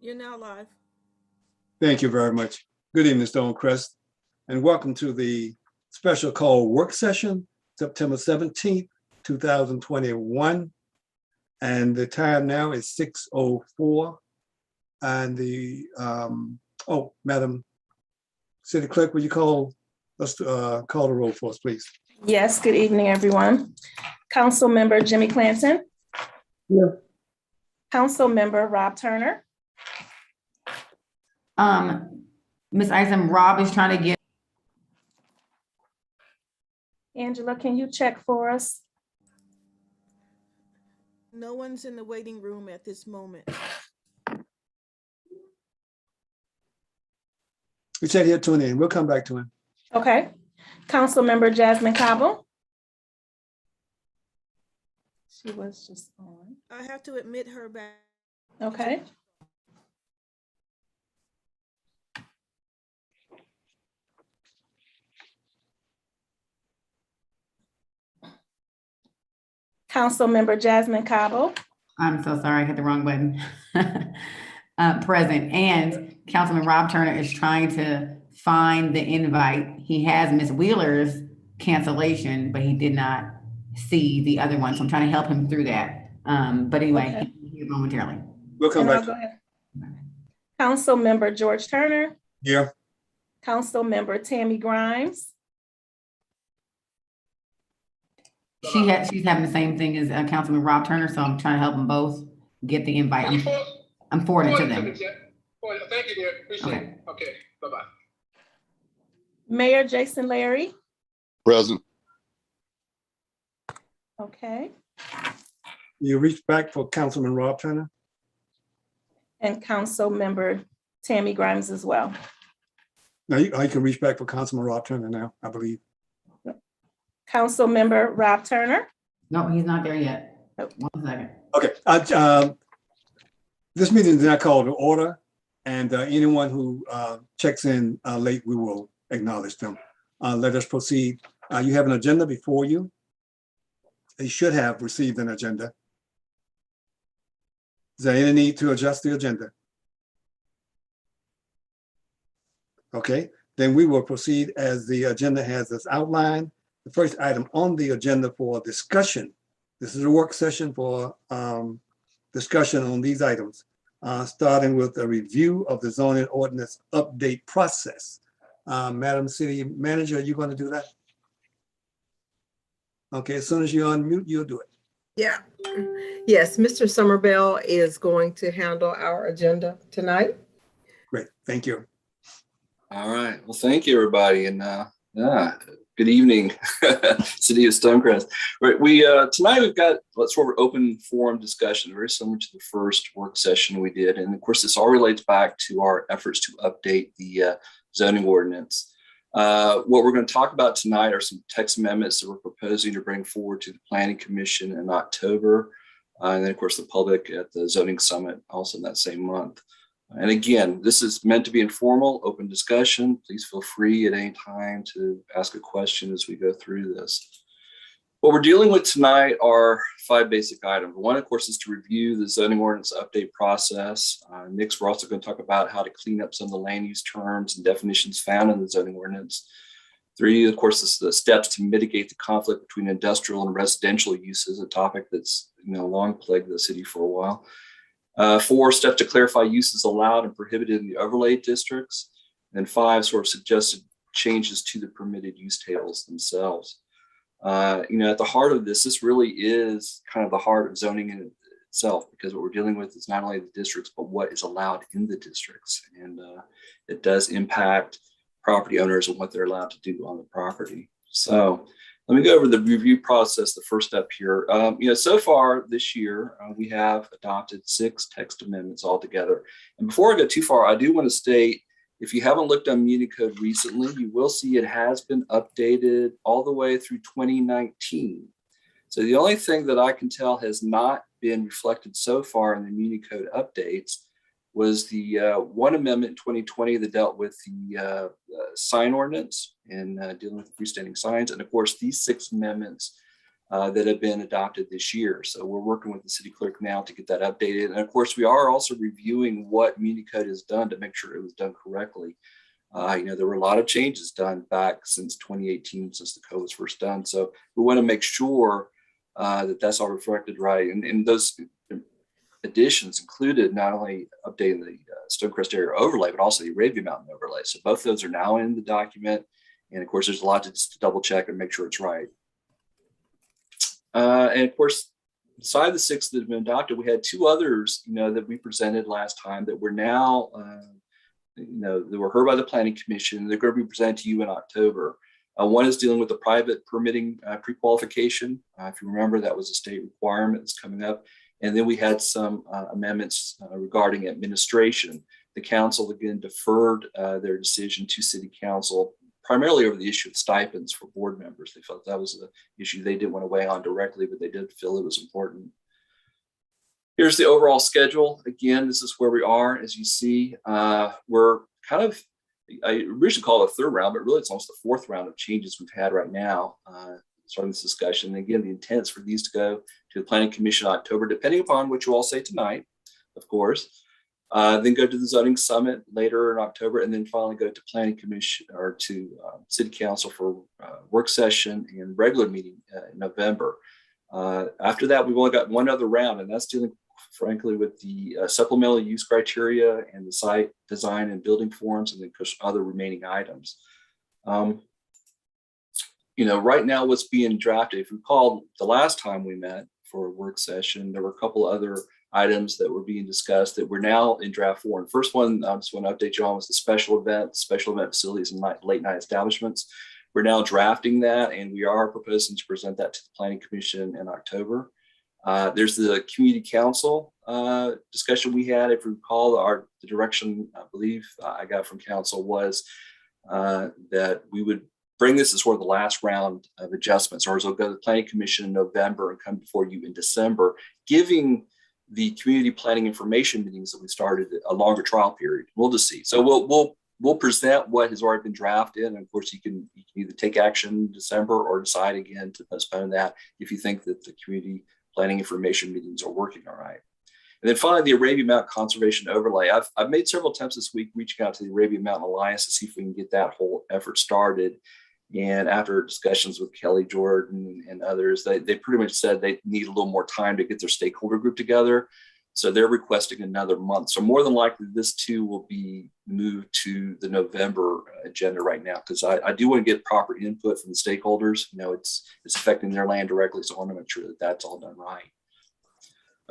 You're now live. Thank you very much. Good evening, Stonecrest, and welcome to the special call work session, September 17th, 2021. And the time now is 6:04. And Madam City Clerk, will you call the roll for us, please? Yes, good evening, everyone. Council Member Jimmy Clanton. Here. Council Member Rob Turner. Ms. Isom, Rob is trying to get. Angela, can you check for us? No one's in the waiting room at this moment. He said he'll tune in. We'll come back to him. Okay. Council Member Jasmine Cabo. She was just on. I have to admit her back. Okay. Council Member Jasmine Cabo. I'm so sorry, I hit the wrong button. Present, and Councilman Rob Turner is trying to find the invite. He has Ms. Wheeler's cancellation, but he did not see the other one. So I'm trying to help him through that. But anyway, Okay. he'll be here momentarily. We'll come And back I'll to go him. ahead. Council Member George Turner. Yeah. Council Member Tammy Grimes. She's having the same thing as Councilman Rob Turner, so I'm trying to help them both get the invite. I'm forwarding to them. Thank you, dear. Appreciate it. Okay, bye-bye. Mayor Jason Larry. Present. Okay. You reach back for Councilman Rob Turner? And Council Member Tammy Grimes as well. Now you can reach back for Councilman Rob Turner now, I believe. Council Member Rob Turner. No, he's not there yet. 1 second. Okay. This meeting is now called to order, and anyone who checks in late, we will acknowledge them. Let us proceed. You have an agenda before you. You should have received an agenda. Is there any need to adjust the agenda? Okay, then we will proceed as the agenda has us outlined. The first item on the agenda for discussion. This is a work session for discussion on these items, starting with a review of the zoning ordinance update process. Madam City Manager, are you going to do that? Okay, as soon as you unmute, you'll do it. Yeah. Yes, Mr. Somerville is going to handle our agenda tonight. Great, thank you. All right. Well, thank you, everybody, and good evening, City of Stonecrest. Right, tonight we've got sort of open forum discussion, very similar to the first work session we did, and of course, this all relates back to our efforts to update the zoning ordinance. What we're going to talk about tonight are some text amendments that we're proposing to bring forward to the Planning Commission in October, and then, of course, the public at the Zoning Summit also in that same month. And again, this is meant to be informal, open discussion. Please feel free at any time to ask a question as we go through this. What we're dealing with tonight are 5 basic items. One, of course, is to review the zoning ordinance update process. Next, we're also going to talk about how to clean up some of the land use terms and definitions found in the zoning ordinance. 3, of course, is the steps to mitigate the conflict between industrial and residential uses, a topic that's long plagued the city for a while. 4, steps to clarify uses allowed and prohibited in the overlay districts. And 5, sort of suggested changes to the permitted use tables themselves. At the heart of this really is kind of the heart of zoning in itself, because what we're dealing with is not only the districts, but what is allowed in the districts. And it does impact property owners and what they're allowed to do on the property. So let me go over the review process, the first step here. So far this year, we have adopted 6 text amendments altogether. And before I go too far, I do want to state, if you haven't looked on Municode recently, you will see it has been updated all the way through 2019. So the only thing that I can tell has not been reflected so far in the Municode updates was the one amendment in 2020 that dealt with the sign ordinance and dealing with freestanding signs. And of course, these 6 amendments that have been adopted this year. So we're working with the city clerk now to get that updated. And of course, we are also reviewing what Muni Code has done to make sure it was done correctly. There were a lot of changes done back since 2018, since the code was first done. So we want to make sure that that's all reflected right. And those additions included not only updating the Stonecrest area overlay, but also the Arabian Mountain overlay. So both those are now in the document. And of course, there's a lot to just double check and make sure it's right. And of course, beside the 6 that have been adopted, we had 2 others, that we presented last time that were now, that were heard by the Planning Commission. They're going to be presented to you in October. One is dealing with the private permitting pre-qualification. If you remember, that was a state requirement that's coming up. And then we had some amendments regarding administration. The council again deferred their decision to city council, primarily over the issue of stipends for board members. They felt that was an issue they didn't want to weigh on directly, but they did feel it was important. Here's the overall schedule. Again, this is where we are. As you see, we're kind of, I originally called it a 3rd round, but really it's almost the 4th round of changes we've had right now, starting this discussion. And again, the intent is for these to go to the Planning Commission in October, depending upon what you all say tonight, of course. Then go to the Zoning Summit later in October, and then finally go to Planning Commission or to City Council for work session and regular meeting in November. After that, we've only got one other round, and that's dealing, frankly, with the supplemental use criteria and the site design and building forms, and then other remaining items. Right now, what's being drafted, if you recall, the last time we met for a work session, there were a couple other items that were being discussed that we're now in draft form. First one, I just want to update you on, was the special event facilities and late night establishments. We're now drafting that, and we are proposing to present that to the Planning Commission in October. There's the community council discussion we had. If you recall, the direction I believe I got from council was that we would bring this as sort of the last round of adjustments, or as we'll go to the Planning Commission in November and come before you in December, giving the community planning information meetings that we started a longer trial period. We'll just see. So we'll present what has already been drafted, and of course you can either take action in December or decide again to postpone that if you think that the community planning information meetings are working all right. And then finally, the Arabian Mountain Conservation Overlay. I've made several attempts this week reaching out to the Arabian Mountain Alliance to see if we can get that whole effort started. And after discussions with Kelly Jordan and others, they pretty much said they need a little more time to get their stakeholder group together. So they're requesting another month. So more than likely, this too will be moved to the November agenda right now, because I do want to get proper input from the stakeholders. It's affecting their land directly, so I want to make sure that that's all done right.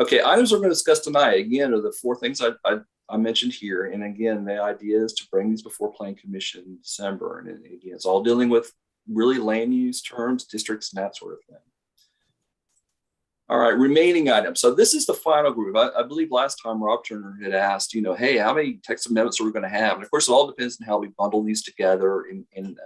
Okay, items we're going to discuss tonight, again, are the 4 things I mentioned here. And again, the idea is to bring these before Planning Commission in December. And again, it's all dealing with really land use terms, districts, and that sort of thing. All right, remaining items. So this is the final group. I believe last time Rob Turner had asked, hey, how many text amendments are we going to have? And of course, it all depends on how we bundle these together and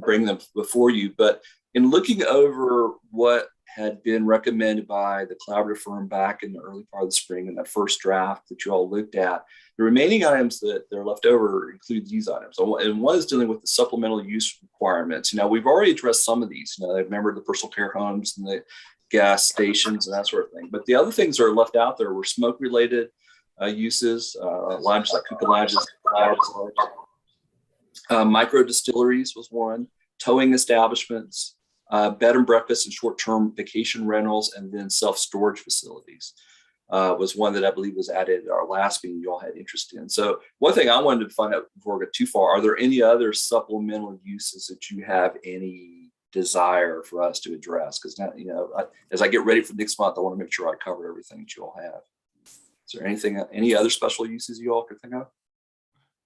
bring them before you. But in looking over what had been recommended by the collaborative firm back in the early part of the spring in that first draft that you all looked at, the remaining items that are left over include these items. And one is dealing with the supplemental use requirements. We've already addressed some of these. Remember the personal care homes and the gas stations and that sort of thing. But the other things that are left out there were smoke-related uses, lounges like hookah lounges, micro distilleries was one, towing establishments, bed and breakfast and short-term vacation rentals, and then self-storage facilities was one that I believe was added at our last meeting you all had interest in. So one thing I wanted to find out before we get too far, are there any other supplemental uses that you have any desire for us to address? Because now, as I get ready for next month, I want to make sure I cover everything that you all have. Is there any other special uses you all could think of?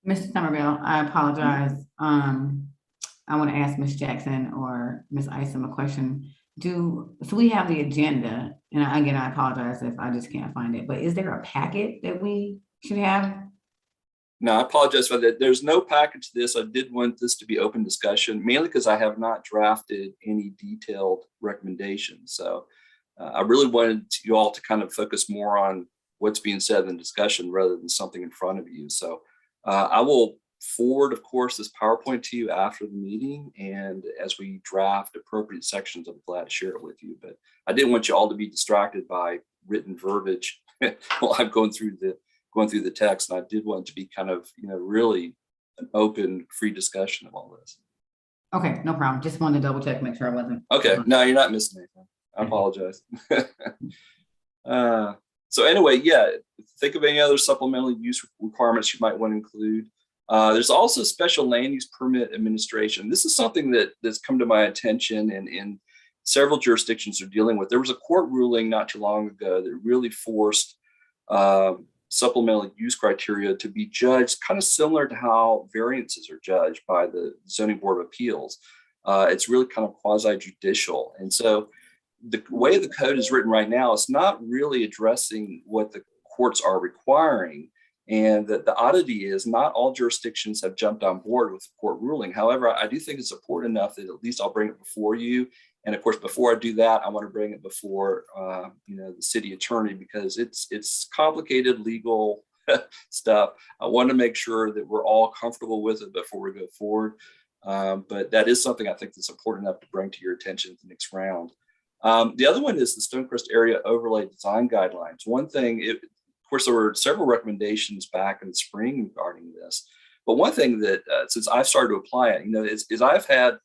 Mr. Somerville, I apologize. I want to ask Ms. Jackson or Ms. Isom a question. So we have the agenda, and again, I apologize if I just can't find it, but is there a packet that we should have? No, I apologize for that. There's no package to this. I did want this to be open discussion, mainly because I have not drafted any detailed recommendations. So I really wanted you all to kind of focus more on what's being said in discussion rather than something in front of you. So I will forward, of course, this PowerPoint to you after the meeting. And as we draft appropriate sections, I'm glad to share it with you. But I didn't want you all to be distracted by written verbiage while I'm going through the text. And I did want it to be kind of, really an open, free discussion of all this. Okay, no problem. Just wanted to double check, make sure I wasn't. Okay, no, you're not missing anything. I apologize. So anyway, yeah, think of any other supplemental use requirements you might want to include. There's also special land use permit administration. This is something that's come to my attention and several jurisdictions are dealing with. There was a court ruling not too long ago that really forced supplemental use criteria to be judged kind of similar to how variances are judged by the Zoning Board of Appeals. It's really kind of quasi-judicial. And so the way the code is written right now, it's not really addressing what the courts are requiring. And the oddity is not all jurisdictions have jumped on board with the court ruling. However, I do think it's important enough that at least I'll bring it before you. And of course, before I do that, I want to bring it before the city attorney, because it's complicated legal stuff. I want to make sure that we're all comfortable with it before we go forward. But that is something I think that's important enough to bring to your attention at the next round. The other one is the Stonecrest Area Overlay Design Guidelines. One thing, of course, there were several recommendations back in the spring regarding this. But one thing that, since I've started to apply it, is I've had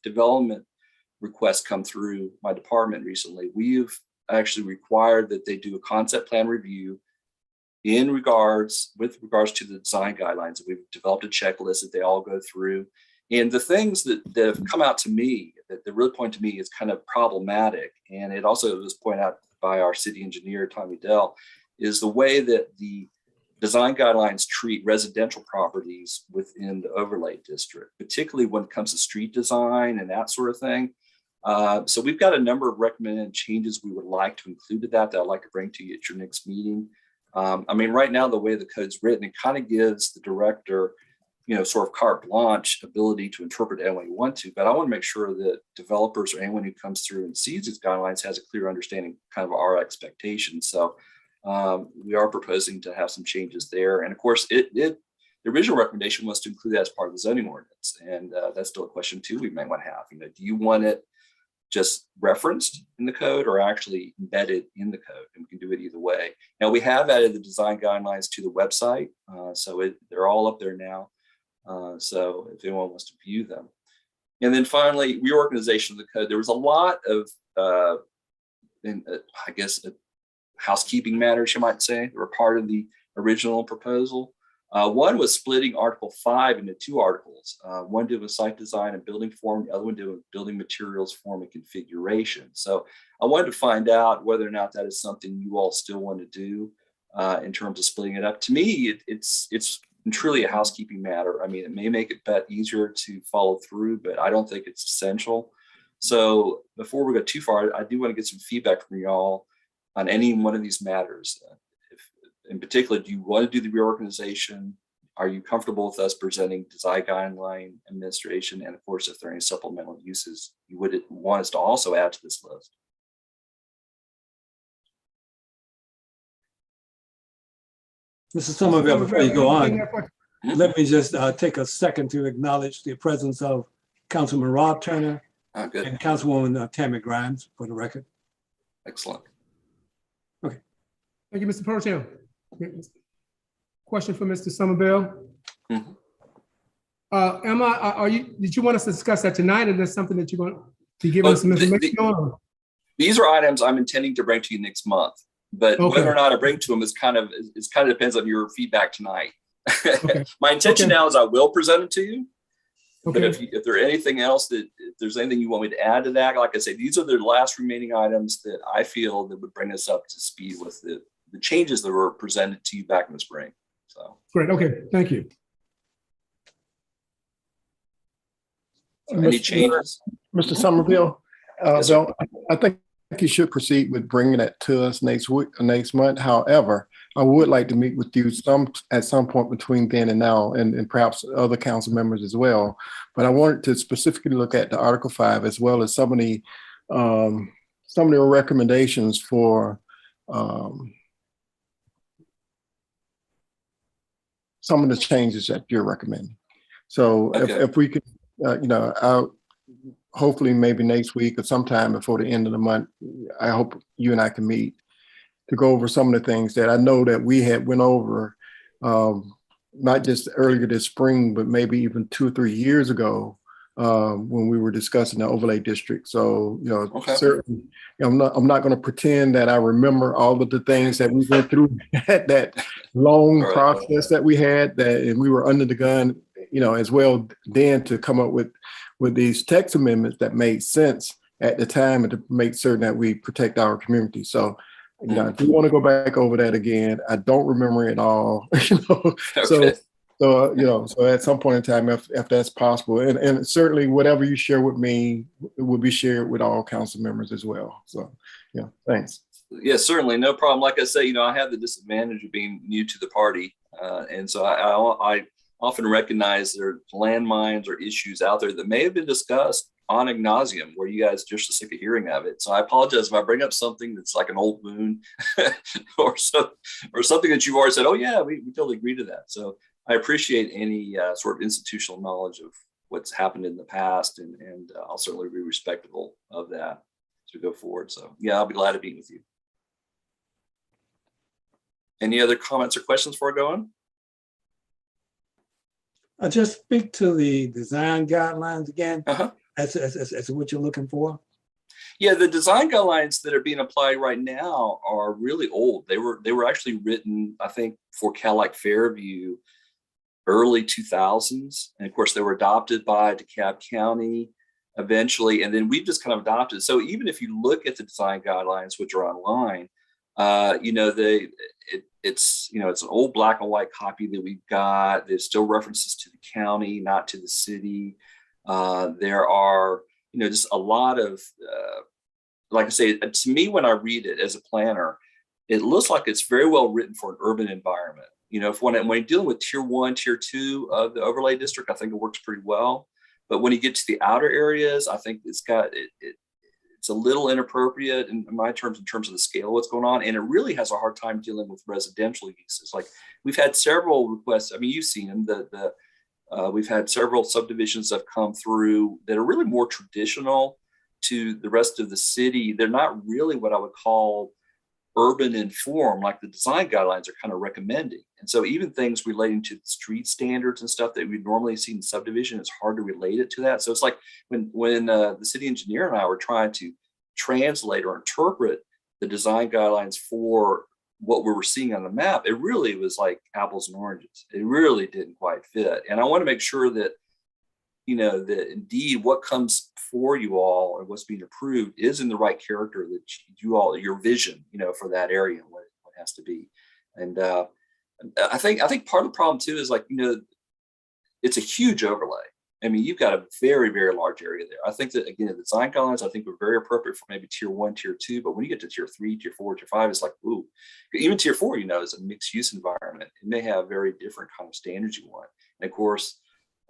development requests come through my department recently. We've actually required that they do a concept plan review with regards to the design guidelines. We've developed a checklist that they all go through. And the things that have come out to me, that really point to me is kind of problematic, and it also was pointed out by our city engineer, Tommy Dell, is the way that the design guidelines treat residential properties within the overlay district, particularly when it comes to street design and that sort of thing. So we've got a number of recommended changes we would like to include to that I'd like to bring to you at your next meeting. Right now, the way the code's written, it kind of gives the director sort of carte blanche ability to interpret it any way you want to, but I want to make sure that developers or anyone who comes through and sees these guidelines has a clear understanding kind of our expectations. So we are proposing to have some changes there. And of course, the original recommendation was to include that as part of the zoning ordinance. And that's still a question too we may want to have. Do you want it just referenced in the code or actually embedded in the code? And we can do it either way. Now, we have added the design guidelines to the website. So they're all up there now. So if anyone wants to view them. And then finally, reorganization of the code. There was a lot of, housekeeping matters, you might say, that were part of the original proposal. One was splitting Article 5 into two articles. One dealing with site design and building form, the other one dealing with building materials, form, and configuration. So I wanted to find out whether or not that is something you all still want to do in terms of splitting it up. To me, it's truly a housekeeping matter. It may make it easier to follow through, but I don't think it's essential. So before we go too far, I do want to get some feedback from y'all on any one of these matters. In particular, do you want to do the reorganization? Are you comfortable with us presenting design guideline administration? And of course, if there are any supplemental uses you would want us to also add to this list. Mr. Somerville, before you go on, let me just take a second to acknowledge the presence of Councilman Rob Turner Good. and Councilwoman Tammy Grimes for the record. Excellent. Okay. Thank you, Mr. Pro Tem. Question for Mr. Somerville. Did you want us to discuss that tonight, or is that something that you're going to be giving us some information on? These are items I'm intending to bring to you next month. But whether or not I bring to them is kind of depends on your feedback tonight. Okay. My intention now is I will present it to you. Okay. But if there's anything else if there's anything you want me to add to that, like I say, these are the last remaining items that I feel that would bring us up to speed with the changes that were presented to you back in the spring. So great. Okay. Thank you. Any changes? Mr. Somerville, Yes, Bill, I think you should proceed with bringing it to us next month. However, I would like to meet with you at some point between then and now, and perhaps other council members as well. But I wanted to specifically look at the Article 5 as well as some of the recommendations for some of the changes that you're recommending. So Okay. if we could, hopefully maybe next week or sometime before the end of the month, I hope you and I can meet to go over some of the things that I know that we had went over, not just earlier this spring, but maybe even 2 or 3 years ago, when we were discussing the overlay district. So, Okay. certainly, I'm not going to pretend that I remember all of the things that we went through at that long All right. process that we had, and we were under the gun, as well then to come up with these text amendments that made sense at the time and to make certain that we protect our community. So, if you want to go back over that again, I don't remember it all, Okay. So at some point in time, if that's possible, and certainly whatever you share with me will be shared with all council members as well. So, thanks. Yeah, certainly. No problem. Like I say, I have the disadvantage of being new to the party. And so I often recognize there are landmines or issues out there that may have been discussed on nauseam where you guys just are sick of hearing of it. So I apologize if I bring up something that's like an old wound or something that you've already said, oh yeah, we totally agree to that. So I appreciate any sort of institutional knowledge of what's happened in the past, and I'll certainly be respectful of that as we go forward. So yeah, I'll be glad to be with you. Any other comments or questions before I go on? I'll just speak to the design guidelines again. Uh-huh. As to what you're looking for. Yeah, the design guidelines that are being applied right now are really old. They were actually written, I think, for Cadillac Fairview early 2000s. And of course, they were adopted by DeKalb County eventually. And then we've just kind of adopted. So even if you look at the design guidelines, which are online, it's an old black and white copy that we've got. There's still references to the county, not to the city. There are, just a lot of, like I say, to me, when I read it as a planner, it looks like it's very well written for an urban environment. When you're dealing with tier 1, tier 2 of the overlay district, I think it works pretty well. But when you get to the outer areas, I think it's a little inappropriate in my terms, in terms of the scale of what's going on. And it really has a hard time dealing with residential uses. Like we've had several requests. I mean, you've seen them, we've had several subdivisions that have come through that are really more traditional to the rest of the city. They're not really what I would call urban in form, like the design guidelines are kind of recommending. And so even things relating to the street standards and stuff that we'd normally see in subdivision, it's hard to relate it to that. So it's like when the city engineer and I were trying to translate or interpret the design guidelines for what we were seeing on the map, it really was like apples and oranges. It really didn't quite fit. And I want to make sure that, that indeed what comes for you all or what's being approved is in the right character that your vision, for that area and what it has to be. And I think part of the problem too is it's a huge overlay. I mean, you've got a very, very large area there. I think that, again, the design guidelines, I think, were very appropriate for maybe tier 1, tier 2. But when you get to tier 3, tier 4, tier 5, it's like, ooh, even tier 4, is a mixed use environment. It may have very different kind of standards you want. And of course,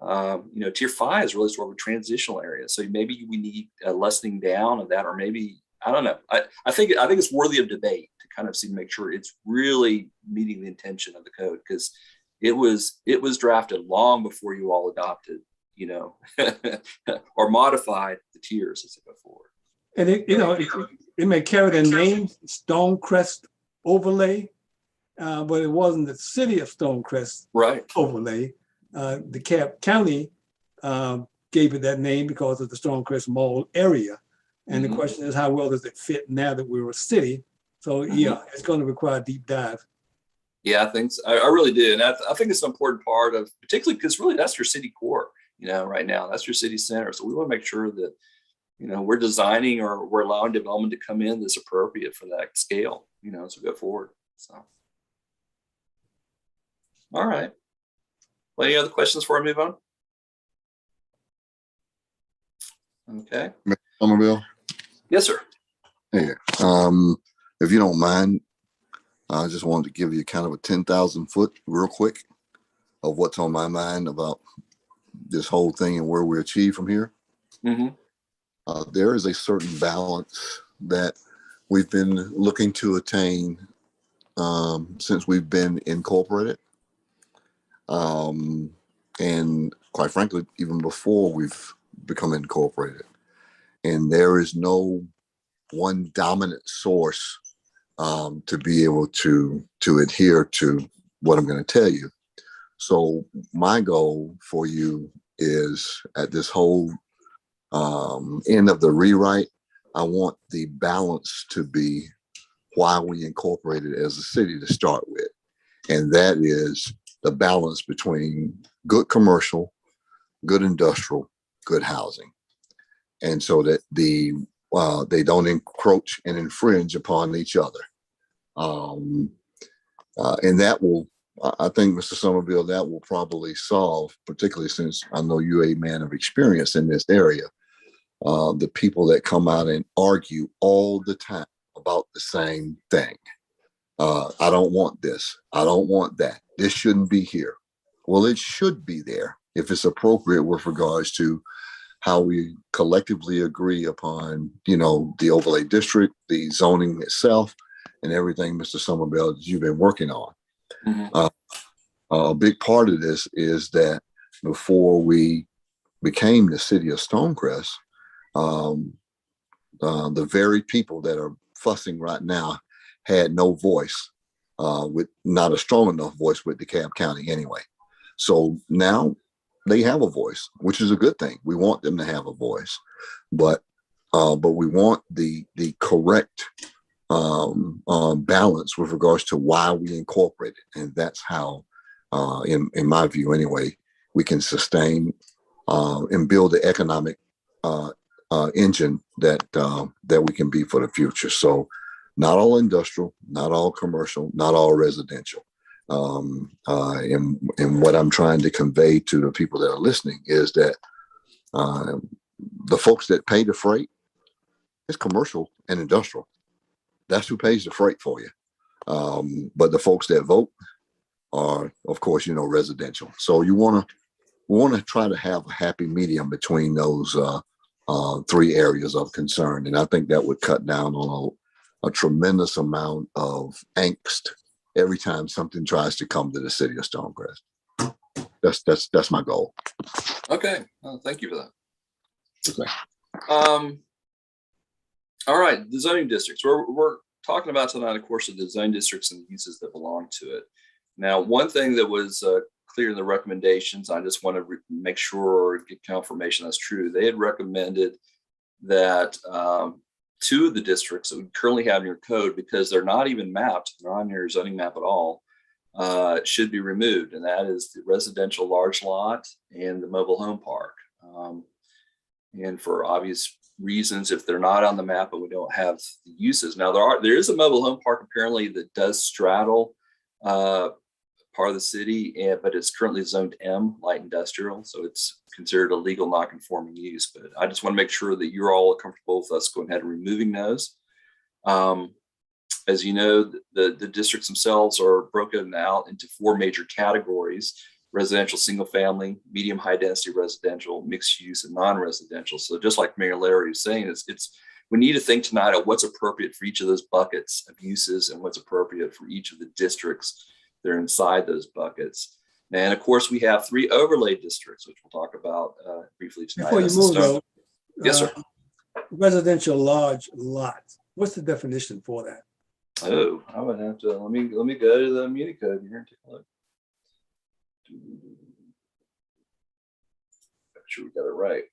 tier 5 is really sort of a transitional area. So maybe we need a lessening down of that, or maybe, I don't know. I think it's worthy of debate to kind of make sure it's really meeting the intention of the code, because it was drafted long before you all adopted, or modified the tiers as they go forward. And it may carry the name Stonecrest overlay, but it wasn't the city of Stonecrest overlay. DeKalb County gave it that name because of the Stonecrest Mall area. And the question is, how well does it fit now that we're a city? So yeah, it's going to require a deep dive. Yeah, I think so. I really do. And I think it's an important part of, particularly because really that's your city core, right now, that's your city center. So we want to make sure that, we're designing or we're allowing development to come in that's appropriate for that scale, as we go forward. So, all right. Well, any other questions before I move on? Okay. Mr. Somerville? Yes, sir. Hey, if you don't mind, I just wanted to give you kind of a 10,000 foot real quick of what's on my mind about this whole thing and where we achieve from here. There is a certain balance that we've been looking to attain since we've been incorporated. and quite frankly, even before we've become incorporated. And there is no one dominant source to be able to adhere to what I'm going to tell you. So my goal for you is at this whole end of the rewrite, I want the balance to be why we incorporated as a city to start with. And that is the balance between good commercial, good industrial, good housing. And so that they don't encroach and infringe upon each other. And that will, I think, Mr. Somerville, that will probably solve, particularly since I know you're a man of experience in this area, the people that come out and argue all the time about the same thing. I don't want this. I don't want that. This shouldn't be here. Well, it should be there if it's appropriate with regards to how we collectively agree upon, the overlay district, the zoning itself, and everything, Mr. Somerville, that you've been working on. Mm-hmm. A big part of this is that before we became the city of Stonecrest, the very people that are fussing right now had no voice, with not a strong enough voice with DeKalb County anyway. So now they have a voice, which is a good thing. We want them to have a voice, but we want the correct balance with regards to why we incorporate it, and that's how, in my view anyway, we can sustain and build the economic engine that we can be for the future. So, not all industrial, not all commercial, not all residential. And what I'm trying to convey to the people that are listening is that the folks that pay the freight is commercial and industrial. That's who pays the freight for you. But the folks that vote are, of course, residential. So we want to try to have a happy medium between those three areas of concern. And I think that would cut down on a tremendous amount of angst every time something tries to come to the city of Stonecrest. That's my goal. Okay. Well, thank you for that. Okay. All right. The zoning districts. We're talking about tonight, of course, the zoning districts and the uses that belong to it. Now, one thing that was clear in the recommendations, I just want to make sure or get confirmation that's true. They had recommended that two of the districts that we currently have in your code, because they're not even mapped, they're on your zoning map at all, should be removed. And that is the residential large lot and the mobile home park. And for obvious reasons, if they're not on the map and we don't have the uses. Now there is a mobile home park apparently that does straddle part of the city, but it's currently zoned M, light industrial, so it's considered a legal non-conforming use. But I just want to make sure that you're all comfortable with us going ahead and removing those. As you know, the districts themselves are broken out into four major categories: residential, single family, medium high density residential, mixed use, and non-residential. So just like Mayor Larry was saying, we need to think tonight of what's appropriate for each of those buckets of uses and what's appropriate for each of the districts that are inside those buckets. And of course, we have three overlay districts, which we'll talk about briefly tonight. Before you move though, yes, sir. Residential large lot. What's the definition for that? Oh, I would have to, let me go to the Muni code here and take a look. Make sure we got it right.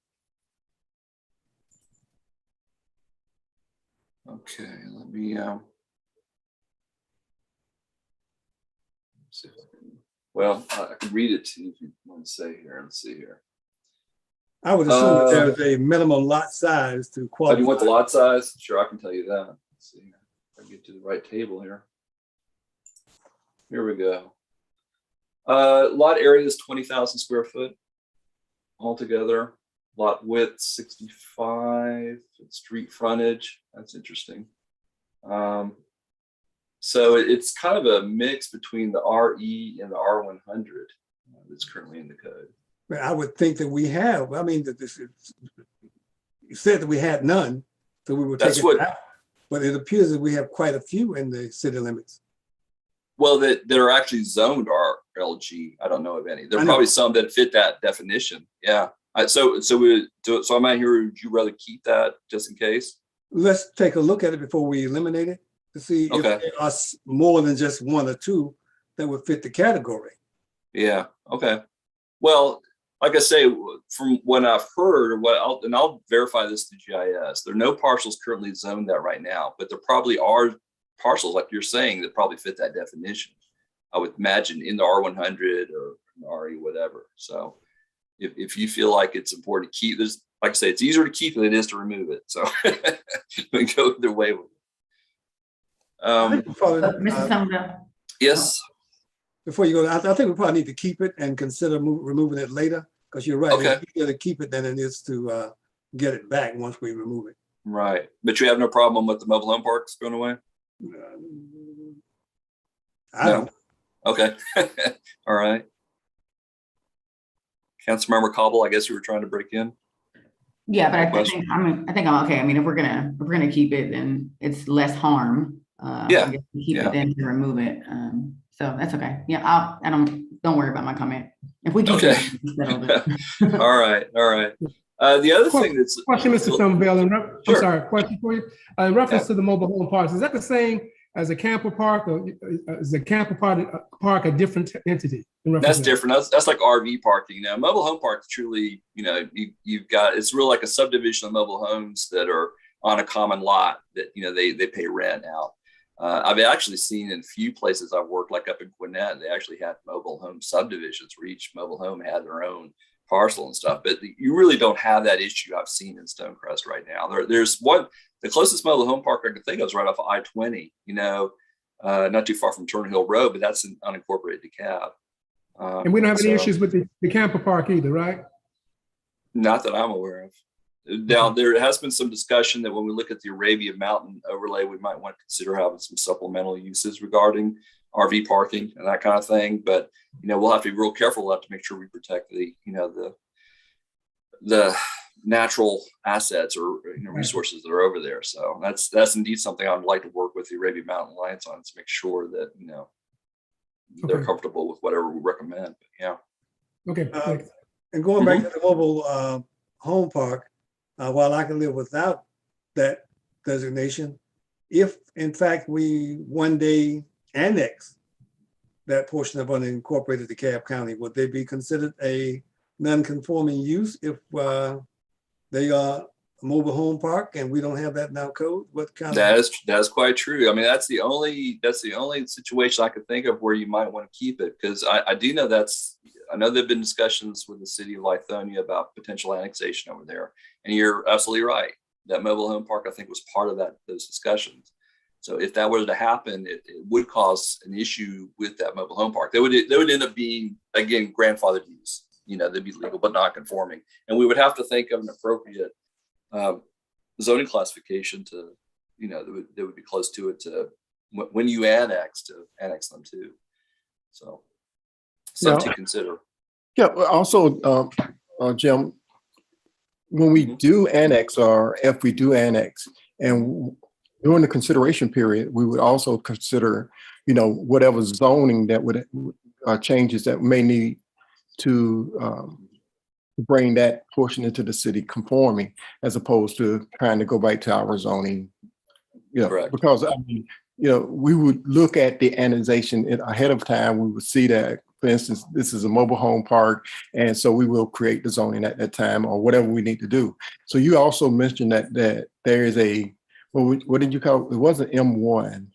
Okay, let me see if I can, well, I can read it to you if you want to say here. Let's see here. I would assume that there is a minimum lot size to qualify. Oh, do you want the lot size? Sure, I can tell you that. Let's see here. If I get to the right table here. Here we go. Lot area is 20,000 square foot altogether. Lot width 65. Street frontage. That's interesting. So it's kind of a mix between the RE and the R100 that's currently in the code. I would think that we have. I mean, you said that we had none, so we were taking it out. But it appears that we have quite a few in the city limits. Well, that are actually zoned LG. I don't know of any. There I are know. probably some that fit that definition. Yeah. So I'm out here. Would you rather keep that just in case? Let's take a look at it before we eliminate it to see if Okay. there are more than just one or two that would fit the category. Yeah. Okay. Well, like I say, from what I've heard, and I'll verify this through GIS, there are no parcels currently zoned that right now, but there probably are parcels, like you're saying, that probably fit that definition. I would imagine in the R100 or RE, whatever. So if you feel like it's important to keep this, like I say, it's easier to keep than it is to remove it. So we go either way with it. Mr. Somerville? Yes. Before you go, I think we probably need to keep it and consider removing it later, because you're right. Okay. It's easier to keep it than it is to get it back once we remove it. Right. But you have no problem with the mobile home parks going away? I don't. Okay. All right. Councilmember Cobble, I guess you were trying to break in. Yeah, but I think I'm okay. I mean, if we're gonna keep it, then it's less harm. Yeah. I guess we keep it then to remove it. So that's okay. Yeah, don't worry about my comment. If we keep Okay. it, All right. The other thing that's Question, Mr. Somerville, Sure. I'm sorry, question for you. In reference to the mobile home parks, is that the same as a camper park, or is a camper park a different entity? That's different. That's like RV parking. Now, mobile home parks truly, you've got, it's real like a subdivision of mobile homes that are on a common lot that, they pay rent out. I've actually seen in a few places I've worked, like up in Gwinnett, they actually had mobile home subdivisions where each mobile home had their own parcel and stuff, but you really don't have that issue I've seen in Stonecrest right now. There's one, the closest mobile home park I can think of is right off of I-20, not too far from Turner Hill Road, but that's an unincorporated DeKalb. And we don't have any issues with the camper park either, right? Not that I'm aware of. Now, there has been some discussion that when we look at the Arabian Mountain overlay, we might want to consider having some supplemental uses regarding RV parking and that kind of thing. But, we'll have to be real careful. We'll have to make sure we protect the natural assets or resources that are over there. So that's indeed something I'd like to work with the Arabian Mountain Alliance on, to make sure that, they're comfortable with whatever we recommend. But, yeah. Okay. And going back to the mobile home park, while I can live without that designation, if in fact we one day annex that portion of unincorporated DeKalb County, would they be considered a non-conforming use if they are a mobile home park and we don't have that now code? What kind that is quite true. I mean, that's the only situation I could think of where you might want to keep it, because I do know I know there've been discussions with the city of Lithonia about potential annexation over there, and you're absolutely right. That mobile home park, I think, was part of those discussions. So if that were to happen, it would cause an issue with that mobile home park. They would end up being, again, grandfathered use. They'd be legal but not conforming, and we would have to think of an appropriate zoning classification to, that would be close to it to when you annex them too. So something to consider. Yeah. Also, Jim, when we do annex, or if we do annex, and during the consideration period, we would also consider, whatever zoning that would changes that may need to bring that portion into the city conforming, as opposed to trying to go back to our zoning. Correct. Because we would look at the annexation ahead of time. We would see that, for instance, this is a mobile home park, and so we will create the zoning at that time or whatever we need to do. So you also mentioned that there is what did you call it? It wasn't M1.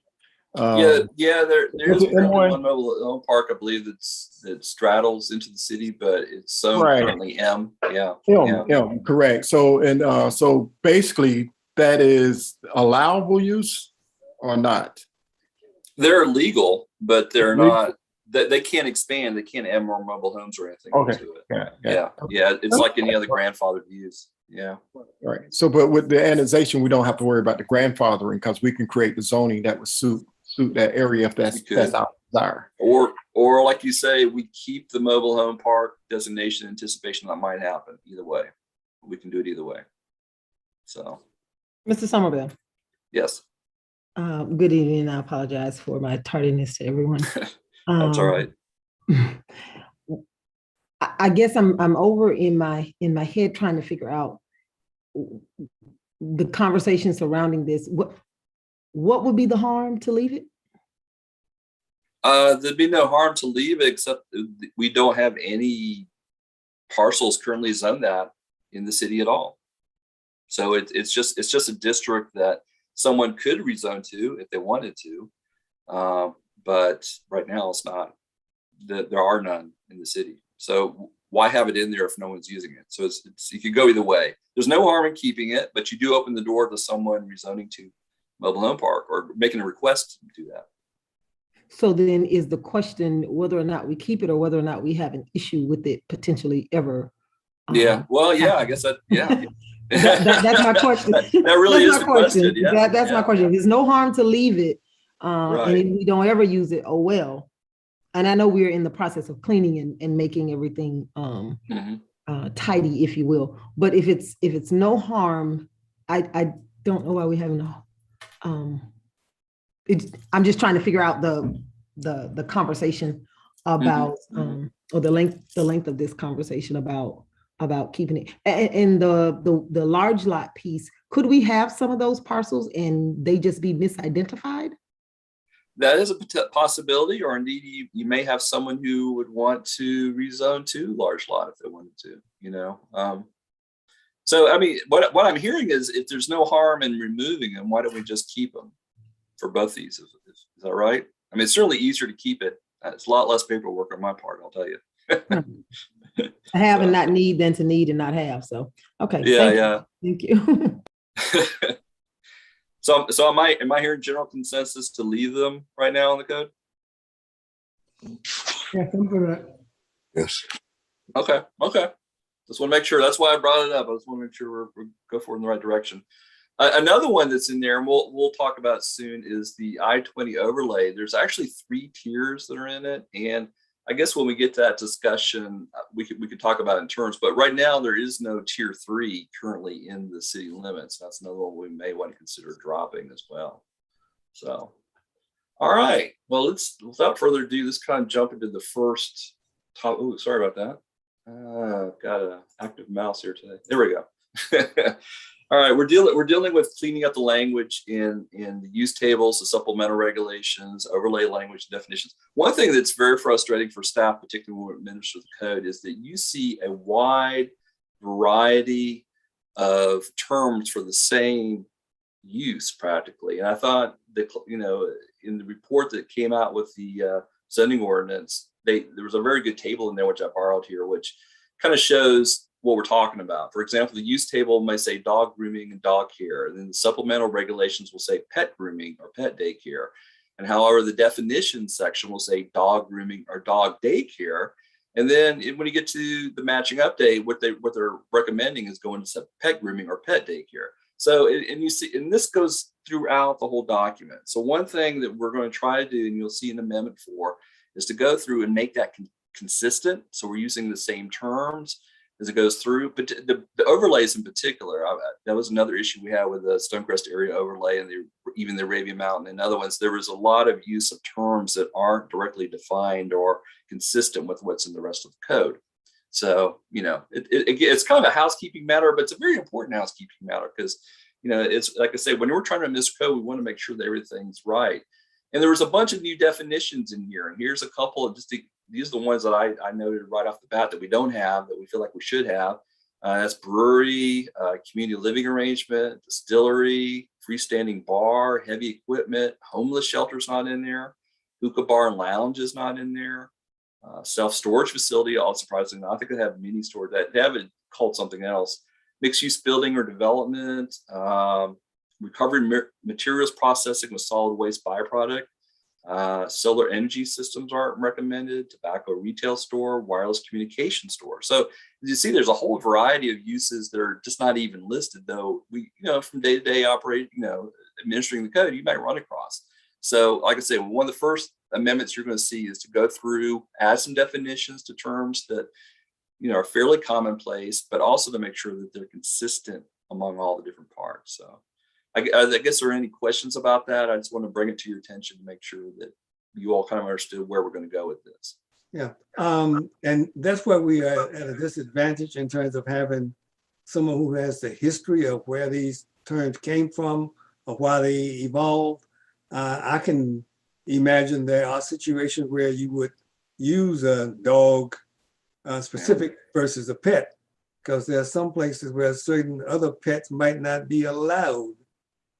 There is M1? one mobile home park, I believe, that straddles into the city, but it's currently M. Yeah. M, correct. So so basically, that is allowable use or not? They're legal, but they're not. They can't expand. They can't add more mobile homes or anything to it. Yeah. It's like any other grandfathered use. Yeah. Right. So, but with the annexation, we don't have to worry about the grandfathering, because we can create the zoning that would suit that area if that's our desire. Or like you say, we keep the mobile home park designation in anticipation that might happen. Either way, we can do it either way. So, Mr. Somerville. Yes. Good evening. I apologize for my tardiness to everyone. That's all right. I guess I'm over in my head trying to figure out the conversation surrounding this. What would be the harm to leave it? There'd be no harm to leave it, except we don't have any parcels currently zoned that in the city at all. So it's just a district that someone could rezone to if they wanted to. But right now it's not. There are none in the city. So why have it in there if no one's using it? So it could go either way. There's no harm in keeping it, but you do open the door to someone rezoning to mobile home park or making a request to do that. So then is the question whether or not we keep it or whether or not we have an issue with it potentially ever? Yeah, well, yeah, I guess yeah. That's my question. That really That's is my the question. Yeah, That's my question. There's no harm to leave it, Right. and if we don't ever use it, oh well. And I know we're in the process of cleaning and making everything tidy, if you will. But if it's no harm, I don't know why we have no. I'm just trying to figure out the conversation about or the length of this conversation about keeping it. And the large lot piece, could we have some of those parcels and they just be misidentified? That is a possibility, or indeed you may have someone who would want to rezone to large lot if they wanted to, you know. So I mean, what I'm hearing is if there's no harm in removing them, why don't we just keep them for both these? Is that right? I mean, it's certainly easier to keep it. It's a lot less paperwork on my part, I'll tell you. Have and not need than to need and not have. So okay. Yeah, Thank you. So am I hearing general consensus to leave them right now in the code? Yeah, I'm for that. Yes. Okay. Just want to make sure. That's why I brought it up. I just want to make sure we're go forward in the right direction. Another one that's in there, and we'll talk about soon, is the I-20 overlay. There's actually 3 tiers that are in it, and I guess when we get to that discussion, we could talk about it in terms. But right now there is no tier 3 currently in the city limits. That's another one we may want to consider dropping as well. So, all right. Well, without further ado, let's kind of jump into the first top. Oh, sorry about that. Got an active mouse here today. There we go. All right, we're dealing with cleaning up the language in the use tables, the supplemental regulations, overlay language definitions. One thing that's very frustrating for staff, particularly when we administer the code, is that you see a wide variety of terms for the same use practically. And I thought that, you know, in the report that came out with the zoning ordinance, there was a very good table in there, which I borrowed here, which kind of shows what we're talking about. For example, the use table may say dog grooming and dog care, and then the supplemental regulations will say pet grooming or pet daycare. And however, the definition section will say dog grooming or dog daycare. And then when you get to the matching update, what they're recommending is going to pet grooming or pet daycare. So, and you see, and this goes throughout the whole document. So one thing that we're going to try to do, and you'll see in Amendment 4, is to go through and make that consistent. So we're using the same terms as it goes through, but the overlays in particular, that was another issue we had with the Stonecrest area overlay and even the Arabian Mountain and other ones. There was a lot of use of terms that aren't directly defined or consistent with what's in the rest of the code. So, you know, it's kind of a housekeeping matter, but it's a very important housekeeping matter because, you know, it's like I say, when we're trying to administer code, we want to make sure that everything's right. And there was a bunch of new definitions in here, and here's a couple of these are the ones that I noted right off the bat that we don't have that we feel like we should have. That's brewery, community living arrangement, distillery, freestanding bar, heavy equipment, homeless shelter's not in there, hookah bar and lounge is not in there, self-storage facility, all surprisingly, I think they have mini storage. They have it called something else, mixed use building or development, recovery materials processing with solid waste byproduct. Solar energy systems aren't recommended, tobacco retail store, wireless communication store. So as you see, there's a whole variety of uses that are just not even listed, though we, you know, from day to day operate, you know, administering the code, you might run across. So like I say, one of the first amendments you're going to see is to go through, add some definitions to terms that, you know, are fairly commonplace, but also to make sure that they're consistent among all the different parts. So I guess there are any questions about that. I just want to bring it to your attention to make sure that you all kind of understood where we're going to go with this. Yeah. And that's where we are at a disadvantage in terms of having someone who has the history of where these terms came from or why they evolved. I can imagine there are situations where you would use a dog specific versus a pet, because there are some places where certain other pets might not be allowed.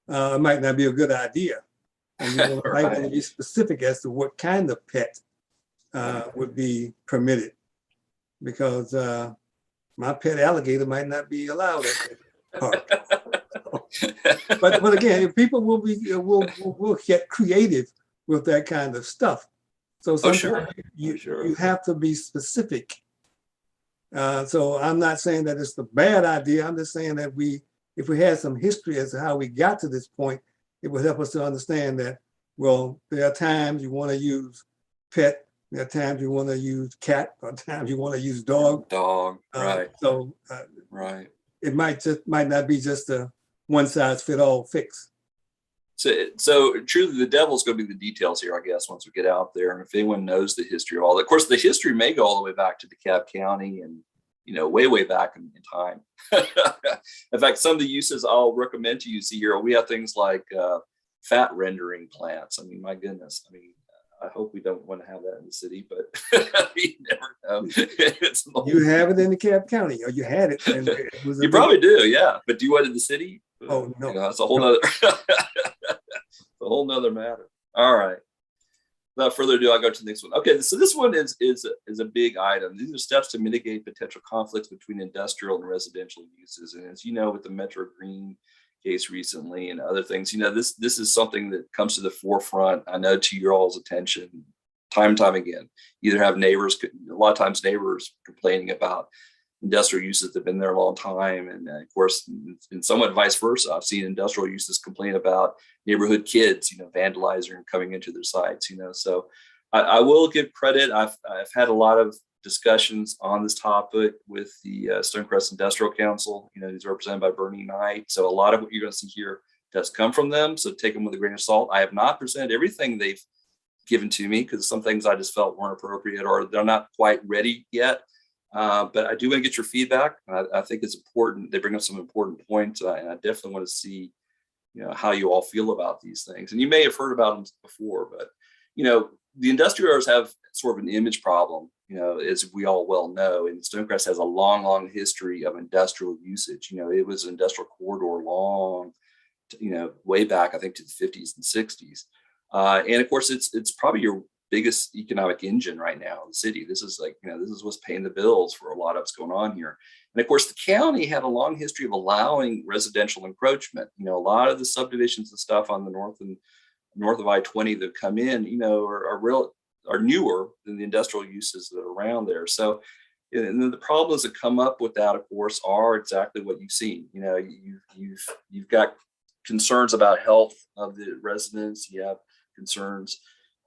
It might not be a good idea. And you might want to be specific as to what kind of pet would be permitted, because my pet alligator might not be allowed at the park. But again, if people will get creative with that kind of stuff. So sometimes you have to be specific. So I'm not saying that it's the bad idea. I'm just saying that if we had some history as to how we got to this point, it would help us to understand that, well, there are times you want to use pet, there are times you want to use cat, or times you want to use dog. Dog, right. So right. It might not be just a one size fit all fix. So truly, the devil's going to be the details here, I guess, once we get out there. And if anyone knows the history of all that, of course, the history may go all the way back to DeKalb County and, way back in time. In fact, some of the uses I'll recommend to you see here, we have things like fat rendering plants. I mean, my goodness. I mean, I hope we don't want to have that in the city, but you never know. You have it in DeKalb County, or you had it. And it was you probably do, yeah. But do you want it in the city? Oh, no. That's a whole nother, a whole nother matter. All right. Without further ado, I'll go to the next one. Okay, so this one is a big item. These are steps to mitigate potential conflicts between industrial and residential uses. And as you know, with the Metro Green case recently and other things, this is something that comes to the forefront, I know, to your all's attention time and time again. You either have neighbors, a lot of times neighbors complaining about industrial uses that have been there a long time. And of course, and somewhat vice versa. I've seen industrial uses complain about neighborhood kids, vandalizing and coming into their sites, So I will give credit. I've had a lot of discussions on this topic with the Stonecrest Industrial Council. He's represented by Bernie Knight. So a lot of what you're going to see here does come from them. So take them with a grain of salt. I have not presented everything they've given to me, because some things I just felt weren't appropriate or they're not quite ready yet. But I do want to get your feedback. I think it's important. They bring up some important points, and I definitely want to see, how you all feel about these things. And you may have heard about them before, but the industrial areas have sort of an image problem, as we all well know. And Stonecrest has a long, long history of industrial usage. It was an industrial corridor long, way back, I think, to the 50s and 60s. And of course, it's probably your biggest economic engine right now in the city. This is this is what's paying the bills for a lot of what's going on here. And of course, the county had a long history of allowing residential encroachment. A lot of the subdivisions and stuff on the north of I-20 that come in, are newer than the industrial uses that are around there. So, and then the problems that come up with that, of course, are exactly what you've seen. You've got concerns about health of the residents. You have concerns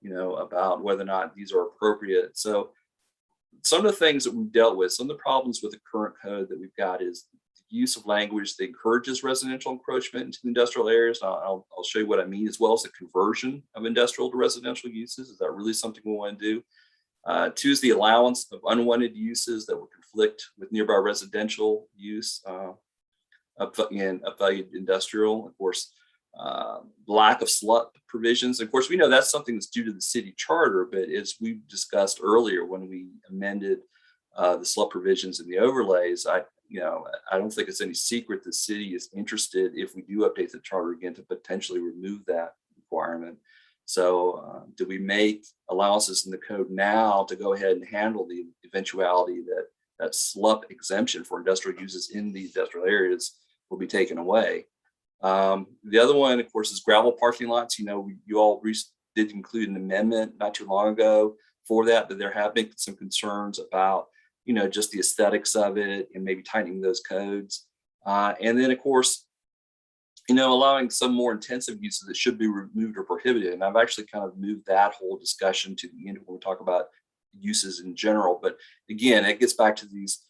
about whether or not these are appropriate. So some of the things that we've dealt with, some of the problems with the current code that we've got is the use of language that encourages residential encroachment into the industrial areas. I'll show you what I mean, as well as the conversion of industrial to residential uses. Is that really something we want to do? 2 is the allowance of unwanted uses that would conflict with nearby residential use and upvalued industrial. Of course, lack of SLUP provisions. Of course, we know that's something that's due to the city charter, but as we discussed earlier when we amended the SLUP provisions and the overlays, I don't think it's any secret the city is interested, if we do update the charter again, to potentially remove that requirement. So do we make allowances in the code now to go ahead and handle the eventuality that SLUP exemption for industrial uses in the industrial areas will be taken away? The other one, of course, is gravel parking lots. You all did include an amendment not too long ago for that, but there have been some concerns about, just the aesthetics of it and maybe tightening those codes. And then, of course, allowing some more intensive uses that should be removed or prohibited. And I've actually kind of moved that whole discussion to the end when we talk about uses in general. But again, it gets back to these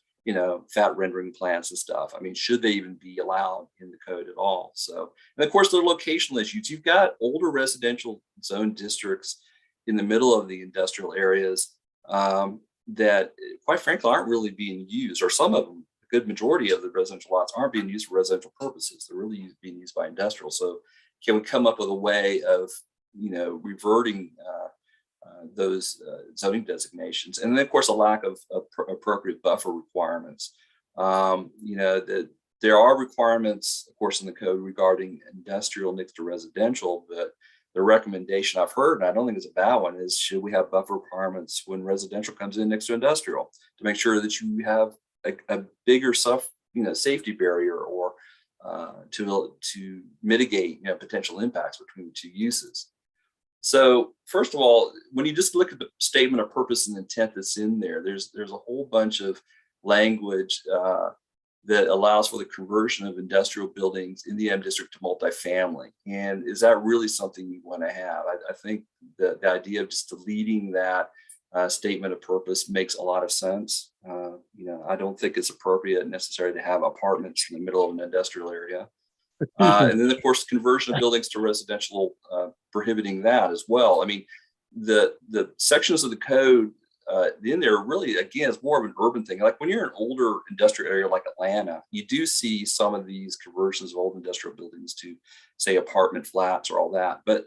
fat rendering plants and stuff. I mean, should they even be allowed in the code at all? So, and of course, there are locational issues. You've got older residential zone districts in the middle of the industrial areas that, quite frankly, aren't really being used, or some of them, a good majority of the residential lots aren't being used for residential purposes. They're really being used by industrial. So can we come up with a way of, reverting those zoning designations? And then, of course, a lack of appropriate buffer requirements. That there are requirements, of course, in the code regarding industrial next to residential, but the recommendation I've heard, and I don't think it's a bad one, is should we have buffer requirements when residential comes in next to industrial to make sure that you have a bigger safety barrier, or to mitigate potential impacts between the two uses. So first of all, when you just look at the statement of purpose and intent that's in there, there's a whole bunch of language that allows for the conversion of industrial buildings in the M district to multifamily. And is that really something you want to have? I think the idea of just deleting that statement of purpose makes a lot of sense. I don't think it's appropriate and necessary to have apartments in the middle of an industrial area. And then, of course, conversion of buildings to residential, prohibiting that as well. I mean, the sections of the code in there really, again, it's more of an urban thing. Like when you're in an older industrial area like Atlanta, you do see some of these conversions of old industrial buildings to, say, apartment flats or all that. But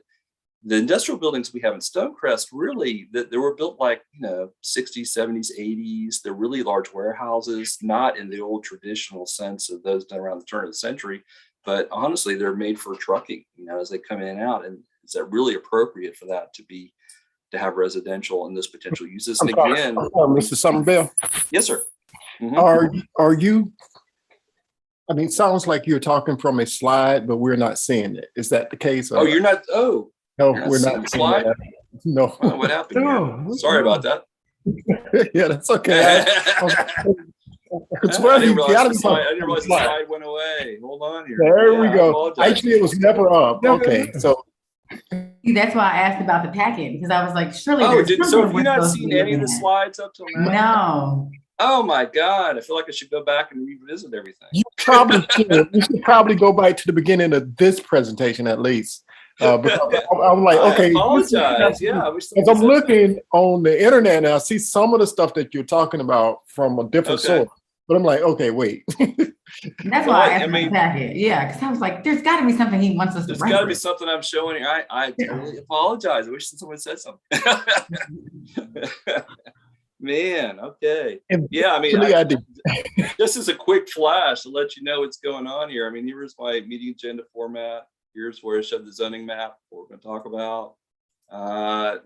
the industrial buildings we have in Stonecrest, really, they were built like, 60s, 70s, 80s. They're really large warehouses, not in the old traditional sense of those done around the turn of the century. But honestly, they're made for trucking, as they come in and out. And is that really appropriate for that to have residential and those potential uses? And again, Mr. Somerville. Yes, sir. Mm-hmm. Are you? I mean, it sounds like you're talking from a slide, but we're not seeing it. Is that the case? Oh, you're not. Oh, no, we're not. Slide? No. Oh, what happened? No. Sorry about that. Yeah, that's okay. I didn't realize the slide went away. Hold on here. There we go. Actually, it was never up. Okay, so. That's why I asked about the packet, because I was like, surely. So have you not seen any of the slides up till now? No. Oh my God. I feel like I should go back and revisit everything. You probably should. You should probably go back to the beginning of this presentation at least. Because I'm like, okay. I apologize. Yeah. Because I'm looking on the internet and I see some of the stuff that you're talking about from a different source. But I'm like, okay, wait. That's why I asked about the packet. Yeah, because I was like, there's got to be something he wants us to There's got to be something I'm showing here. I totally apologize. I wish someone said something. Man, okay. Yeah, I mean, just as a quick flash to let you know what's going on here. I mean, here's my meeting agenda format. Here's where I showed the zoning map, what we're going to talk about.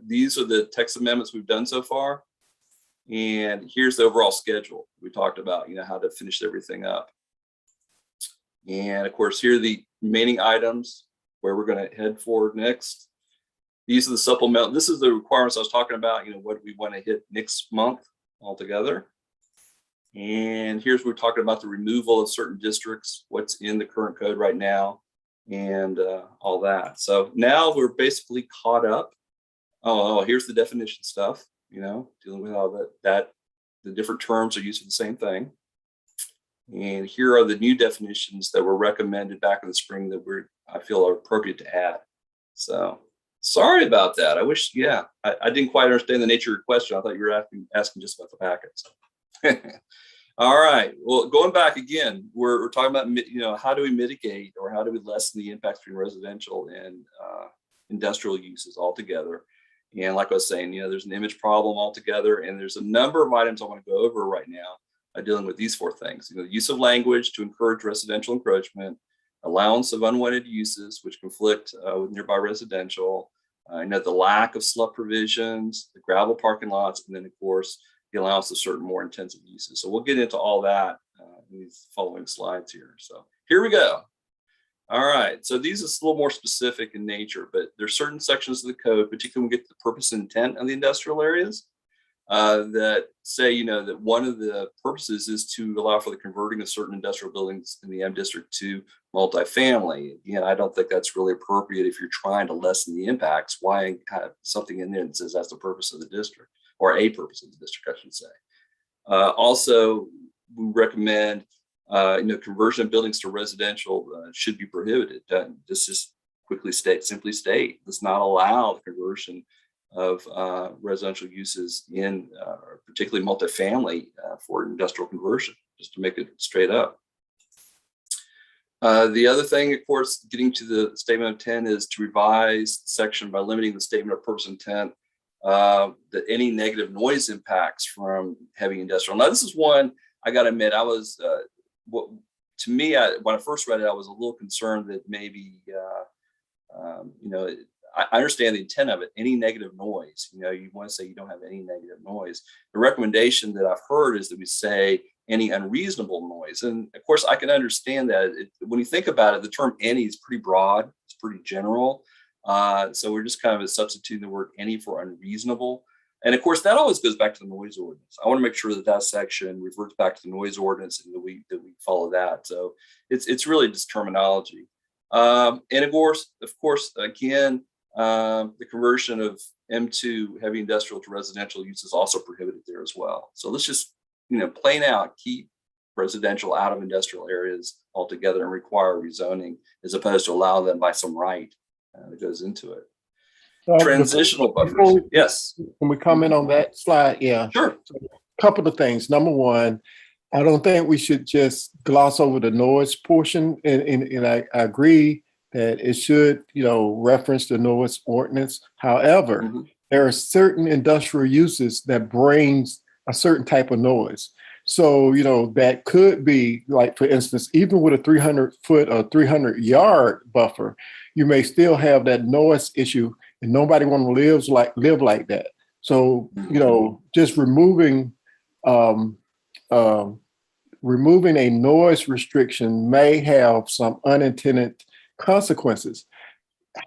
These are the text amendments we've done so far. And here's the overall schedule. We talked about, how to finish everything up. And of course, here are the remaining items where we're going to head forward next. These are the supplemental. This is the requirements I was talking about, what we want to hit next month altogether. And here's where we're talking about the removal of certain districts, what's in the current code right now, and all that. So now we're basically caught up. Oh, here's the definition stuff, dealing with all that the different terms are used for the same thing. And here are the new definitions that were recommended back in the spring that I feel are appropriate to add. So sorry about that. I wish, I didn't quite understand the nature of your question. I thought you were asking just about the packets. All right. Well, going back again, we're talking about, how do we mitigate or how do we lessen the impacts between residential and industrial uses altogether? And like I was saying, there's an image problem altogether, and there's a number of items I want to go over right now dealing with these four things. The use of language to encourage residential encroachment, allowance of unwanted uses which conflict with nearby residential, the lack of SLUP provisions, the gravel parking lots, and then of course the allowance of certain more intensive uses. So we'll get into all that in these following slides here. So here we go. All right, so these are a little more specific in nature, but there's certain sections of the code, particularly when we get to the purpose and intent of the industrial areas, that say, that one of the purposes is to allow for the converting of certain industrial buildings in the M district to multifamily. Again, I don't think that's really appropriate if you're trying to lessen the impacts. Why have something in there that says that's the purpose of the district, or a purpose of the district, I should say. Also, we recommend, conversion of buildings to residential should be prohibited. Just quickly simply state, let's not allow the conversion residential uses in particularly multifamily for industrial conversion, just to make it straight up. The other thing, of course, getting to the statement of intent is to revise the section by limiting the statement of purpose intent that any negative noise impacts from heavy industrial. Now, this is one I got to admit, I was, to me, when I first read it, I was a little concerned that maybe, I understand the intent of it, any negative noise, you want to say you don't have any negative noise. The recommendation that I've heard is that we say any unreasonable noise. And of course, I can understand that. When you think about it, the term any is pretty broad, it's pretty general. So we're just kind of substituting the word any for unreasonable. And of course, that always goes back to the noise ordinance. I want to make sure that that section reverts back to the noise ordinance and that we follow that. So it's really just terminology. And of course, again, the conversion of M2 heavy industrial to residential use is also prohibited there as well. So let's just, plain out, keep residential out of industrial areas altogether and require rezoning as opposed to allow them by some right that goes into it. Transitional buffers. Yes. Can we comment on that slide? Yeah. Sure. So, a couple of things. Number one, I don't think we should just gloss over the noise portion. And I agree that it should, reference the noise ordinance. However, there are certain industrial uses that brings a certain type of noise. So, that could be like, for instance, even with a 300-foot or 300-yard buffer, you may still have that noise issue, and nobody want to live like that. So, just removing a noise restriction may have some unintended consequences.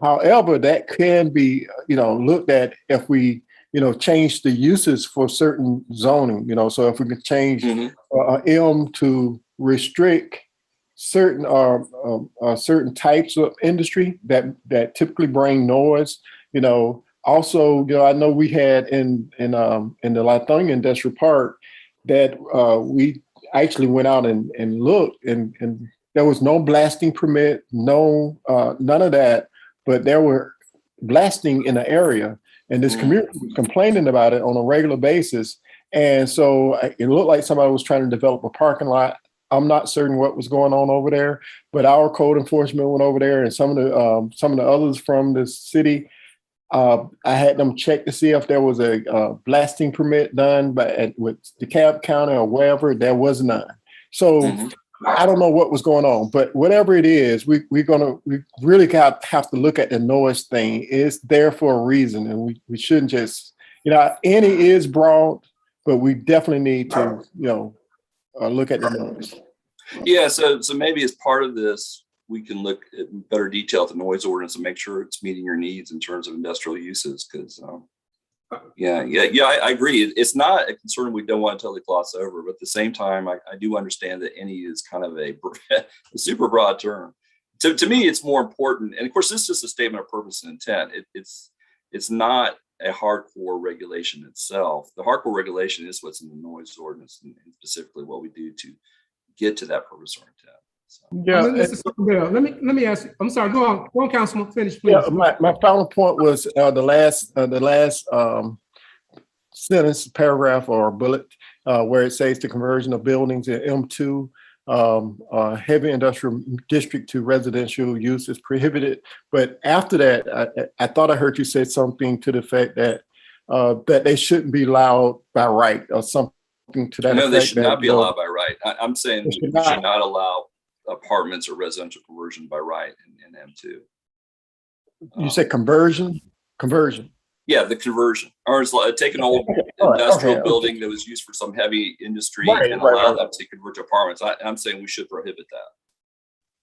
However, that can be, looked at if we, change the uses for certain zoning, so if we can change M to restrict certain certain types of industry that typically bring noise, also, I know we had in the Lithonia Industrial Park that we actually went out and looked and there was no blasting permit, none of that, but there were blasting in the area. And this community was complaining about it on a regular basis. And so it looked like somebody was trying to develop a parking lot. I'm not certain what was going on over there, but our code enforcement went over there and some of the others from the city, I had them check to see if there was a blasting permit done with DeKalb County or wherever. There was none. So I don't know what was going on, but whatever it is, we really have to look at the noise thing. It's there for a reason, and we shouldn't just, any is broad, but we definitely need to, look at the noise. Yeah, so maybe as part of this, we can look at better detail at the noise ordinance and make sure it's meeting your needs in terms of industrial uses. Because I agree. It's not a concern we don't want to totally gloss over, but at the same time, I do understand that any is kind of a super broad term. To me, it's more important. And of course, this is just a statement of purpose and intent. It's not a hardcore regulation itself. The hardcore regulation is what's in the noise ordinance and specifically what we do to get to that purpose or intent. So. Yeah, let me ask you. I'm sorry. Go on, Councilman. Finish, please. Yeah, my final point was the last sentence, paragraph, or bullet where it says the conversion of buildings in M2 heavy industrial district to residential use is prohibited. But after that, I thought I heard you say something to the effect that that they shouldn't be allowed by right or something to that effect. No, they should not be allowed by right. I'm saying we should not allow apartments or residential conversion by right in M2. You said conversion? Yeah, the conversion. Or it's like take an old industrial building that was used for some heavy industry and allow them to convert to apartments. I'm saying we should prohibit that.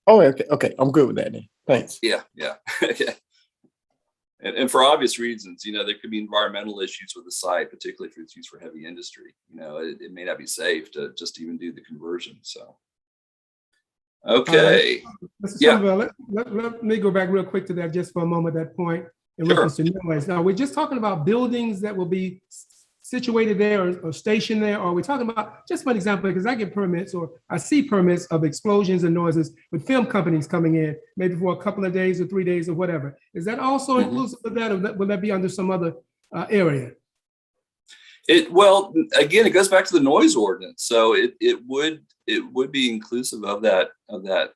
Oh, okay. I'm good with that then. Thanks. Yeah. And for obvious reasons, there could be environmental issues with the site, particularly if it's used for heavy industry. It may not be safe to just even do the conversion. So. Okay. Mr. Somerville, let me go back real quick to that just for a moment, that point in reference to noise. Now, we're just talking about buildings that will be situated there or stationed there, or we're talking about, just for an example, because I get permits or I see permits of explosions and noises with film companies coming in, maybe for a couple of days or 3 days or whatever. Is that also inclusive of that, or will that be under some other area? Well, again, it goes back to the noise ordinance. So it would be inclusive of that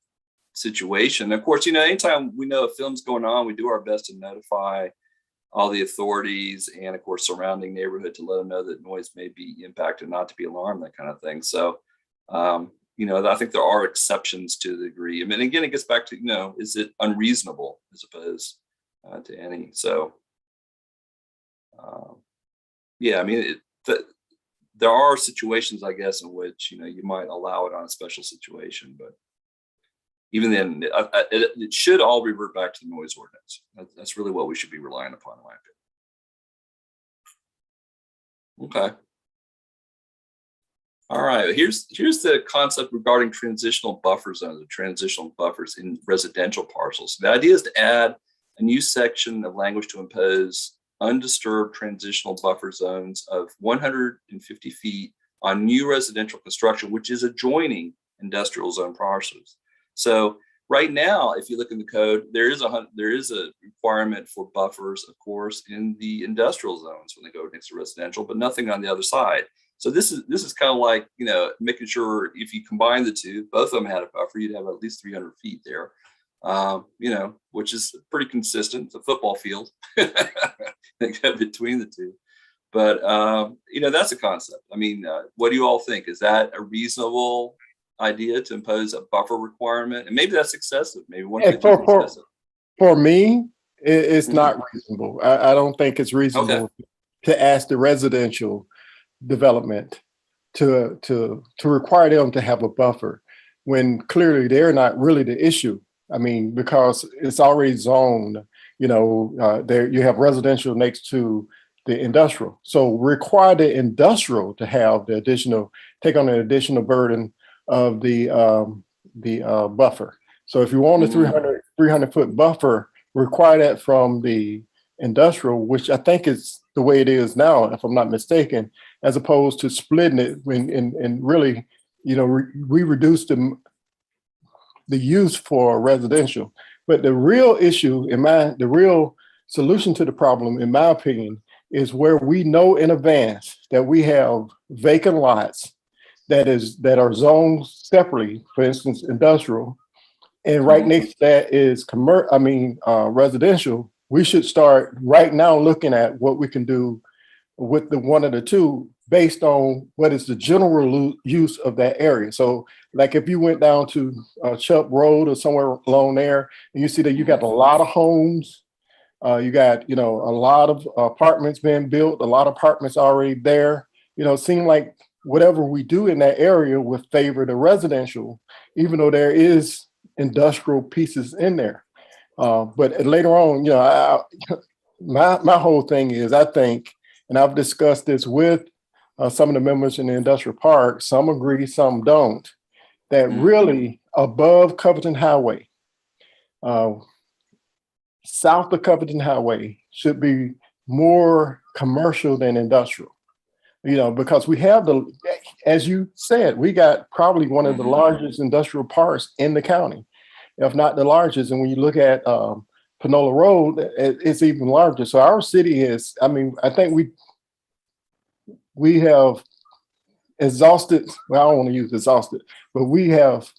situation. Of course, anytime we know a film's going on, we do our best to notify all the authorities and of course surrounding neighborhood to let them know that noise may be impacted, not to be alarmed, that kind of thing. So, I think there are exceptions to the degree. I mean, again, it gets back to, is it unreasonable as opposed to any? So, yeah, I mean, there are situations, I guess, in which, you might allow it on a special situation, but even then, it should all revert back to the noise ordinance. That's really what we should be relying upon, in my opinion. Okay. All right, here's the concept regarding transitional buffer zones, or transitional buffers in residential parcels. The idea is to add a new section of language to impose undisturbed transitional buffer zones of 150 feet on new residential construction, which is adjoining industrial zone parcels. So right now, if you look in the code, there is a requirement for buffers, of course, in the industrial zones when they go next to residential, but nothing on the other side. So this is kind of like, making sure if you combine the two, both of them had a buffer, you'd have at least 300 feet there, which is pretty consistent. It's a football field between the two. But, that's a concept. I mean, what do you all think? Is that a reasonable idea to impose a buffer requirement? And maybe that's excessive. Maybe 150 is excessive. For me, it's not reasonable. I don't think it's reasonable to ask the residential development to require them to have a buffer when clearly they're not really the issue. I mean, because it's already zoned, there you have residential next to the industrial. So require the industrial to have take on an additional burden of the buffer. So if you want a 300 foot buffer, require that from the industrial, which I think is the way it is now, if I'm not mistaken, as opposed to splitting it and really, we reduced the use for residential. But the real issue the real solution to the problem, in my opinion, is where we know in advance that we have vacant lots that are zoned separately, for instance, industrial, and right next to that is residential. We should start right now looking at what we can do with the one of the two based on what is the general use of that area. So like if you went down to Chubb Road or somewhere along there, and you see that you got a lot of homes, you got, a lot of apartments being built, a lot of apartments already there, seem like whatever we do in that area would favor the residential, even though there is industrial pieces in there. But later on, my whole thing is, I think, and I've discussed this with some of the members in the industrial park, some agree, some don't, that really above Covington Highway, south of Covington Highway should be more commercial than industrial. Because we have as you said, we got probably one of the largest industrial parks in the county, if not the largest. And when you look at Panola Road, it's even larger. So our city is, I think we have exhausted, well, I don't want to use exhausted, but we have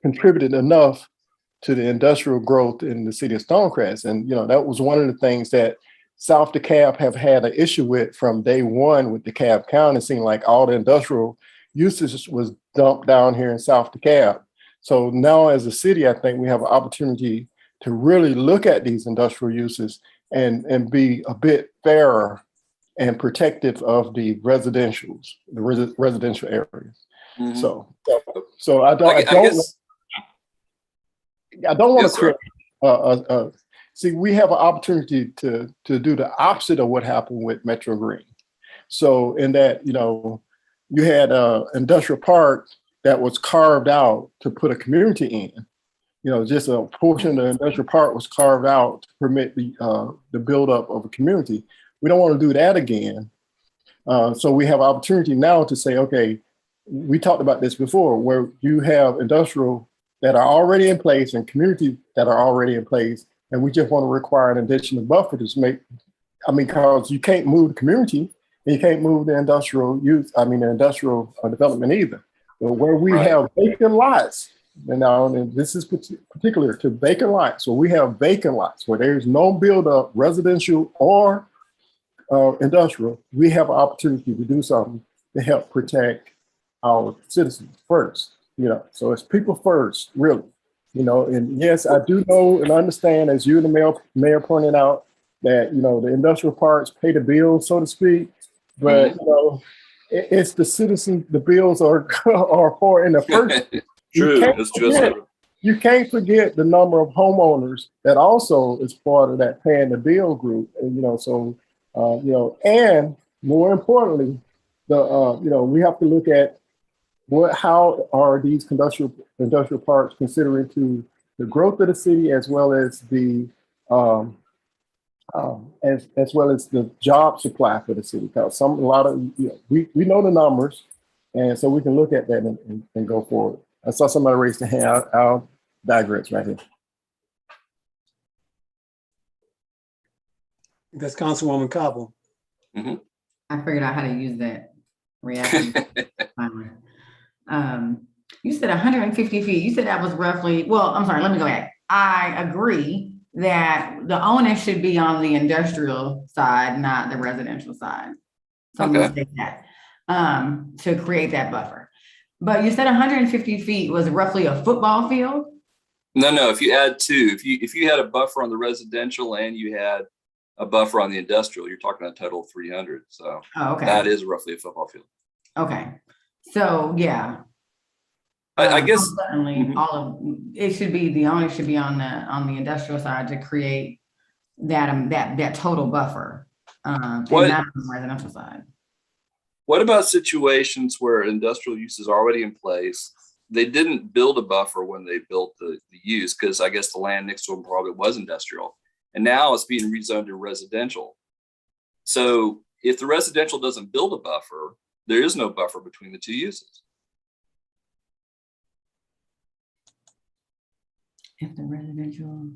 contributed enough to the industrial growth in the city of Stonecrest. And, that was one of the things that South DeKalb have had an issue with from day one with DeKalb County. It seemed like all the industrial usage was dumped down here in South DeKalb. So now as a city, I think we have an opportunity to really look at these industrial uses and be a bit fairer and protective of the residential areas. So I don't want to create see, we have an opportunity to do the opposite of what happened with Metro Green. So in that, you had an industrial park that was carved out to put a community in. Just a portion of the industrial park was carved out to permit the buildup of a community. We don't want to do that again. So we have opportunity now to say, okay, we talked about this before, where you have industrial that are already in place and community that are already in place, and we just want to require an additional buffer to make I mean, because you can't move the community and you can't move the industrial use, I mean, the industrial development either. But where we have vacant lots, and this is particular to vacant lots. So we have vacant lots where there's no build up, residential or industrial. We have an opportunity to do something to help protect our citizens first, you know, so it's people first, really, you know, and yes, I do know and understand, as you and the mayor pointed out, that, you know, the industrial parks pay the bills, so to speak, but, you know, it's the citizens, the bills are for in the first. True, that's true. You can't forget the number of homeowners that also is part of that paying the bill group, and, you know, so, you know, and more importantly, you know, we have to look at how are these industrial parks considering to the growth of the city, as well as the as well as the job supply for the city. Because a lot of, you know, we know the numbers, and so we can look at that and go forward. I saw somebody raise their hand. I'll digress right here. That's Councilwoman Cobble. I figured out how to use that reaction timer. You said 150 feet. You said that was roughly, well, I'm sorry, let me go back. I agree that the onus should be on the industrial side, not the residential side. So I'm gonna say that to create that buffer. But you said 150 feet was roughly a football field? No, if you add two, if you had a buffer on the residential and you had a buffer on the industrial, you're talking a total of 300. So that is roughly a football field. Okay. So yeah. I guess certainly all of it should be, the onus should be on the industrial side to create that total buffer, and not on the residential side. What about situations where industrial use is already in place? They didn't build a buffer when they built the use, because I guess the land next to them probably was industrial, and now it's being rezoned to residential. So if the residential doesn't build a buffer, there is no buffer between the two uses. If the residential.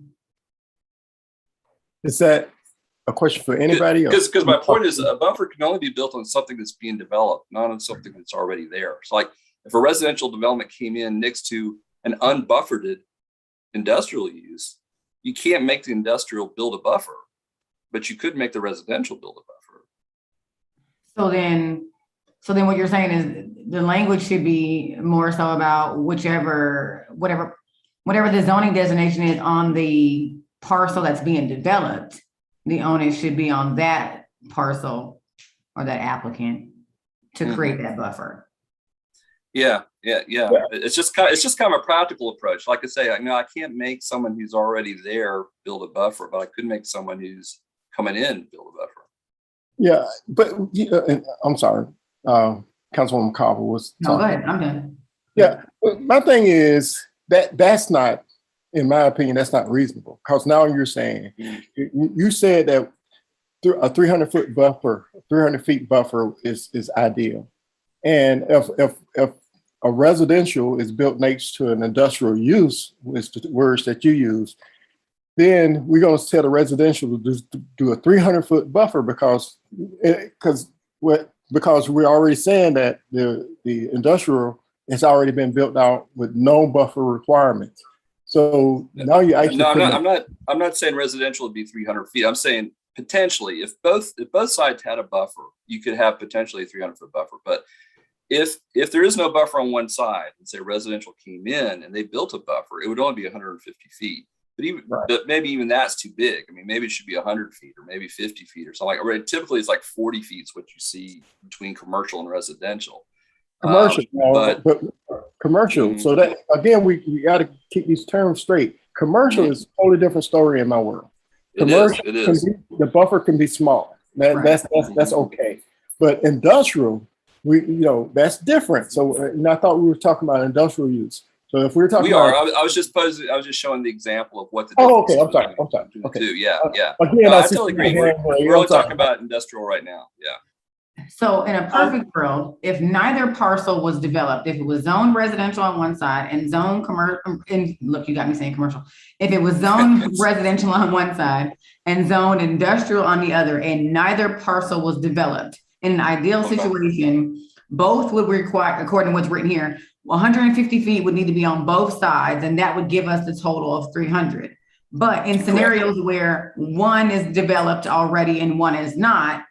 Is that a question for anybody? Because my point is, a buffer can only be built on something that's being developed, not on something that's already there. So like if a residential development came in next to an unbuffered industrial use, you can't make the industrial build a buffer, but you could make the residential build a buffer. So then what you're saying is the language should be more so about whatever the zoning designation is on the parcel that's being developed, the onus should be on that parcel or that applicant to create that buffer. Yeah. It's just kind of a practical approach. Like I say, I can't make someone who's already there build a buffer, but I could make someone who's coming in build a buffer. Yeah, but I'm sorry, Councilwoman Carver was talking. No, go ahead. I'm done. Yeah, my thing is that's not, in my opinion, that's not reasonable. Because now you're saying, you said that a 300-foot buffer, 300 feet buffer is ideal. And if a residential is built next to an industrial use, is the words that you use, then we're going to tell the residential to just do a 300-foot buffer because we're already saying that the industrial has already been built out with no buffer requirements. So now you actually I'm not saying residential would be 300 feet. I'm saying potentially if both sides had a buffer, you could have potentially a 300-foot buffer. But if there is no buffer on one side and say residential came in and they built a buffer, it would only be 150 feet. But maybe even that's too big. I mean, maybe it should be 100 feet or maybe 50 feet or something. Like, typically it's like 40 feet is what you see between commercial and residential. Commercial, but commercial. So that again, we got to keep these terms straight. Commercial is a totally different story in my world. Commercial, it is. The buffer can be small. That's okay. But industrial, that's different. So I thought we were talking about industrial use. So if we're talking, I was just showing the example of what the. Okay. I'm sorry. Okay. Yeah. Again, I totally agree. We're only talking about industrial right now. Yeah. So in a perfect world, if neither parcel was developed, if it was zoned residential on one side and zoned commercial, and look, you got me saying commercial. If it was zoned residential on one side and zoned industrial on the other, and neither parcel was developed, in an ideal situation, both would require, according to what's written here, 150 feet would need to be on both sides, and that would give us the total of 300. But in scenarios where one is developed already and one is not,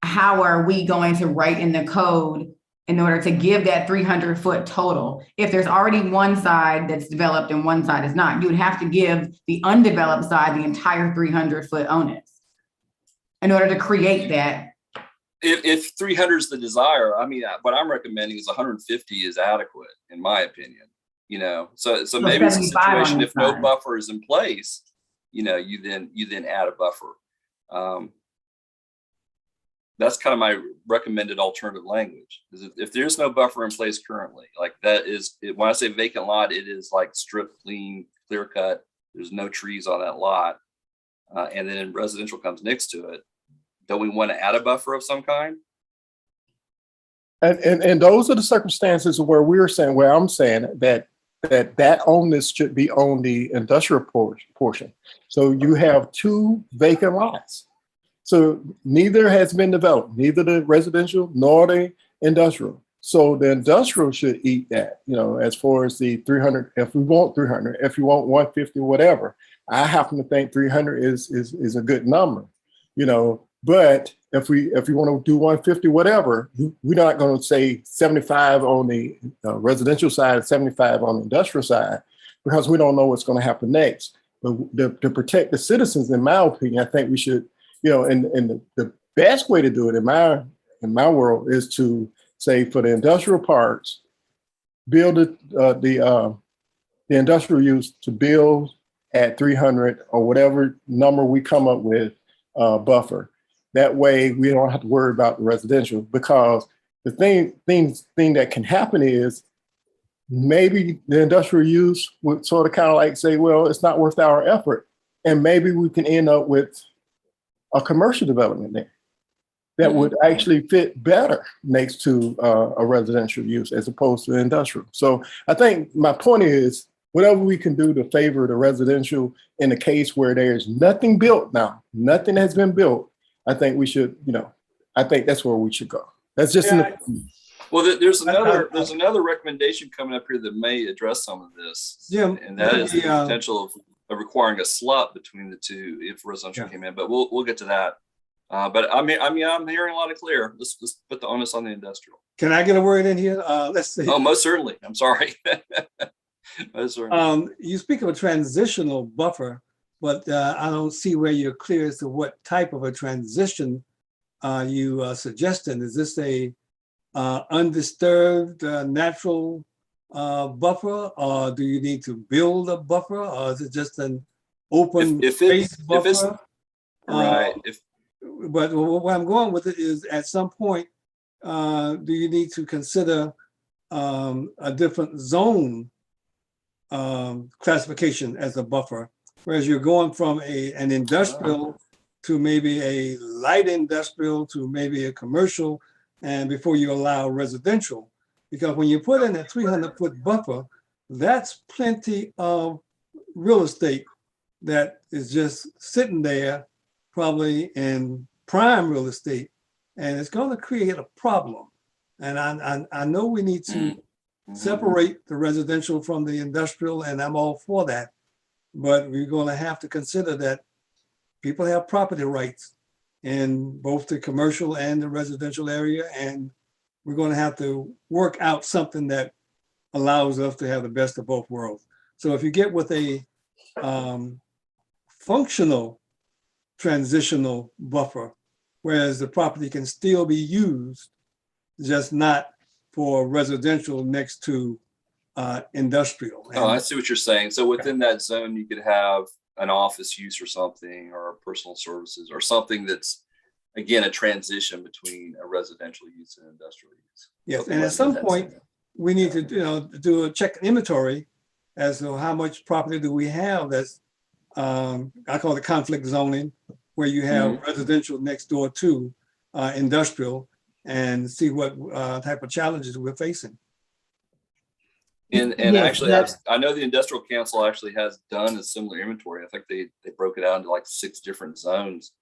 how are we going to write in the code in order to give that 300-foot total? If there's already one side that's developed and one side is not, you would have to give the undeveloped side the entire 300-foot onus in order to create that. If 300 is the desire, I mean, what I'm recommending is 150 is adequate, in my opinion. You know, so maybe it's a situation if no buffer is in place, you know, you then add a buffer. That's kind of my recommended alternative language. Is if there's no buffer in place currently, like that is, when I say vacant lot, it is like strip clean, clear cut. There's no trees on that lot. And then residential comes next to it. Don't we want to add a buffer of some kind? And those are the circumstances where we're saying, where I'm saying that onus should be on the industrial portion. So you have two vacant lots. So neither has been developed, neither the residential nor the industrial. So the industrial should eat that, you know, as far as the 300, if we want 300, if you want 150, whatever. I happen to think 300 is a good number, you know, but if we want to do 150, whatever, we're not going to say 75 on the residential side, 75 on the industrial side, because we don't know what's going to happen next. But to protect the citizens, in my opinion, I think we should, you know, and the best way to do it in my world is to say for the industrial parks, build the industrial use to build at 300 or whatever number we come up with buffer. That way we don't have to worry about the residential, because the thing that can happen is maybe the industrial use would sort of kind of like say, well, it's not worth our effort. And maybe we can end up with a commercial development there that would actually fit better next to a residential use as opposed to industrial. So I think my point is, whatever we can do to favor the residential in the case where there's nothing built now, nothing has been built, I think we should, you know, I think that's where we should go. That's just well, there's another recommendation coming up here that may address some of this. Jim, and that is the potential of requiring a slot between the two if residential came in. But we'll get to that. But I'm hearing a lot of clear. Let's put the onus on the industrial. Can I get a word in here? Let's see. Oh, most certainly. I'm sorry. Most certainly. You speak of a transitional buffer, but I don't see where you're clear as to what type of a transition you suggesting. Is this a undisturbed natural buffer, or do you need to build a buffer, or is it just an open space buffer? Right. But where I'm going with it is, at some point, do you need to consider a different zone classification as a buffer, whereas you're going from an industrial to maybe a light industrial to maybe a commercial, and before you allow residential? Because when you put in a 300-foot buffer, that's plenty of real estate that is just sitting there, probably in prime real estate, and it's going to create a problem. And I know we need to separate the residential from the industrial, and I'm all for that. But we're going to have to consider that people have property rights in both the commercial and the residential area, and we're going to have to work out something that allows us to have the best of both worlds. So if you get with a functional transitional buffer, whereas the property can still be used, just not for residential next to industrial. Oh, I see what you're saying. So within that zone, you could have an office use or something, or personal services, or something that's, again, a transition between a residential use and industrial use. Yes, and at some point, we need to do a check inventory as to how much property do we have that's, I call it conflict zoning, where you have residential next door to, industrial and see what type of challenges we're facing. And Yes, actually, that's- I know the Industrial Council actually has done a similar inventory. I think they broke it out into like 6 different zones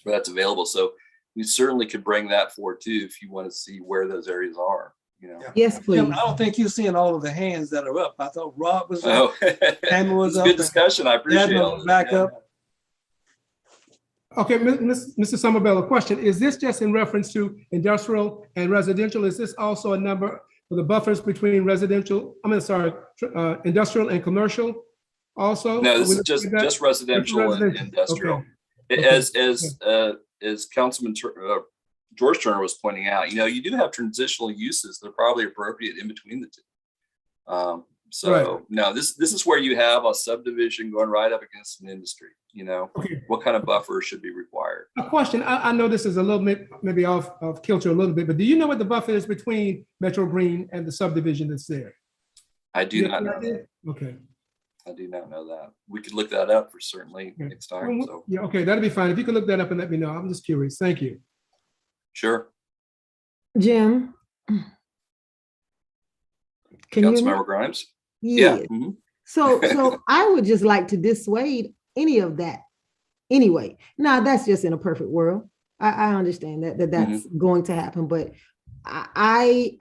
where that's available. So we certainly could bring that forward too if you want to see where those areas are. You know. Yeah. Yes, please. Jim, I don't think you're seeing all of the hands that are up. I thought Rob was up. Oh, Tammy was it's a up good and discussion. I appreciate Jasmine all was of back it. up. Okay, Mr. Somerville, a question. Is this just in reference to industrial and residential? Is this also a number for the buffers between industrial and commercial also? No, Are this we is looking at that? just residential and residential. industrial. Okay. As Councilman George Turner was pointing out, you do have transitional uses that are probably appropriate in between the two. So no, this is where you have a subdivision going right up against an industry. Okay. What kind of buffer should be required? A question, I know this is a little bit, maybe off kilter a little bit, but do you know what the buffer is between Metro Green and the subdivision that's there? I do not know that. Okay. I do not know that. We could look that up for certainly Okay. next time. Well, So yeah, okay, that'll be fine. If you could look that up and let me know. I'm just curious. Thank you. sure. Jim? Can you hear me? Councilmember Grimes? Yes. Mhm. So I would just like to dissuade any of that anyway. Now, that's just in a perfect world. I understand that's going to happen, but I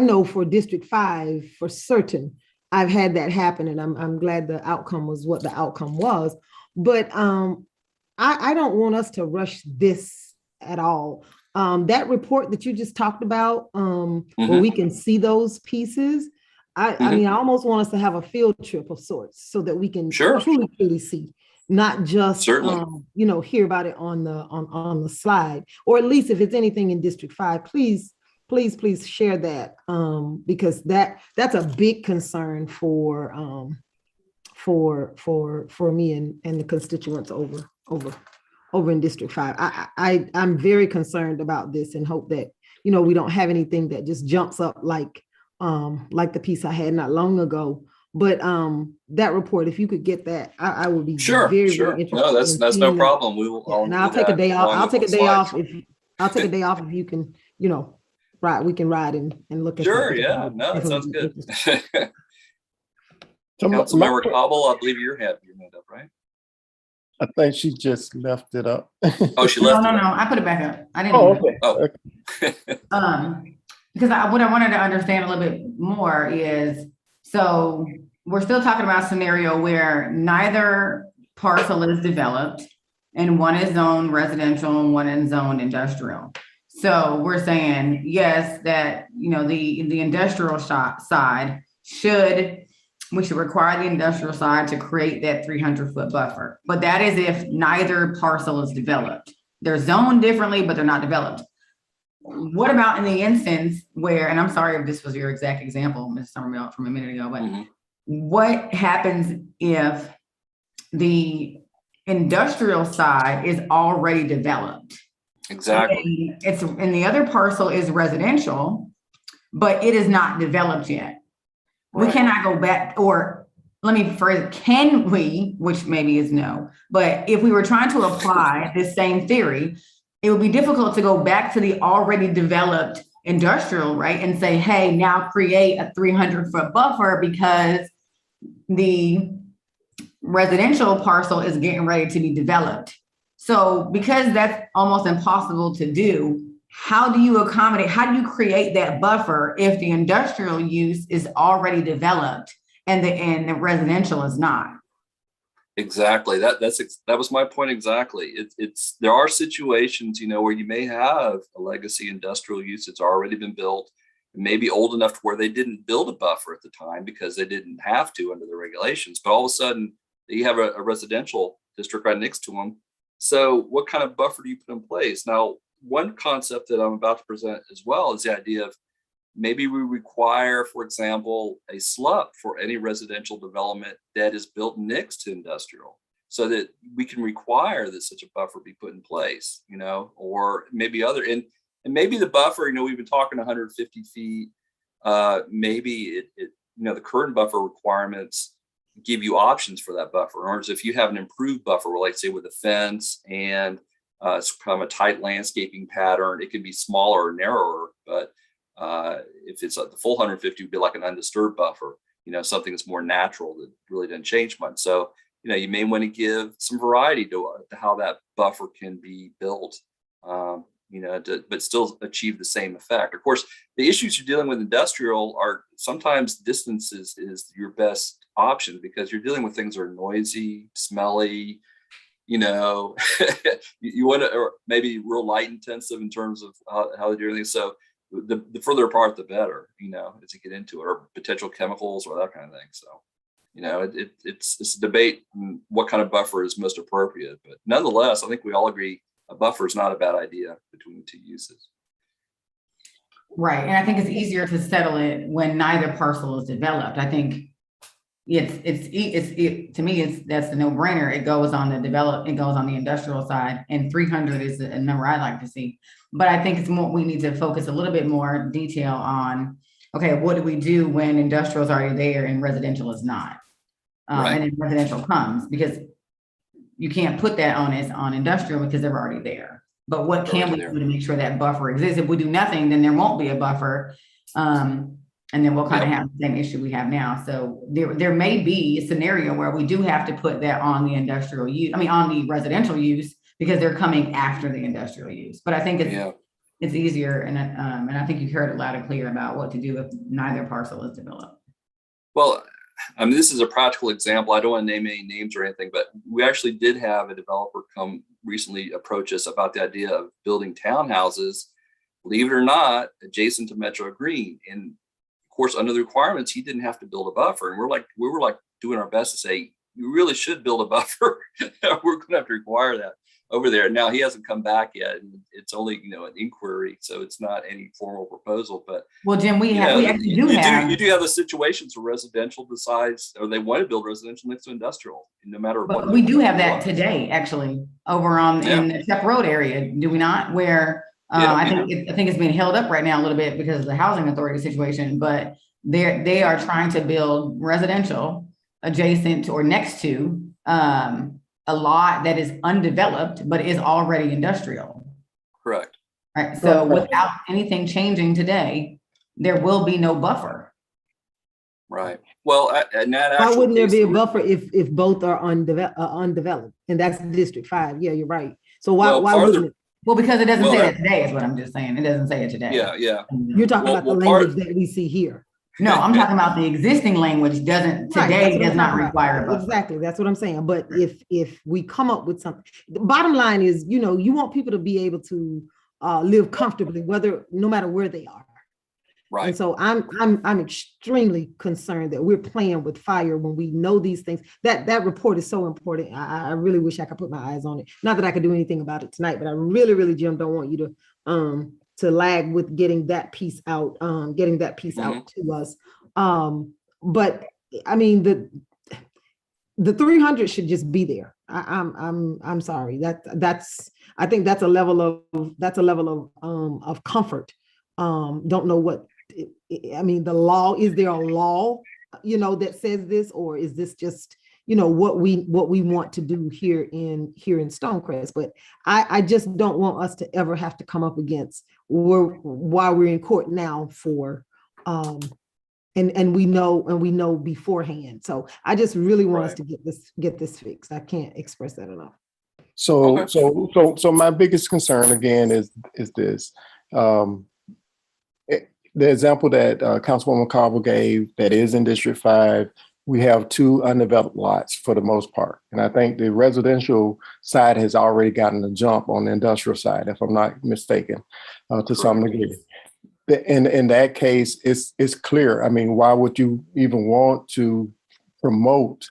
know for District 5 for certain, I've had that happen, and I'm glad the outcome was what the outcome was. But I don't want us to rush this at all. That report that you just talked about, where we can see those pieces, I mean, I almost want us to have a field trip of sorts so that we can truly see, not just hear about it on the slide, or at least if it's anything in District 5, please share that, because that's a big concern for me and the constituents over in District 5. I'm very concerned about this and hope that we don't have anything that just jumps up like the piece I had not long ago. But that report, if you could get that, I would be very interested. No, that's no problem. We will. And I'll take a day off. I'll take a day off if you can, we can ride and look at. Sure. Yeah. No, that sounds good. Councilmember Cobble, I believe your hand up, right? I think she just left it up. Oh, she left. No, I put it back up. I didn't. Because what I wanted to understand a little bit more is, so we're still talking about a scenario where neither parcel is developed and one is zoned residential and one is zoned industrial. So we're saying, yes, that, the industrial side we should require the industrial side to create that 300-foot buffer. But that is if neither parcel is developed. They're zoned differently, but they're not developed. What about in the instance where, and I'm sorry if this was your exact example, Ms. Somerville, from a minute ago, but what happens if the industrial side is already developed? Exactly. And the other parcel is residential, but it is not developed yet. Right. We cannot go back, or let me phrase it, can we, which maybe is no, but if we were trying to apply this same theory, it would be difficult to go back to the already developed industrial, right? And say, hey, now create a 300-foot buffer because the residential parcel is getting ready to be developed. So because that's almost impossible to do, how do you create that buffer if the industrial use is already developed and the residential is not? Exactly. That was my point exactly. There are situations, where you may have a legacy industrial use that's already been built, maybe old enough to where they didn't build a buffer at the time because they didn't have to under the regulations, but all of a sudden you have a residential district right next to them. So what kind of buffer do you put in place? Now, one concept that I'm about to present as well is the idea of maybe we require, for example, a SLUP for any residential development that is built next to industrial, so that we can require that such a buffer be put in place, or maybe and maybe the buffer, we've been talking 150 feet, maybe the current buffer requirements give you options for that buffer. In other words, if you have an improved buffer, like say with a fence and It's kind of a tight landscaping pattern. It could be smaller or narrower, but if it's the full 150 would be like an undisturbed buffer, something that's more natural that really doesn't change much. So, you may want to give some variety to how that buffer can be built, but still achieve the same effect. Of course, the issues you're dealing with industrial are sometimes distance is your best option because you're dealing with things that are noisy, smelly, you want to, or maybe real light intensive in terms of how they do everything. So the further apart, the better, as you get into it, or potential chemicals or that kind of thing. So, it's a debate on what kind of buffer is most appropriate. But nonetheless, I think we all agree a buffer is not a bad idea between the two uses. Right. And I think it's easier to settle it when neither parcel is developed. I think to me, that's the no-brainer. It goes on the industrial side, and 300 is a number I like to see. But I think it's more, we need to focus a little bit more detail on, okay, what do we do when industrial is already there and residential is not? Right. And then residential comes, because you can't put that onus on industrial because they're already there. But what can we do to make sure that buffer exists? If we do nothing, then there won't be a buffer. And then we'll kind of have the same issue we have now. So there may be a scenario where we do have to put that on the industrial use, on the residential use, because they're coming after the industrial use. But I think it's easier, and I think you heard it loud and clear about what to do if neither parcel is developed. Well, this is a practical example. I don't want to name any names or anything, but we actually did have a developer come recently approach us about the idea of building townhouses, believe it or not, adjacent to Metro Green. And of course, under the requirements, he didn't have to build a buffer. And we were doing our best to say, you really should build a buffer. We're going to have to require that over there. Now, he hasn't come back yet. And it's only, an inquiry. So it's not any formal proposal. But well, Jim, you do have the situations where residential decides, or they want to build residential next to industrial, no matter what. But we do have that today, actually, over in the Shep Road area, do we not? Where I think it's being held up right now a little bit because of the housing authority situation, but they are trying to build residential adjacent or next to a lot that is undeveloped, but is already industrial. Correct. Right. So without anything changing today, there will be no buffer. Right. Well, why wouldn't there be a buffer if both are undeveloped? And that's District 5. Yeah, you're right. So why wouldn't it? Well, because it doesn't say that today is what I'm just saying. It doesn't say it today. Yeah. You're talking about the language that we see here. No, I'm talking about the existing language does not require a buffer. Exactly. That's what I'm saying. But if we come up with something, the bottom line is, you want people to be able to live comfortably, no matter where they are. Right. And so I'm extremely concerned that we're playing with fire when we know these things. That report is so important. I really wish I could put my eyes on it. Not that I could do anything about it tonight, but I really, really, Jim, don't want you to lag with getting that piece out, out to us. But I mean, the 300 should just be there. I'm sorry. I think that's a level of comfort. Don't know what, the law, is there a law, that says this, or is this just, what we want to do here in Stonecrest? But I just don't want us to ever have to come up against while we're in court now for, and we know beforehand. So I just really want us to get this fixed. I can't express that enough. So my biggest concern again is this. The example that Councilwoman Carver gave, that is in District 5, we have 2 undeveloped lots for the most part. And I think the residential side has already gotten a jump on the industrial side, if I'm not mistaken, to some degree. In that case, it's clear. Why would you even want to promote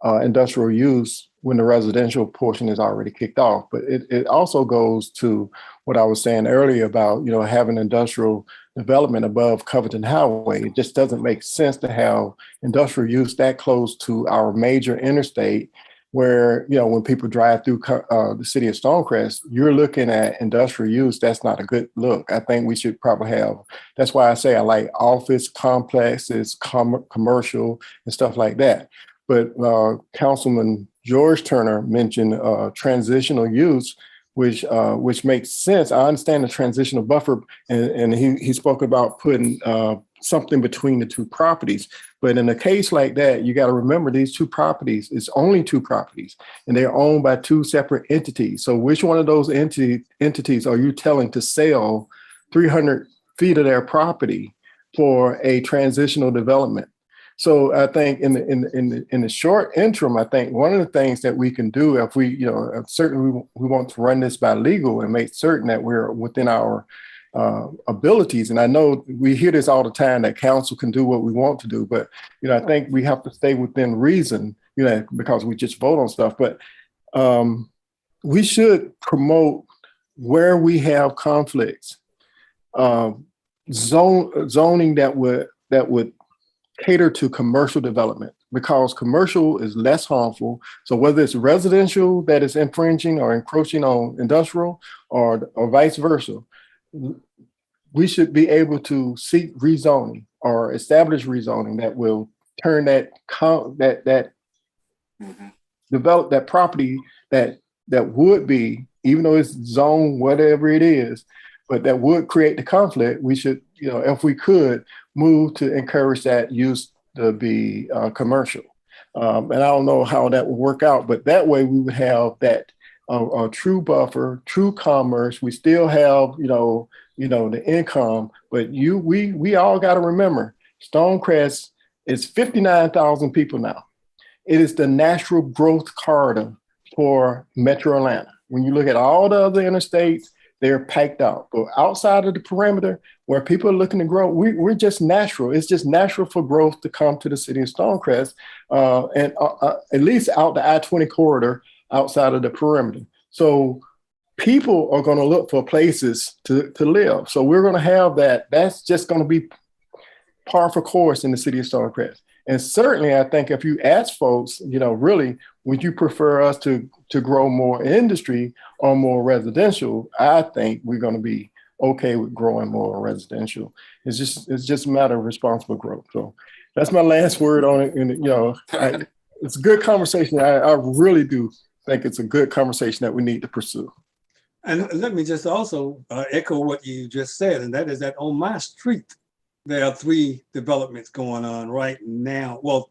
industrial use when the residential portion is already kicked off? But it also goes to what I was saying earlier about, having industrial development above Covington Highway. It just doesn't make sense to have industrial use that close to our major interstate, where, when people drive through the city of Stonecrest, you're looking at industrial use. That's not a good look. I think we should probably have, that's why I say I like office complexes, commercial and stuff like that. But Councilman George Turner mentioned transitional use. which makes sense. I understand the transitional buffer, and he spoke about putting something between the two properties. But in a case like that, you got to remember these two properties, it's only two properties, and they're owned by two separate entities. So which one of those entities are you telling to sell 300 feet of their property for a transitional development? So I think in the short interim, I think one of the things that we can do, if we, certainly we want to run this by legal and make certain that we're within our abilities. And I know we hear this all the time that council can do what we want to do, but I think we have to stay within reason, because we just vote on stuff. But we should promote where we have conflicts, zoning that would cater to commercial development, because commercial is less harmful. So whether it's residential that is infringing or encroaching on industrial or vice versa, we should be able to seek rezoning or establish rezoning that will turn develop that property that would be, even though it's zone whatever it is, but that would create the conflict. We should, if we could, move to encourage that use to be commercial. And I don't know how that will work out, but that way we would have that a true buffer, true commerce. We still have, the income, but we all got to remember, Stonecrest is 59,000 people now. It is the natural growth corridor for Metro Atlanta. When you look at all the other interstates, they're packed out. But outside of the perimeter, where people are looking to grow, we're just natural. It's just natural for growth to come to the city of Stonecrest, and at least out the I-20 corridor outside of the perimeter. So people are going to look for places to live. So we're going to have that. That's just going to be par for course in the city of Stonecrest. And certainly, I think if you ask folks, really, would you prefer us to grow more industry or more residential? I think we're going to be okay with growing more residential. It's just a matter of responsible growth. So that's my last word on it. And it's a good conversation. I really do think it's a good conversation that we need to pursue. And let me just also echo what you just said, and that is that on my street, there are 3 developments going on right now. Well,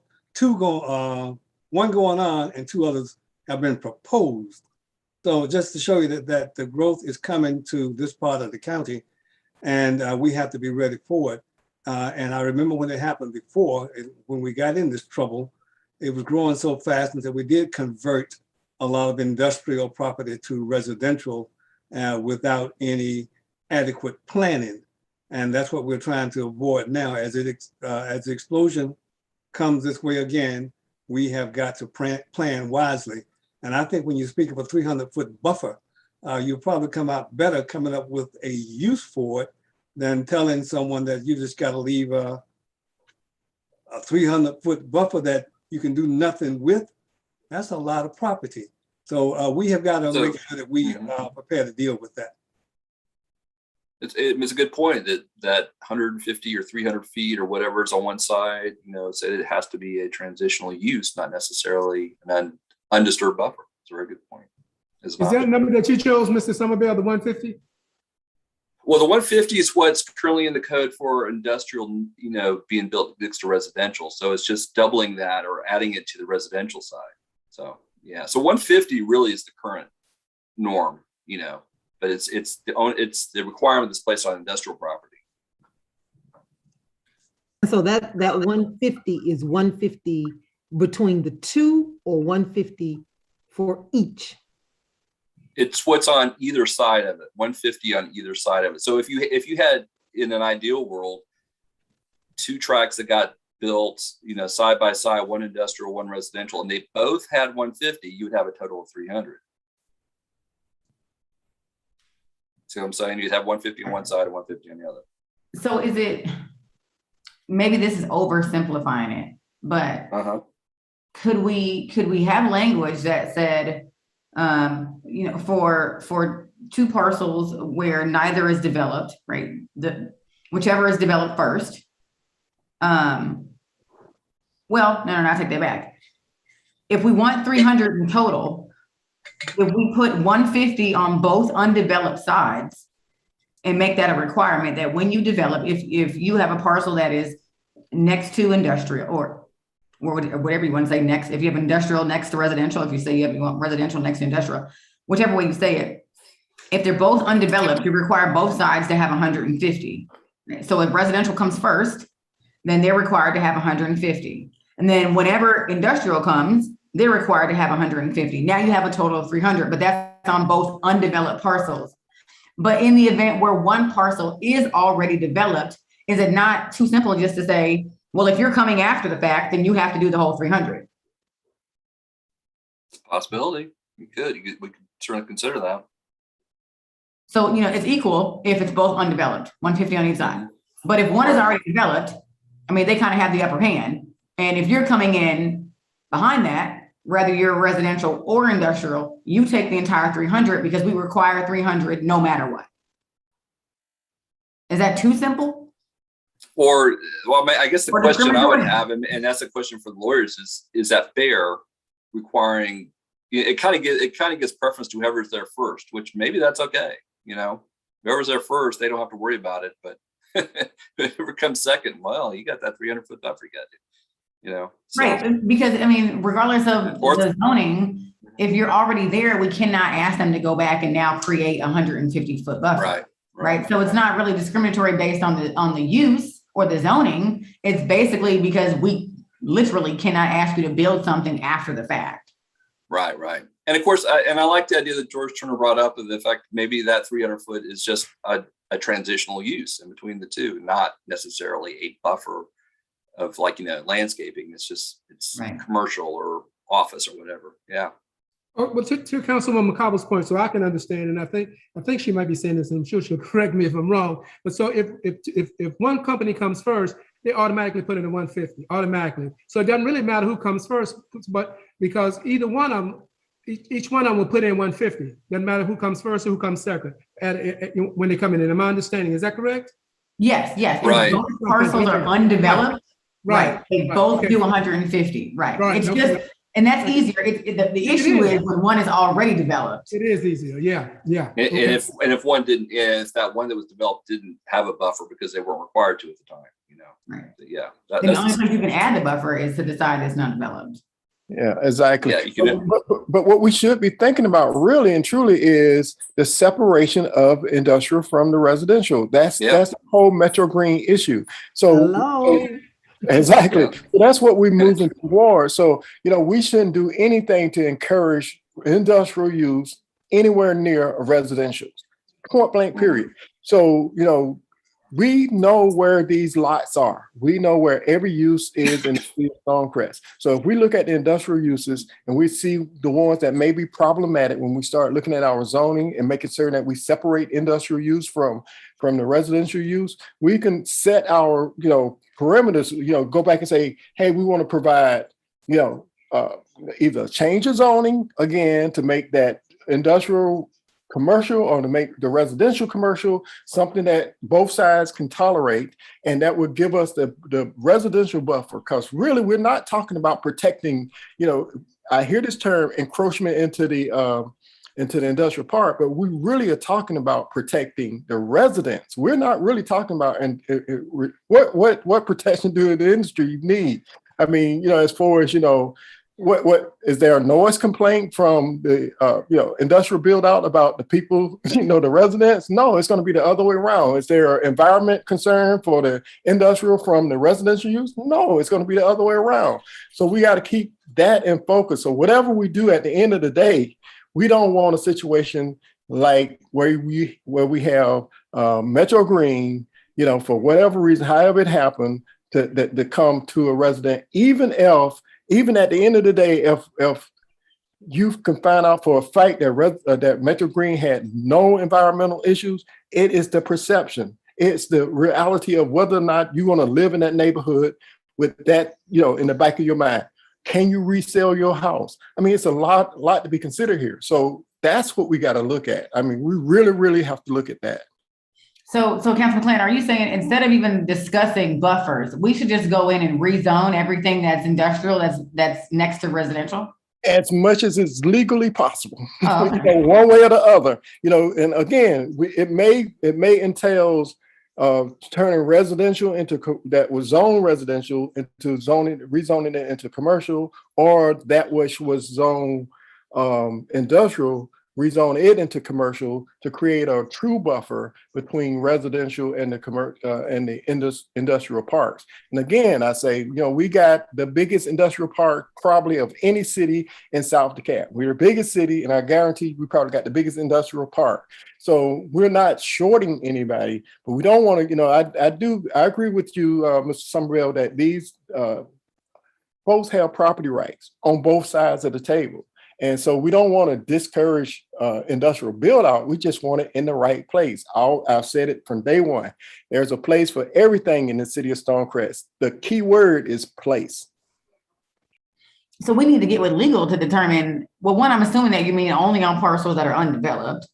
one going on and 2 others have been proposed. So just to show you that the growth is coming to this part of the county, and we have to be ready for it. And I remember when it happened before, when we got in this trouble, it was growing so fast that we did convert a lot of industrial property to residential without any adequate planning. And that's what we're trying to avoid now. As the explosion comes this way again, we have got to plan wisely. And I think when you speak of a 300-foot buffer, you'll probably come out better coming up with a use for it than telling someone that you just got to leave a 300-foot buffer that you can do nothing with. That's a lot of property. So we have got to make sure that we are prepared to deal with that. It's a good point that 150 or 300 feet or whatever is on one side, said it has to be a transitional use, not necessarily an undisturbed buffer. It's a very good point. Is that a number that you chose, Mr. Somerville, the 150? Well, the 150 is what's currently in the code for industrial, being built next to residential. So it's just doubling that or adding it to the residential side. So yeah, so 150 really is the current norm, but it's the requirement that's placed on industrial property. So that 150 is 150 between the 2 or 150 for each? It's what's on either side of it, 150 on either side of it. So if you had, in an ideal world, 2 tracks that got built, side by side, one industrial, one residential, and they both had 150, you would have a total of 300. See what I'm saying? You'd have 150 on one side and 150 on the other. So is it, maybe this is oversimplifying it, but could we have language that said, for 2 parcels where neither is developed, right? Whichever is developed first. Well, no, I take that back. If we want 300 in total, if we put 150 on both undeveloped sides and make that a requirement that when you develop, if you have a parcel that is next to industrial or whatever you want to say next, if you have industrial next to residential, if you say you want residential next to industrial, whichever way you say it, if they're both undeveloped, you require both sides to have 150. So if residential comes first, then they're required to have 150. And then whenever industrial comes, they're required to have 150. Now you have a total of 300, but that's on both undeveloped parcels. But in the event where one parcel is already developed, is it not too simple just to say, well, if you're coming after the fact, then you have to do the whole 300? It's a possibility. We could certainly consider that. So, it's equal if it's both undeveloped, 150 on each side. But if one is already developed, I mean, they kind of have the upper hand. And if you're coming in behind that, whether you're residential or industrial, you take the entire 300 because we require 300 no matter what. Is that too simple? Or, well, I guess the question I would have, and that's a question for the lawyers, is that fair? Requiring, it kind of gives preference to whoever's there first, which maybe that's okay. Whoever's there first, they don't have to worry about it. But whoever comes second, well, you got that 300-foot buffer, you got it. So. Right, because I mean, regardless of the zoning, if you're already there, we cannot ask them to go back and now create 150-foot buffer. Right. So it's not really discriminatory based on the use or the zoning. It's basically because we literally cannot ask you to build something after the fact. Right. And of course, I like the idea that George Turner brought up of the fact maybe that 300-foot is just a transitional use in between the two, not necessarily a buffer of landscaping. It's right. Commercial or office or whatever. Yeah. Well, to Councilwoman McCobble's point, so I can understand, and I think she might be saying this, and I'm sure she'll correct me if I'm wrong. But so if one company comes first, they automatically put in a 150 automatically. So it doesn't really matter who comes first, but because either one of them, each one of them will put in 150. Doesn't matter who comes first or who comes second when they come in. And am I understanding? Is that correct? Yes. Right. Both parcels are undeveloped. Right. They both do 150. Right. It's just. And that's easier. The issue is when one is already developed. It is easier. Yeah. And if one didn't, if that one that was developed didn't have a buffer because they weren't required to at the time, Right. Yeah. The only place you can add the buffer is to decide it's not developed. Yeah, exactly. Yeah, you can. But what we should be thinking about really and truly is the separation of industrial from the residential. That's the whole Metro Green issue. So. Exactly. So that's what we're moving towards. So, we shouldn't do anything to encourage industrial use anywhere near a residential. Point blank, period. So, we know where these lots are. We know where every use is in the city of Stonecrest. So if we look at the industrial uses and we see the ones that may be problematic when we start looking at our zoning and making certain that we separate industrial use from the residential use, we can set our, perimeters, go back and say, hey, we want to provide, either change of zoning again to make that industrial commercial or to make the residential commercial something that both sides can tolerate. And that would give us the residential buffer, because really we're not talking about protecting, I hear this term encroachment into the industrial park, but we really are talking about protecting the residents. We're not really talking about what protection do the industry need? I mean, as far as, what is there a noise complaint from the industrial build out about the people, the residents? No, it's going to be the other way around. Is there an environment concern for the industrial from the residential use? No, it's going to be the other way around. So we got to keep that in focus. So whatever we do at the end of the day, we don't want a situation like where we have Metro Green, for whatever reason, however it happened, to come to a resident, even at the end of the day, if you can find out for a fact that Metro Green had no environmental issues, it is the perception. It's the reality of whether or not you want to live in that neighborhood with that, in the back of your mind. Can you resell your house? I mean, it's a lot to be considered here. So that's what we got to look at. I mean, we really, really have to look at that. So Councilman Clan, are you saying instead of even discussing buffers, we should just go in and rezone everything that's industrial that's next to residential? as much as is legally possible, Oh, you okay. know, one way or the other, you know, and again, it may entails turning residential into that was zone residential into rezoning it into commercial, or that which was zone industrial, rezone it into commercial to create a true buffer between residential and the industrial parks. And again, I say, you know, we got the biggest industrial park probably of any city in South DeKalb. We're the biggest city, and I guarantee we probably got the biggest industrial park. So we're not shorting anybody, but we don't want to, you know, I agree with you, Mr. Somerville, that these folks have property rights on both sides of the table. And so we don't want to discourage industrial build out. We just want it in the right place. I've said it from day one. There's a place for everything in the city of Stonecrest. The key word is place. So we need to get with legal to determine, well, one, I'm assuming that you mean only on parcels that are undeveloped.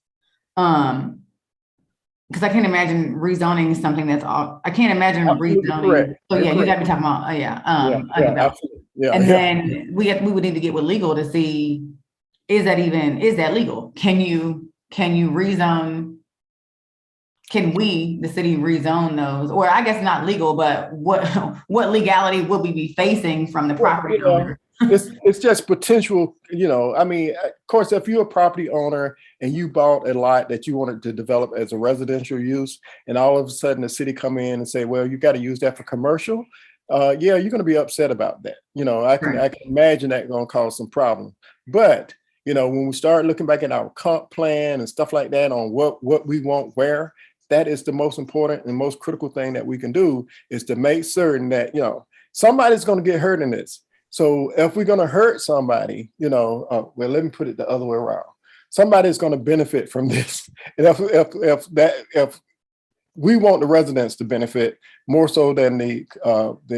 Because I can't imagine rezoning something that's all, I can't imagine Absolutely rezoning. correct. So yeah, You're you gotta be correct. talking about, undeveloped. Absolutely. Yeah, And yeah. then we would need to get with legal to see, is that legal? Can you rezone? Can we, the city, rezone those? Or I guess not legal, but what legality would we be facing from the property owner? It's just potential, you know, I mean, of course, if you're a property owner and you bought a lot that you wanted to develop as a residential use, and all of a sudden the city come in and say, well, you got to use that for commercial. Yeah, you're going to be upset about that. You know, I can imagine that going to cause some problem. But, you know, when we start looking back at our comp plan and stuff like that on what we want where, that is the most important and most critical thing that we can do, is to make certain that, you know, somebody's going to get hurt in this. So if we're going to hurt somebody, you know, well, let me put it the other way around. Somebody's going to benefit from this. And if we want the residents to benefit more so than the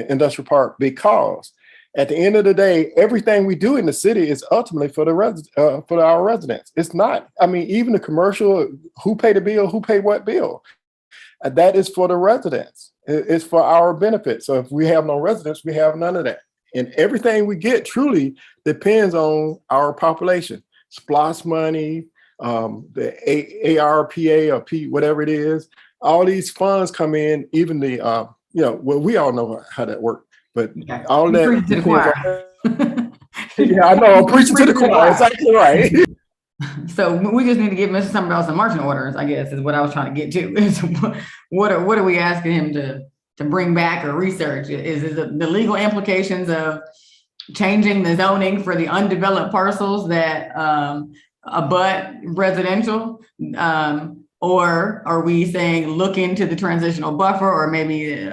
industrial park, because at the end of the day, everything we do in the city is ultimately for our residents. It's not, I mean, even the commercial, who pay the bill, who pay what bill, that is for the residents. It's for our benefit. So if we have no residents, we have none of that. And everything we get truly depends on our population. SPLOST money, the ARPA or P, whatever it is, all these funds come in, even the, you know, well, we all know how that works, but all that. Preaching to the choir. Yeah, I know, I'm preaching to the choir, exactly right. So we just need to give Mr. Somerville some marching orders, I guess, is what I was trying to get to. What are we asking him to bring back or research? Is it the legal implications of changing the zoning for the undeveloped parcels that abut residential? Or are we saying look into the transitional buffer, or maybe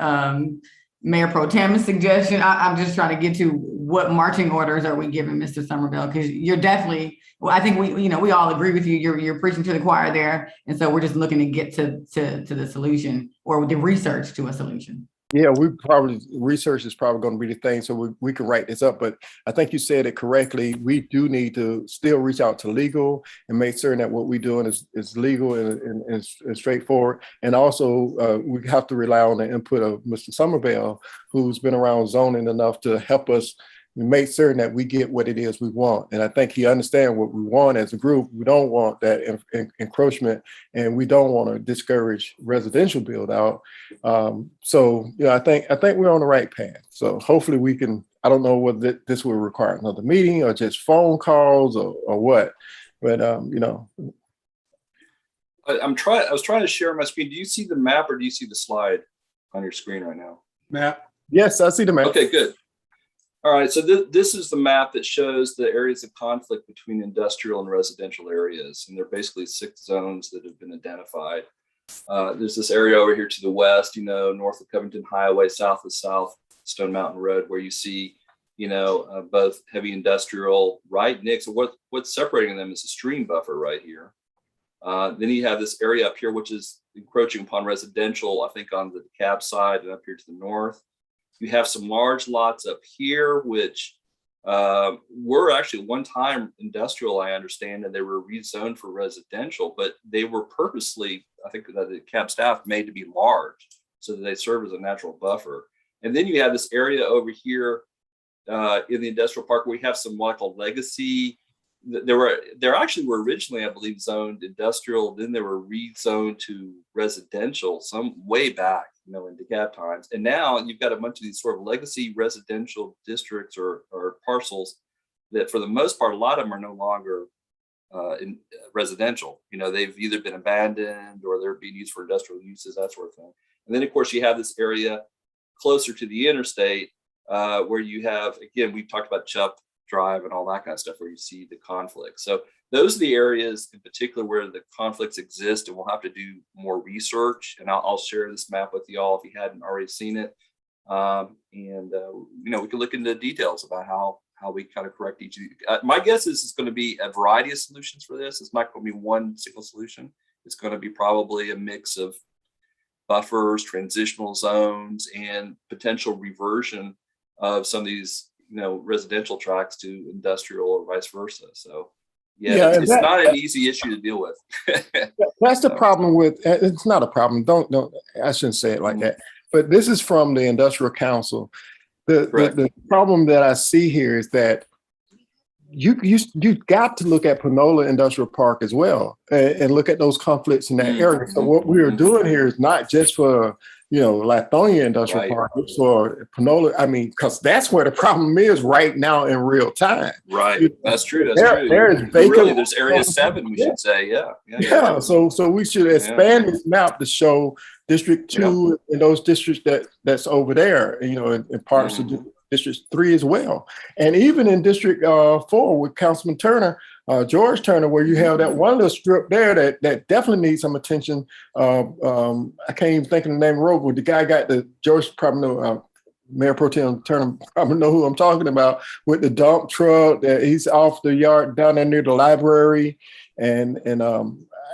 Mayor Pro Tem's suggestion? I'm just trying to get to what marching orders are we giving Mr. Somerville? Because you're definitely, well, I think we all agree with you. You're preaching to the choir there, and so we're just looking to get to the solution, or the research to a solution. Yeah, research is probably going to be the thing, so we can write this up. But I think you said it correctly. We do need to still reach out to legal and make certain that what we're doing is legal and straightforward. And also, we have to rely on the input of Mr. Somerville, who's been around zoning enough to help us make certain that we get what it is we want. And I think he understands what we want as a group. We don't want that encroachment, and we don't want to discourage residential build out. So, you know, I think we're on the right path. So hopefully we can, I don't know whether this will require another meeting or just phone calls or what, but you know. I was trying to share my screen. Do you see the map, or do you see the slide on your screen right now? Map. Yes, I see the map. Okay, good. All right, so this is the map that shows the areas of conflict between industrial and residential areas. And there are basically 6 zones that have been identified. There's this area over here to the west, you know, north of Covington Highway, south of South Stone Mountain Road, where you see, you know, both heavy industrial right next to what's separating them is a stream buffer right here. Then you have this area up here, which is encroaching upon residential, I think on the DeKalb side and up here to the north. You have some large lots up here, which were actually one time industrial, I understand, and they were rezoned for residential, but they were purposely, I think that the DeKalb staff made to be large so that they serve as a natural buffer. And then you have this area over here in the industrial park, we have some what I call legacy. There actually were originally, I believe, zoned industrial. Then they were rezoned to residential some way back, in DeKalb times. And now you've got a bunch of these sort of legacy residential districts or parcels that, for the most part, a lot of them are no longer in residential. They've either been abandoned or they're being used for industrial uses, that sort of thing. And then, of course, you have this area closer to the interstate where you have, again, we've talked about Chubb Drive and all that kind of stuff, where you see the conflict. So those are the areas in particular where the conflicts exist, and we'll have to do more research. And I'll share this map with y'all if you hadn't already seen it. We can look into details about how we kind of correct each of these. My guess is it's going to be a variety of solutions for this. It's not going to be one single solution. It's going to be probably a mix of buffers, transitional zones, and potential reversion of some of these residential tracts to industrial or vice versa. So it's not an easy issue to deal with. That's the problem with, it's not a problem. Don't, I shouldn't say it like that, but this is from the Industrial Council. The problem that I see here is that you got to look at Panola Industrial Park as well and look at those conflicts in that area. So what we are doing here is not just for Lithonia Industrial Park, it's for Panola. I mean, because that's where the problem is right now in real time. Right, that's true. That's true. There's Area 7, we should say. Yeah. So we should expand this map to show District 2 and those districts that's over there, and parts of District 3 as well. And even in District 4 with Councilman Turner, George Turner, where you have that one little strip there that definitely needs some attention. I can't even think of the name of the road, but the guy got George probably know, Mayor Pro Tem Turner probably know who I'm talking about, with the dump truck that he's off the yard down there near the library. And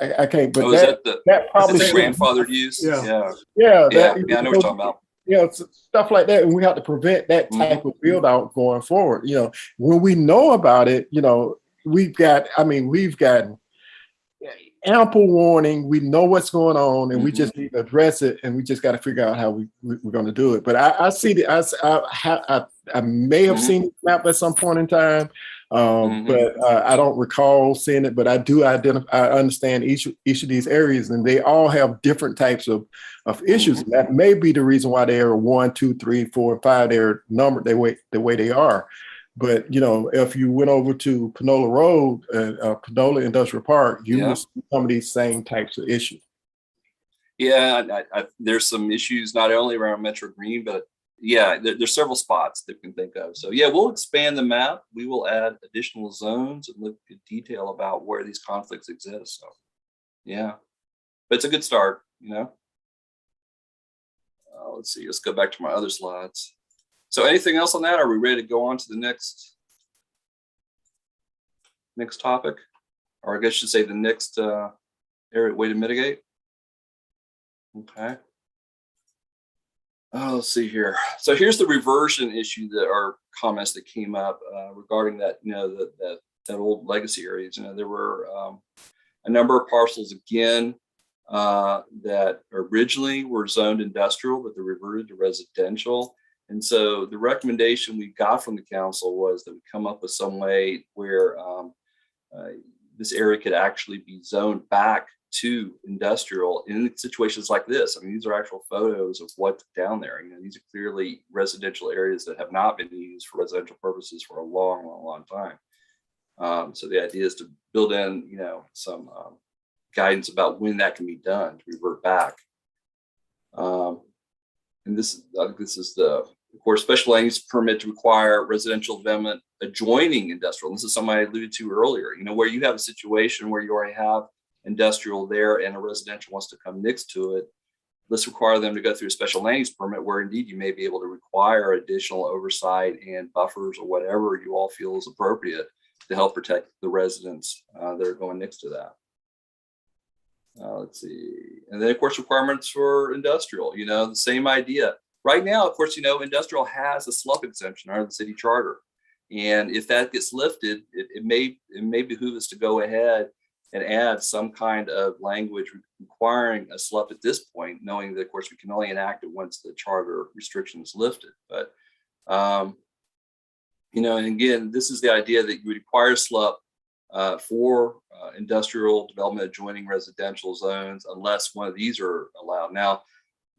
I can't, but that probably grandfathered use. Yeah. I know what you're talking about. Stuff like that, and we have to prevent that type of build out going forward. When we know about it, we've got ample warning. We know what's going on, and we just need to address it, and we just got to figure out how we're going to do it. But I see I may have seen the map at some point in time, but I don't recall seeing it. But I do I understand each of these areas, and they all have different types of issues. And that may be the reason why they are 1, 2, 3, 4, and 5. They're numbered the way they are. But if you went over to Panola Road, Panola Industrial Park, you will see some of these same types of issues. Yeah, there's some issues not only around Metro Green, but there's several spots that we can think of. So we'll expand the map. We will add additional zones and look in detail about where these conflicts exist. So but it's a good start. Let's see. Let's go back to my other slides. So anything else on that? Are we ready to go on to the next topic? Or I guess I should say the next area, way to mitigate. Okay. Let's see here. So here's the reversion issue or comments that came up regarding that, that old legacy areas. There were a number of parcels again that originally were zoned industrial, but they reverted to residential. And so the recommendation we got from the council was that we come up with some way where this area could actually be zoned back to industrial in situations like this. I mean, these are actual photos of what's down there. These are clearly residential areas that have not been used for residential purposes for a long, long, long time. So the idea is to build in, some guidance about when that can be done to revert back. And this is the, of course, special land use permit to require residential development adjoining industrial. And this is something I alluded to earlier, where you have a situation where you already have industrial there and a residential wants to come next to it. Let's require them to go through a special land use permit where indeed you may be able to require additional oversight and buffers or whatever you all feel is appropriate to help protect the residents that are going next to that. Let's see. And then, of course, requirements for industrial, the same idea. Right now, of course, industrial has a SLUP exemption under the city charter. And if that gets lifted, it may behoove us to go ahead and add some kind of language requiring a SLUP at this point, knowing that, of course, we can only enact it once the charter restriction is lifted. But And again, this is the idea that you would require SLUP for industrial development adjoining residential zones, unless one of these are allowed. Now,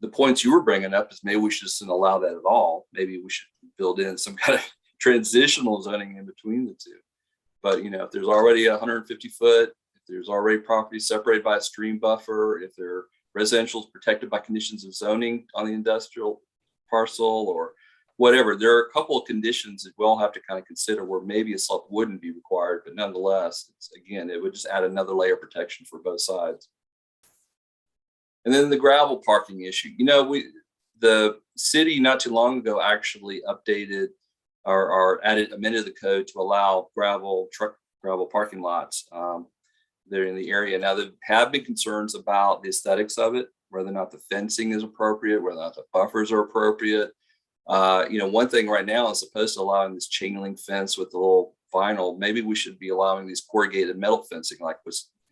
the points you were bringing up is maybe we should just allow that at all. Maybe we should build in some kind of transitional zoning in between the two. But, if there's already 150 foot, if there's already property separated by a stream buffer, if they're residential protected by conditions of zoning on the industrial parcel or whatever, there are a couple of conditions that we'll have to kind of consider where maybe a SLUP wouldn't be required, but nonetheless, again, it would just add another layer of protection for both sides. And then the gravel parking issue, the city not too long ago actually updated or amended the code to allow gravel parking lots there in the area. Now, there have been concerns about the aesthetics of it, whether or not the fencing is appropriate, whether or not the buffers are appropriate. One thing right now, as opposed to allowing this chain link fence with the little vinyl, maybe we should be allowing these corrugated metal fencing like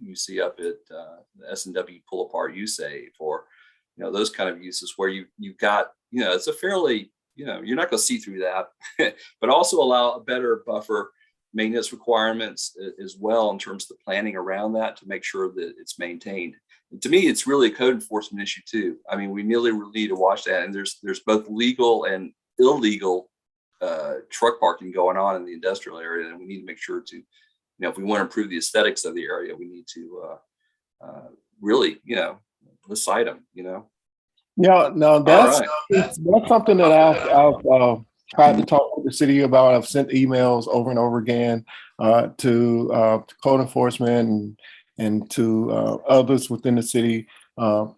you see up at the S&W pull apart USAVE, or those kind of uses where you've got it's a fairly you're not going to see through that, but also allow a better buffer maintenance requirements as well in terms of the planning around that to make sure that it's maintained. And to me, it's really a code enforcement issue too. I mean, we really need to watch that, and there's both legal and illegal truck parking going on in the industrial area, and we need to make sure to if we want to improve the aesthetics of the area, we need to really, cite them, Yeah, no, that's right. that's something that I've tried to talk with the city about. I've sent emails over and over again to code enforcement and to others within the city, because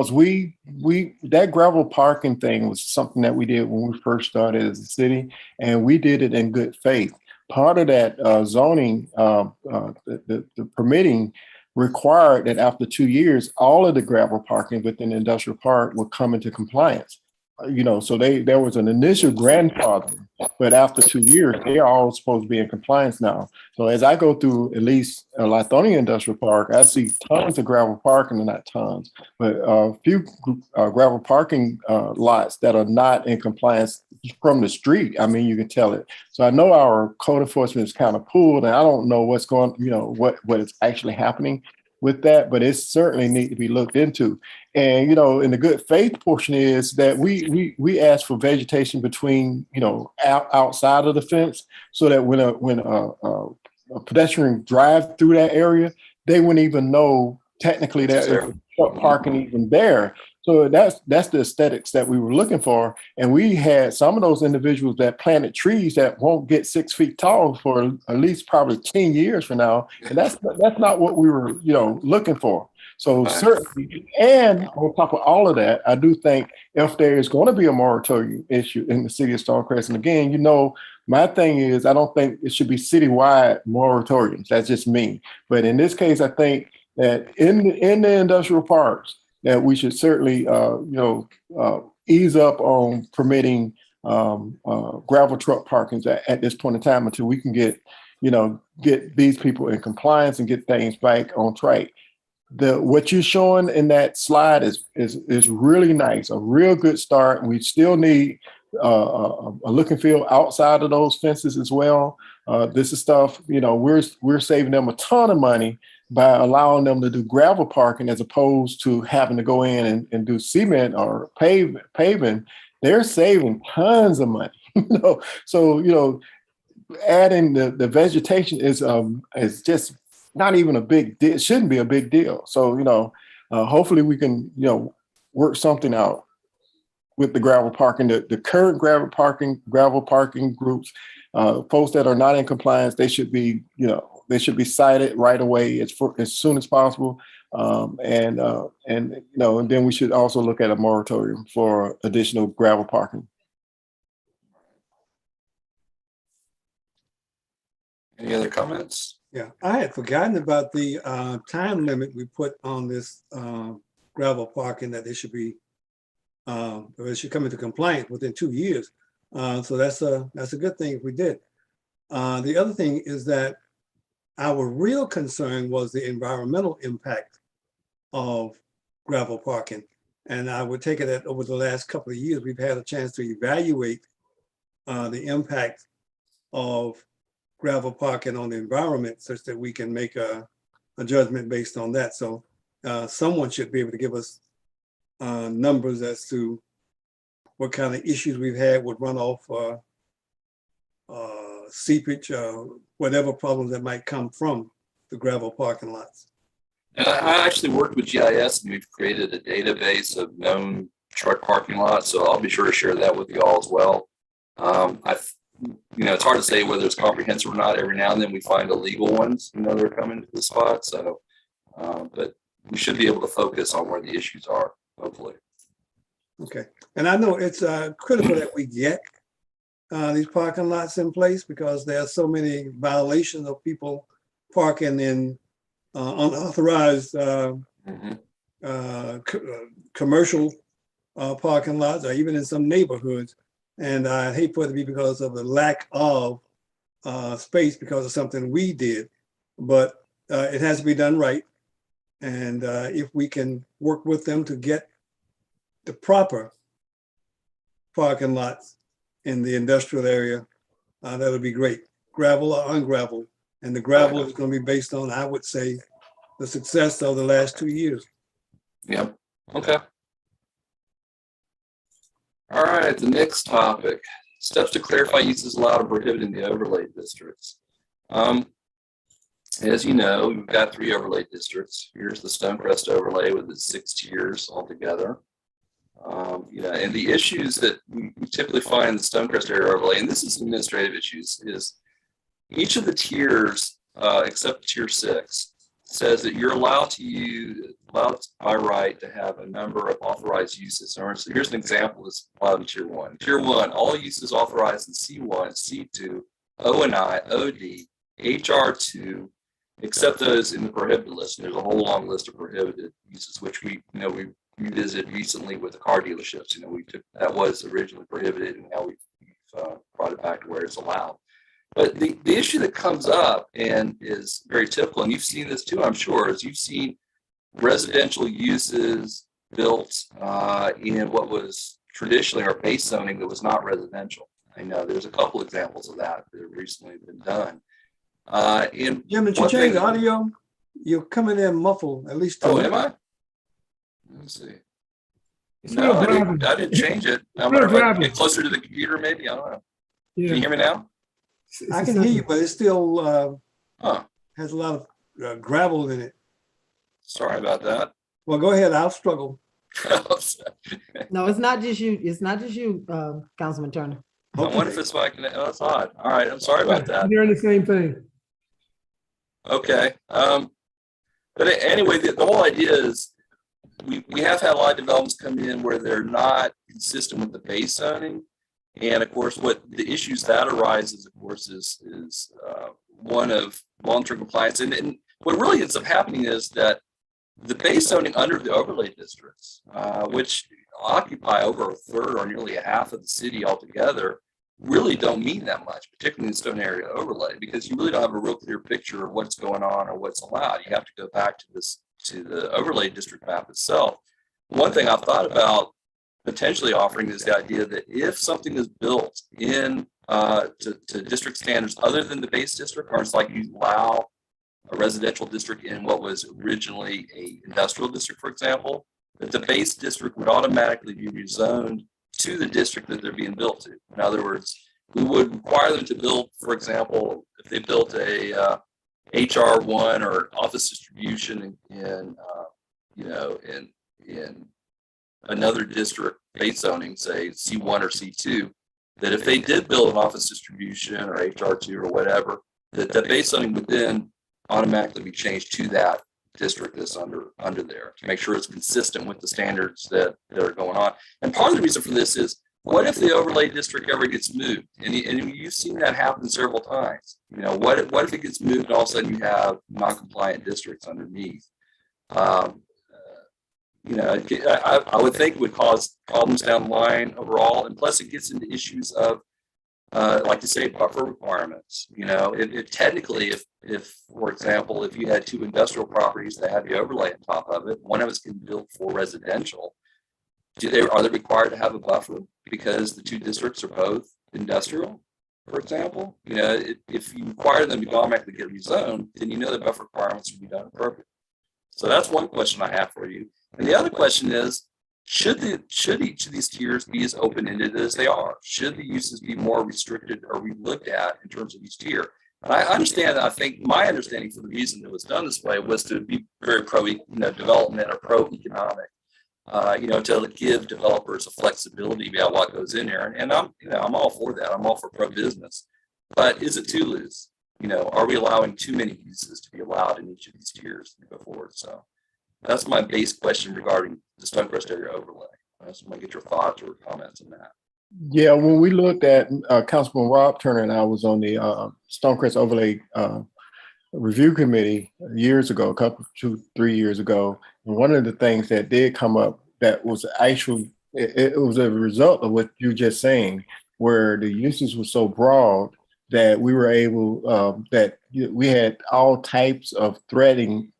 that gravel parking thing was something that we did when we first started as a city, and we did it in good faith. Part of that zoning, the permitting required that after 2 years, all of the gravel parking within the industrial park would come into compliance. So there was an initial grandfather, but after 2 years, they are all supposed to be in compliance now. So as I go through at least Lithonia Industrial Park, I see tons of gravel parking, and not tons, but a few gravel parking lots that are not in compliance from the street. I mean, you can tell it. So I know our code enforcement is kind of pulled, and I don't know what's going, what is actually happening with that, but it certainly needs to be looked into. And, in the good faith portion is that we ask for vegetation between, outside of the fence, so that when a pedestrian drive through that area, they wouldn't even know technically that there's truck parking even there. So that's the aesthetics that we were looking for. And we had some of those individuals that planted trees that won't get 6 feet tall for at least probably 10 years from now. And that's not what we were, looking for. So certainly, and on top of all of that, I do think if there is going to be a moratorium issue in the city of Stonecrest, and again, my thing is, I don't think it should be citywide moratoriums. That's just me. But in this case, I think that in the industrial parks, that we should certainly, ease up on permitting gravel truck parkings at this point in time until we can get these people in compliance and get things back on track. What you're showing in that slide is really nice, a real good start. And we still need a look and feel outside of those fences as well. This is stuff, we're saving them a ton of money by allowing them to do gravel parking as opposed to having to go in and do cement or paving. They're saving tons of money. So adding the vegetation is just not even a big deal. It shouldn't be a big deal. So hopefully we can work something out with the gravel parking. The current gravel parking groups, folks that are not in compliance, they should be cited right away as soon as possible. And then we should also look at a moratorium for additional gravel parking. Any other comments? Yeah, I had forgotten about the time limit we put on this gravel parking, that they should be, or it should come into compliance within 2 years. So that's a good thing if we did. The other thing is that our real concern was the environmental impact of gravel parking. And I would take it that over the last couple of years, we've had a chance to evaluate the impact of gravel parking on the environment such that we can make a judgment based on that. So someone should be able to give us numbers as to what kind of issues we've had with runoff, seepage, whatever problems that might come from the gravel parking lots. And I actually worked with GIS, and we've created a database of known truck parking lots. So I'll be sure to share that with you all as well. It's hard to say whether it's comprehensive or not. Every now and then we find illegal ones, that are coming to the spot. So, but we should be able to focus on where the issues are, hopefully. Okay, and I know it's critical that we get these parking lots in place because there are so many violations of people parking in unauthorized commercial parking lots, or even in some neighborhoods. And I hate for it to be because of the lack of space because of something we did, but it has to be done right. And if we can work with them to get the proper parking lots in the industrial area, that would be great. Gravel or ungravel. And the gravel is going to be based on, I would say, the success of the last 2 years. Yep. Okay. All right. The next topic: steps to clarify uses allowed or prohibited in the overlay districts. As you know, we've got 3 overlay districts. Here's the Stonecrest overlay with its 6 tiers altogether. And the issues that we typically find in the Stonecrest area overlay, and this is administrative issues, is each of the tiers, except tier 6, says that you're allowed by right to have a number of authorized uses. So here's an example that's allowed in tier 1. Tier 1, all uses authorized in C1, C2, O&I, OD, HR2, except those in the prohibited list. And there's a whole long list of prohibited uses, which we revisited recently with the car dealerships. That was originally prohibited, and now we've brought it back to where it's allowed. But the issue that comes up and is very typical, and you've seen this too, I'm sure, is you've seen residential uses built in what was traditionally our base zoning that was not residential. I know there's a couple examples of that that have recently been done. Jim, did you change the audio? You're coming in muffled, at least. Oh, am I? Let's see. No, I didn't change it. I'm gonna get closer to the computer, maybe. I don't know. Yeah. Can you hear me now? I can hear you, but it still has a lot of gravel in it. Sorry about that. Well, go ahead. I'll struggle. No, it's not just you. It's not just you, Councilman Turner. I wonder if it's my connection. Oh, that's odd. All right. I'm sorry about that. I'm hearing the same thing. Okay. But anyway, the whole idea is we have had a lot of developments come in where they're not consistent with the base zoning. And of course, what the issues that arises, of course, is one of long-term compliance. And what really ends up happening is that the base zoning under the overlay districts, which occupy over a third or nearly a half of the city altogether, really don't mean that much, particularly in the Stone area overlay, because you really don't have a real clear picture of what's going on or what's allowed. You have to go back to the overlay district map itself. One thing I've thought about potentially offering is the idea that if something is built in to district standards other than the base district, or it's like you allow a residential district in what was originally a industrial district, for example, that the base district would automatically be rezoned to the district that they're being built to. In other words, we would require them to build, for example, if they built a HR1 or office distribution in another district base zoning, say C1 or C2, that if they did build an office distribution or HR2 or whatever, that the base zoning would then automatically be changed to that district that's under there to make sure it's consistent with the standards that are going on. And part of the reason for this is, what if the overlay district ever gets moved? And you've seen that happen several times. What if it gets moved and all of a sudden you have non-compliant districts underneath? I would think it would cause problems down the line overall. And plus it gets into issues of, like you say, buffer requirements. Technically, if, for example, if you had 2 industrial properties that had the overlay on top of it, one of it's can be built for residential. Are they required to have a buffer because the 2 districts are both industrial, for example, if you require them to automatically get rezoned, then the buffer requirements will be done appropriately. So that's one question I have for you. And the other question is, should each of these tiers be as open-ended as they are? Should the uses be more restricted or relooked at in terms of each tier? And I understand that. I think my understanding for the reason it was done this way was to be very pro, development or pro-economic. To give developers a flexibility about what goes in there. And I'm all for that. I'm all for pro-business. But is it too loose? Are we allowing too many uses to be allowed in each of these tiers to go forward? So that's my base question regarding the Stonecrest area overlay. I just want to get your thoughts or comments on that. Yeah, when we looked at Councilman Rob Turner and I was on the Stonecrest overlay review committee years ago, 2-3 years ago. And one of the things that did come up that was actually, it was a result of what you're just saying, where the uses were so broad that we were able, that we had all types of threatening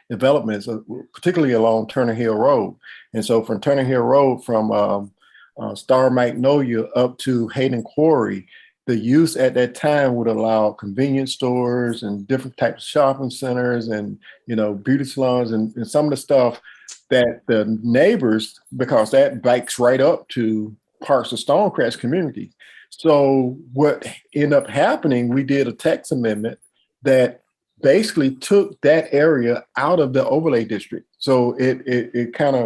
developments, particularly along Turner Hill Road. And so from Turner Hill Road, from Star Magnolia up to Hayden Quarry, the use at that time would allow convenience stores and different types of shopping centers and, beauty salons and some of the stuff that the neighbors, because that backs right up to parts of Stonecrest community. So what ended up happening, we did a text amendment that basically took that area out of the overlay district. So it kind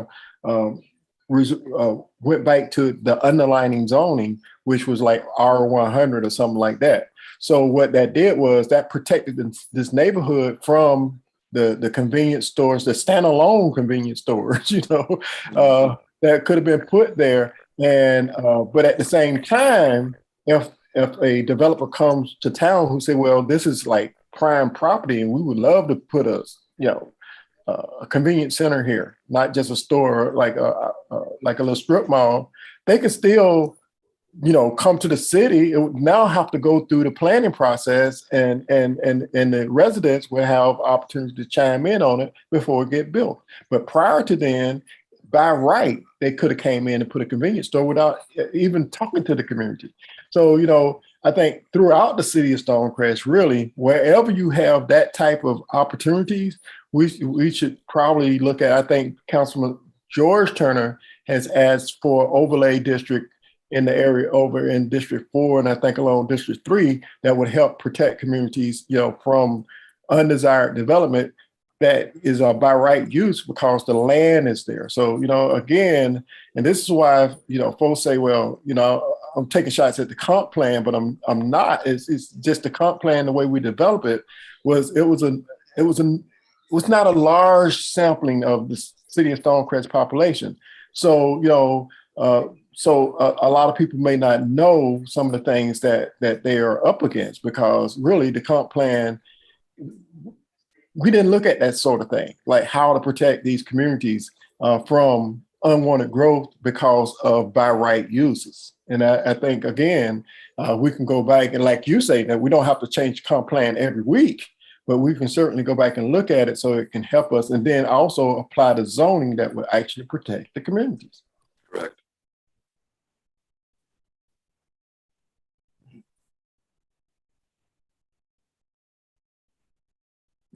of went back to the underlining zoning, which was like R100 or something like that. So what that did was that protected this neighborhood from the convenience stores, the standalone convenience stores, that could have been put there. And but at the same time, if a developer comes to town who say, well, this is like prime property and we would love to put a convenience center here, not just a store like a little strip mall, they can still, come to the city. It would now have to go through the planning process, and the residents will have opportunity to chime in on it before it get built. But prior to then, by right, they could have came in and put a convenience store without even talking to the community. So, I think throughout the city of Stonecrest, really, wherever you have that type of opportunities, we should probably look at, I think Councilman George Turner has asked for overlay district in the area over in District 4, and I think along District 3, that would help protect communities, from undesired development that is by right use because the land is there. So, again, and this is why, folks say, well, I'm taking shots at the comp plan, but I'm not. It's just the comp plan, the way we develop it was not a large sampling of the city of Stonecrest population. So, a lot of people may not know some of the things that they are up against, because really the comp plan, we didn't look at that sort of thing, like how to protect these communities from unwanted growth because of by right uses. And I think, again, we can go back and, like you say, that we don't have to change comp plan every week, but we can certainly go back and look at it so it can help us, and then also apply the zoning that will actually protect the communities. Correct.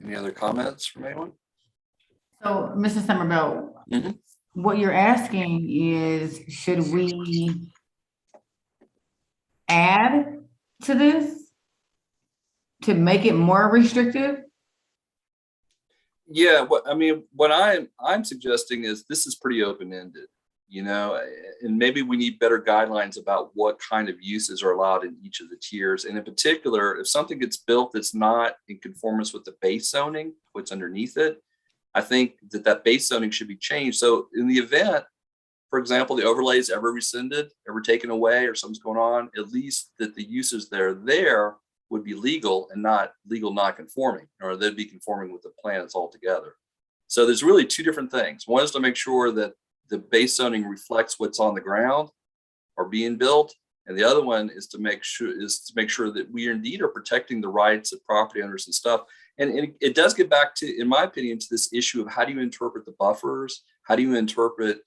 Any other comments from anyone? So, Mr. Somerville, what you're asking is, should we add to this to make it more restrictive? Yeah, what I'm suggesting is this is pretty open-ended, and maybe we need better guidelines about what kind of uses are allowed in each of the tiers. And in particular, if something gets built that's not in conformance with the base zoning, what's underneath it, I think that base zoning should be changed. So in the event, for example, the overlay is ever rescinded, ever taken away, or something's going on, at least that the uses that are there would be legal and not legal non-conforming, or they'd be conforming with the plans altogether. So there's really two different things. One is to make sure that the base zoning reflects what's on the ground or being built, and the other one is to make sure that we indeed are protecting the rights of property owners and stuff. And it does get back to, in my opinion, to this issue of how do you interpret the buffers? How do you interpret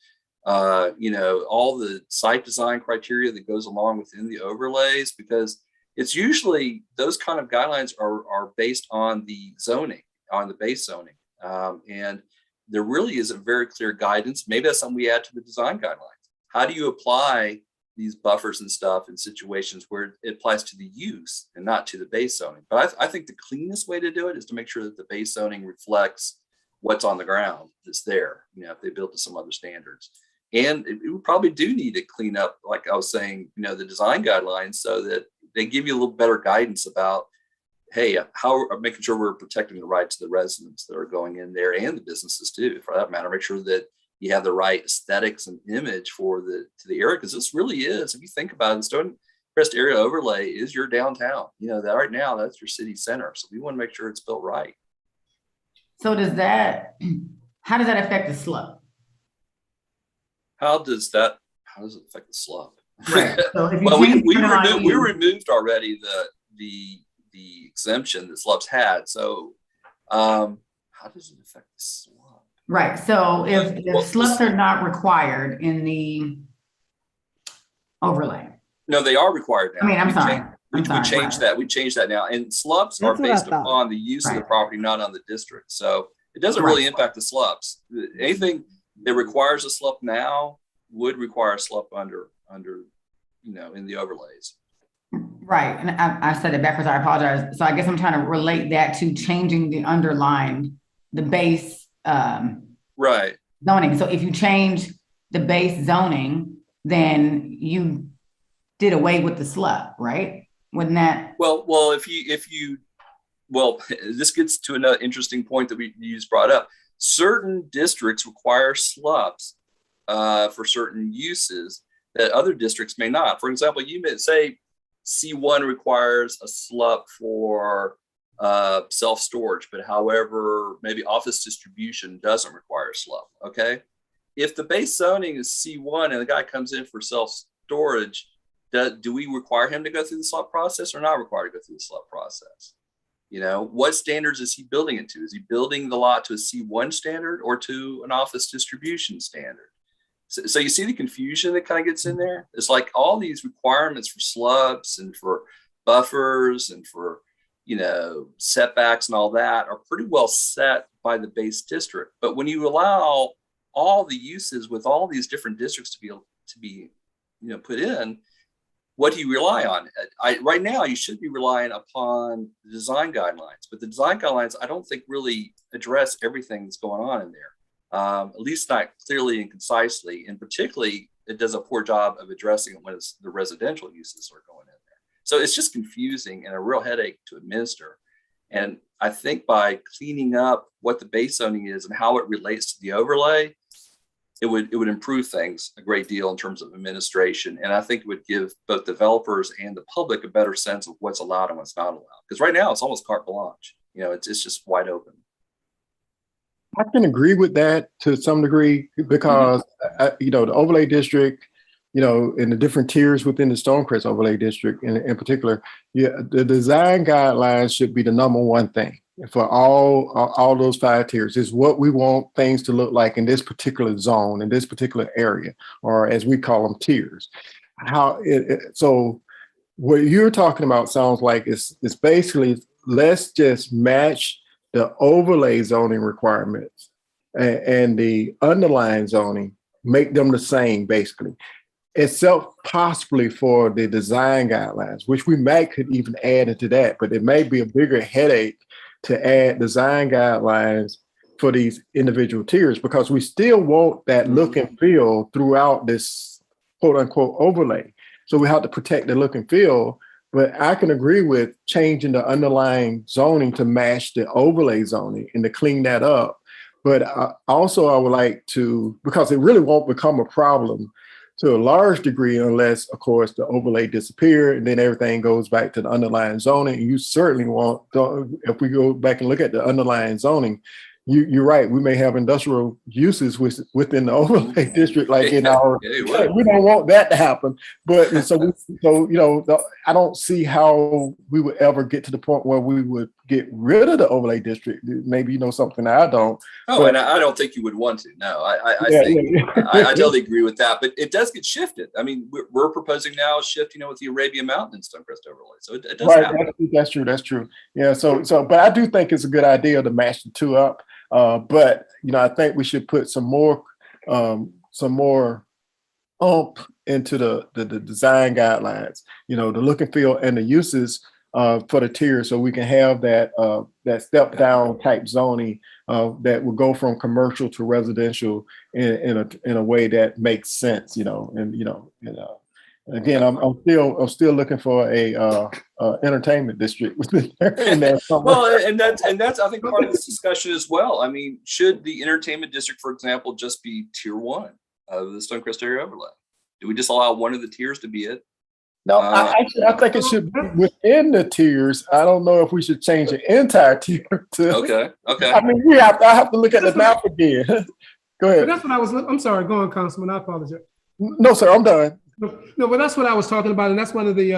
all the site design criteria that goes along within the overlays, because it's usually those kind of guidelines are based on the zoning, on the base zoning. And there really isn't very clear guidance. Maybe that's something we add to the design guidelines. How do you apply these buffers and stuff in situations where it applies to the use and not to the base zoning? But I think the cleanest way to do it is to make sure that the base zoning reflects what's on the ground that's there, if they built to some other standards. And it would probably do need to clean up, like I was saying, the design guidelines, so that they give you a little better guidance about, hey, how making sure we're protecting the rights of the residents that are going in there, and the businesses too, for that matter. Make sure that you have the right aesthetics and image to the area, because this really is, if you think about it, the Stonecrest area overlay is your downtown. That right now, that's your city center. So we want to make sure it's built right. So how does that affect the slope? How does it affect the slope? Right. So if you well, change we removed already the exemption that slopes had. So how does it affect the slope? Right. So if slopes are not required in the overlay. No, they are required now. I'm sorry. We changed that. We changed that now. And slopes are based upon the use of the property, not on the district. So it doesn't really impact the slopes. Anything that requires a slope now would require a slope under in the overlays. Right. And I said it backwards. I apologize. So I guess I'm trying to relate that to changing the base right zoning. So if you change the base zoning, then you did away with the slope, right? Wouldn't that? Well, this gets to another interesting point that you just brought up. Certain districts require slopes for certain uses that other districts may not. For example, you may say C1 requires a SLUP for self-storage, but however, maybe office distribution doesn't require a SLUP, okay? If the base zoning is C1 and the guy comes in for self-storage, do we require him to go through the SLUP process or not required to go through the SLUP process? What standards is he building it to? Is he building the lot to a C1 standard or to an office distribution standard? So you see the confusion that kind of gets in there? It's like all these requirements for SLUPs and for buffers and for, setbacks and all that are pretty well set by the base district. But when you allow all the uses with all these different districts to be put in, what do you rely on? Right now, you should be relying upon the design guidelines, but the design guidelines, I don't think really address everything that's going on in there. At least not clearly and concisely, and particularly it does a poor job of addressing it when the residential uses are going in there. So it's just confusing and a real headache to administer. And I think by cleaning up what the base zoning is and how it relates to the overlay, it would improve things a great deal in terms of administration. And I think it would give both developers and the public a better sense of what's allowed and what's not allowed. Because right now it's almost carte blanche. it's just wide open. I can agree with that to some degree because, the overlay district, in the different tiers within the Stonecrest overlay district in particular, the design guidelines should be the number one thing for all those 5 tiers. Is what we want things to look like in this particular zone, in this particular area, or as we call them, tiers. So what you're talking about sounds like it's basically, let's just match the overlay zoning requirements and the underlying zoning, make them the same basically, except possibly for the design guidelines, which we could even add into that, but it may be a bigger headache to add design guidelines for these individual tiers because we still want that look and feel throughout this quote unquote overlay. So we have to protect the look and feel. But I can agree with changing the underlying zoning to match the overlay zoning and to clean that up. But also I would like to, because it really won't become a problem to a large degree unless, of course, the overlay disappears and then everything goes back to the underlying zoning. And you certainly want, if we go back and look at the underlying zoning, you're right. We may have industrial uses within the overlay district, like in our. Yeah, well. We don't want that to happen, but so I don't see how we would ever get to the point where we would get rid of the overlay district. Maybe something that I don't. Oh, but, and I don't think you would want to. No, I yeah, think yeah. I totally agree with that. But it does get shifted. I mean, we're proposing now a shift, with the Arabian Mountain and Stonecrest overlay. So it does Right, happen. that's true. Yeah, so but I do think it's a good idea to match the two up. But I think we should put some more into the design guidelines, the look and feel and the uses for the tier, so we can have that step down type zoning that will go from commercial to residential in a way that makes sense, Again, I'm still looking for a entertainment district within there somewhere. Well, and that's I think part of this discussion as well. I mean, should the entertainment district, for example, just be tier 1 of the Stonecrest area overlay? Do we just allow one of the tiers to be it? No, I think it should be within the tiers. I don't know if we should change the entire tier to. Okay. I mean, I have to look at the map again. Go ahead. But that's what I'm sorry, go on, Councilman, I apologize. No, sir, I'm done. No, but that's what I was talking about, and that's one of the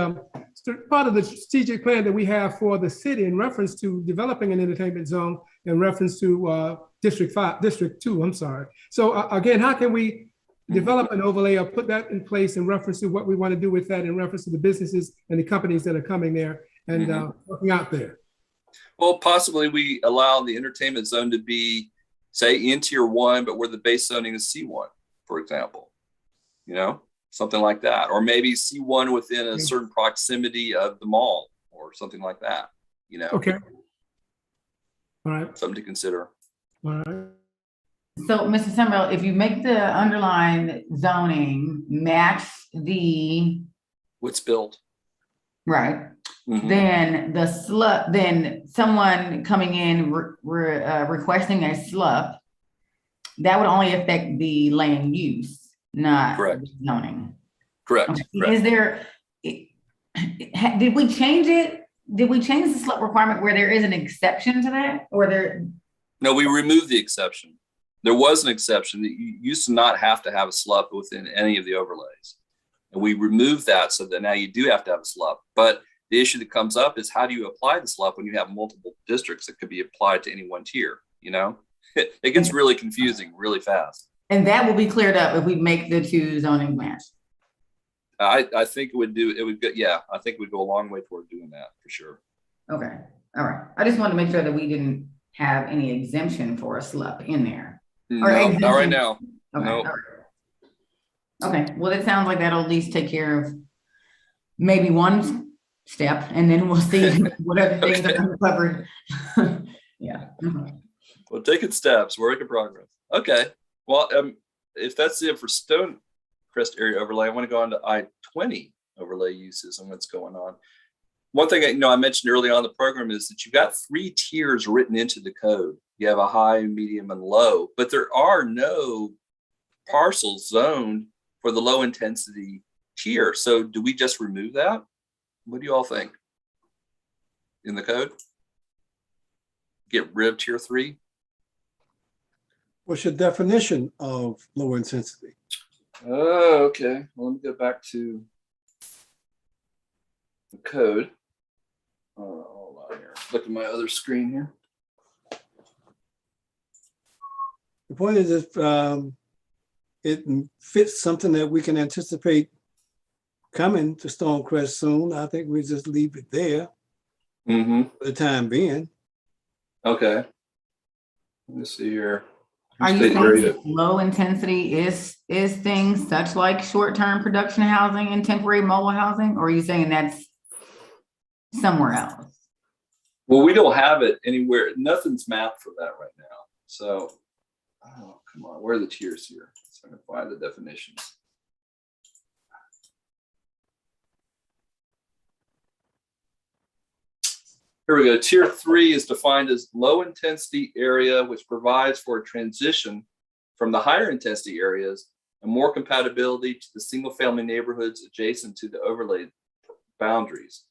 part of the strategic plan that we have for the city in reference to developing an entertainment zone in reference to District 2. I'm sorry. So again, how can we develop an overlay or put that in place in reference to what we want to do with that in reference to the businesses and the companies that are coming there and working out there? Well, possibly we allow the entertainment zone to be, say, in tier 1, but where the base zoning is C1, for example. Something like that, or maybe C1 within a certain proximity of the mall, or something like that. Okay. All right. Something to consider. All right. So, Mr. Summerall, if you make the underlying zoning match the What's built, right, mm-hmm. then someone coming in requesting a SLUP, that would only affect the land use. Not correct zoning. Correct. Okay. Correct. Is there? Did we change it? Did we change the SLUP requirement where there is an exception to that, or there? No, we removed the exception. There was an exception that you used to not have to have a SLUP within any of the overlays, and we removed that so that now you do have to have a SLUP. But the issue that comes up is how do you apply the SLUP when you have multiple districts that could be applied to any one tier? It gets really confusing really fast. And that will be cleared up if we make the two zoning match. I think it would go, yeah, I think it would go a long way toward doing that for sure. Okay. All right. I just wanted to make sure that we didn't have any exemption for a SLUP in there. No, not right now. Okay. No. All right. Okay. Well, it sounds like that'll at least take care of maybe one step, and then we'll see what other things are uncovered. Yeah. Mm-hmm. Well, taking steps, work in progress. Okay. Well, if that's it for Stonecrest area overlay, I want to go on to I-20 overlay uses and what's going on. One thing I mentioned early on in the program is that you've got 3 tiers written into the code. You have a high, medium, and low, but there are no parcels zoned for the low intensity tier. So do we just remove that? What do you all think? In the code? Get rid of tier 3? What's your definition of low intensity? Oh, okay. Well, let me go back to the code. Hold on here. Look at my other screen here. The point is, if it fits something that we can anticipate coming to Stonecrest soon, I think we just leave it there for the time being. Okay. Let me see here. Are you saying low intensity is things such like short-term production housing and temporary mobile housing, or are you saying that's somewhere else? Well, we don't have it anywhere. Nothing's mapped for that right now. So, oh, come on. Where are the tiers here? So I can find the definitions. Here we go. Tier 3 is defined as low intensity area, which provides for a transition from the higher intensity areas and more compatibility to the single family neighborhoods adjacent to the overlay boundaries.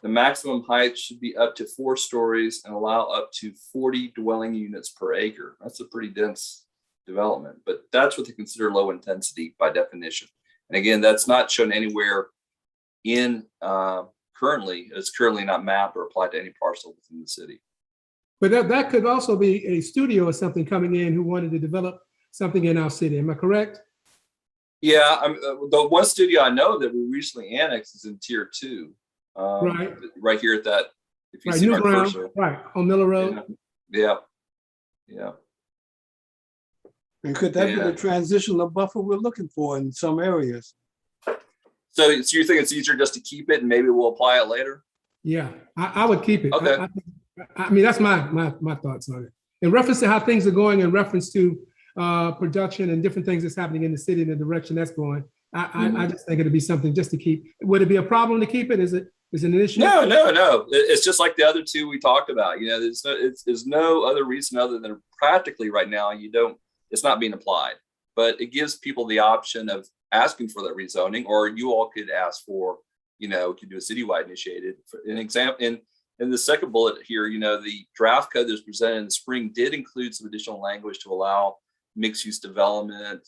The maximum height should be up to 4 stories and allow up to 40 dwelling units per acre. That's a pretty dense development, but that's what they consider low intensity by definition. And again, that's not shown anywhere in currently. It's currently not mapped or applied to any parcel within the city. But that could also be a studio or something coming in who wanted to develop something in our city. Am I correct? Yeah, the one studio I know that we recently annexed is in Tier 2. Right here at that. If you see New my ground, cursor. right, on Miller Road. Yeah. And could that be the transitional buffer we're looking for in some areas? So you think it's easier just to keep it and maybe we'll apply it later? Yeah, I would keep it. Okay. I mean, that's my thoughts on it. In reference to how things are going, in reference to production and different things that's happening in the city and the direction that's going, I just think it'd be something just to keep. Would it be a problem to keep it? Is it an issue? No. It's just like the other two we talked about. You know, there's no other reason other than practically right now it's not being applied. But it gives people the option of asking for that rezoning, or you all could ask for, could do a citywide initiated. For an example, in the second bullet here, the draft code that was presented in the spring did include some additional language to allow mixed use development,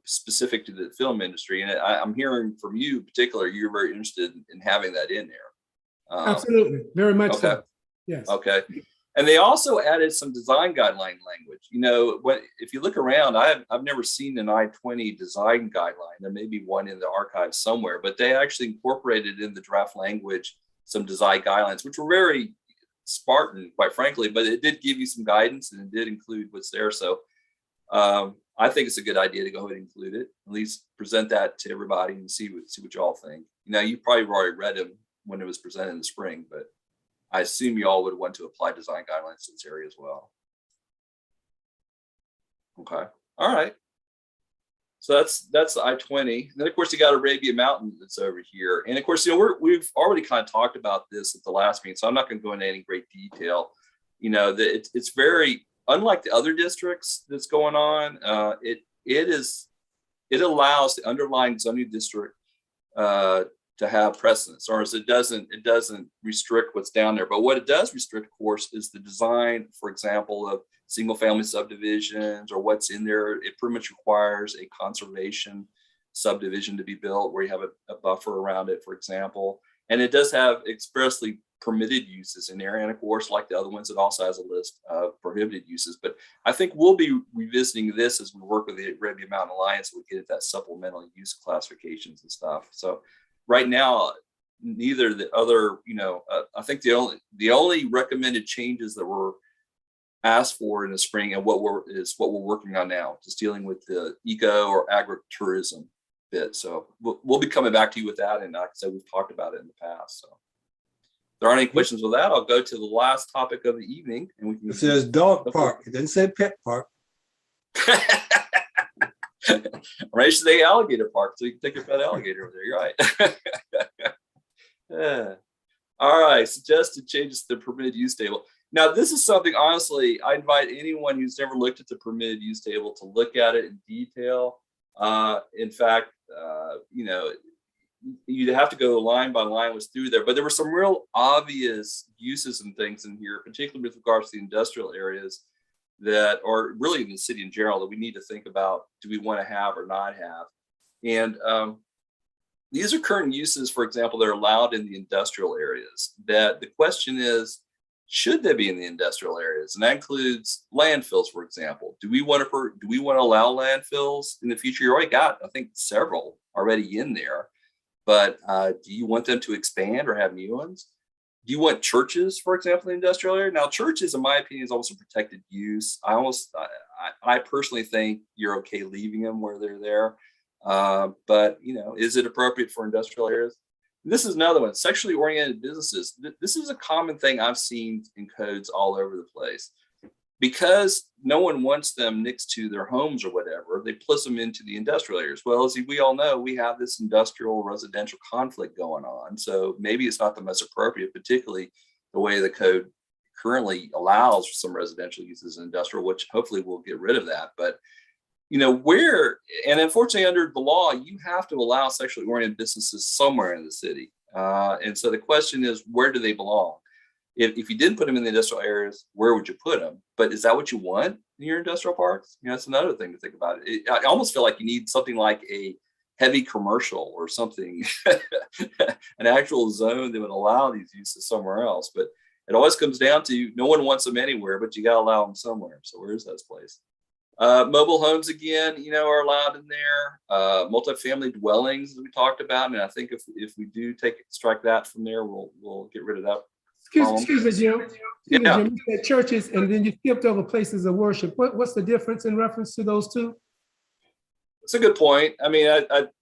specific to the film industry. And I'm hearing from you in particular, you're very interested in having that in there. Absolutely, very much okay. so. Yes. Okay. And they also added some design guideline language. If you look around, I've never seen an I-20 design guideline. There may be one in the archives somewhere, but they actually incorporated in the draft language some design guidelines, which were very Spartan, quite frankly, but it did give you some guidance and it did include what's there. So I think it's a good idea to go ahead and include it, at least present that to everybody and see what you all think. You probably already read them when it was presented in the spring, but I assume you all would want to apply design guidelines to this area as well. Okay, all right. So that's the I-20. Then of course you got Arabian Mountain that's over here, and of course we've already kind of talked about this at the last meeting, so I'm not going to go into any great detail. That it's very unlike the other districts that's going on. It allows the underlying zoning district to have precedence, or it doesn't restrict what's down there. But what it does restrict, of course, is the design, for example, of single family subdivisions or what's in there. It pretty much requires a conservation subdivision to be built where you have a buffer around it, for example. And it does have expressly permitted uses in there. And of course, like the other ones, it also has a list of prohibited uses. But I think we'll be revisiting this as we work with the Arabian Mountain Alliance. We get at that supplemental use classifications and stuff. So right now, neither the other, I think the only recommended changes that were asked for in the spring and what we're working on now, just dealing with the eco or agritourism bit. So we'll be coming back to you with that. And like I said, we've talked about it in the past. So if there aren't any questions with that, I'll go to the last topic of the evening. And we can. It says dog park. It didn't say pet park. I'm ready to say alligator park, so you can take your pet alligator over there. You're right. Yeah. All right. Suggested changes to the permitted use table. Now, this is something, honestly, I invite anyone who's never looked at the permitted use table to look at it in detail. In fact, you'd have to go line by line what's through there, but there were some real obvious uses and things in here, particularly with regards to the industrial areas that are really in the city in general that we need to think about, do we want to have or not have? And these are current uses, for example, that are allowed in the industrial areas, that the question is, should they be in the industrial areas? And that includes landfills, for example. Do we want to allow landfills in the future? You already got, I think, several already in there, but do you want them to expand or have new ones? Do you want churches, for example, in the industrial area? Now, churches, in my opinion, is almost a protected use. I personally think you're okay leaving them where they're there. But, is it appropriate for industrial areas? This is another one, sexually oriented businesses. This is a common thing I've seen in codes all over the place. Because no one wants them next to their homes or whatever, they place them into the industrial areas. Well, as we all know, we have this industrial residential conflict going on. So maybe it's not the most appropriate, particularly the way the code currently allows for some residential uses in industrial, which hopefully we'll get rid of that. But and unfortunately under the law, you have to allow sexually oriented businesses somewhere in the city. And so the question is, where do they belong? If you didn't put them in the industrial areas, where would you put them? But is that what you want in your industrial parks? You know, that's another thing to think about. I almost feel like you need something like a heavy commercial or something, an actual zone that would allow these uses somewhere else. But it always comes down to no one wants them anywhere, but you got to allow them somewhere. So where's that place? Mobile homes, again, you know, are allowed in there. Multifamily dwellings, as we talked about. And I think if we do strike that from there, we'll get rid of that. Excuse me, Jim. Excuse me, Yeah. Jim. You said churches, and then you skipped over places of worship. What's the difference in reference to those two? It's a good point. I mean,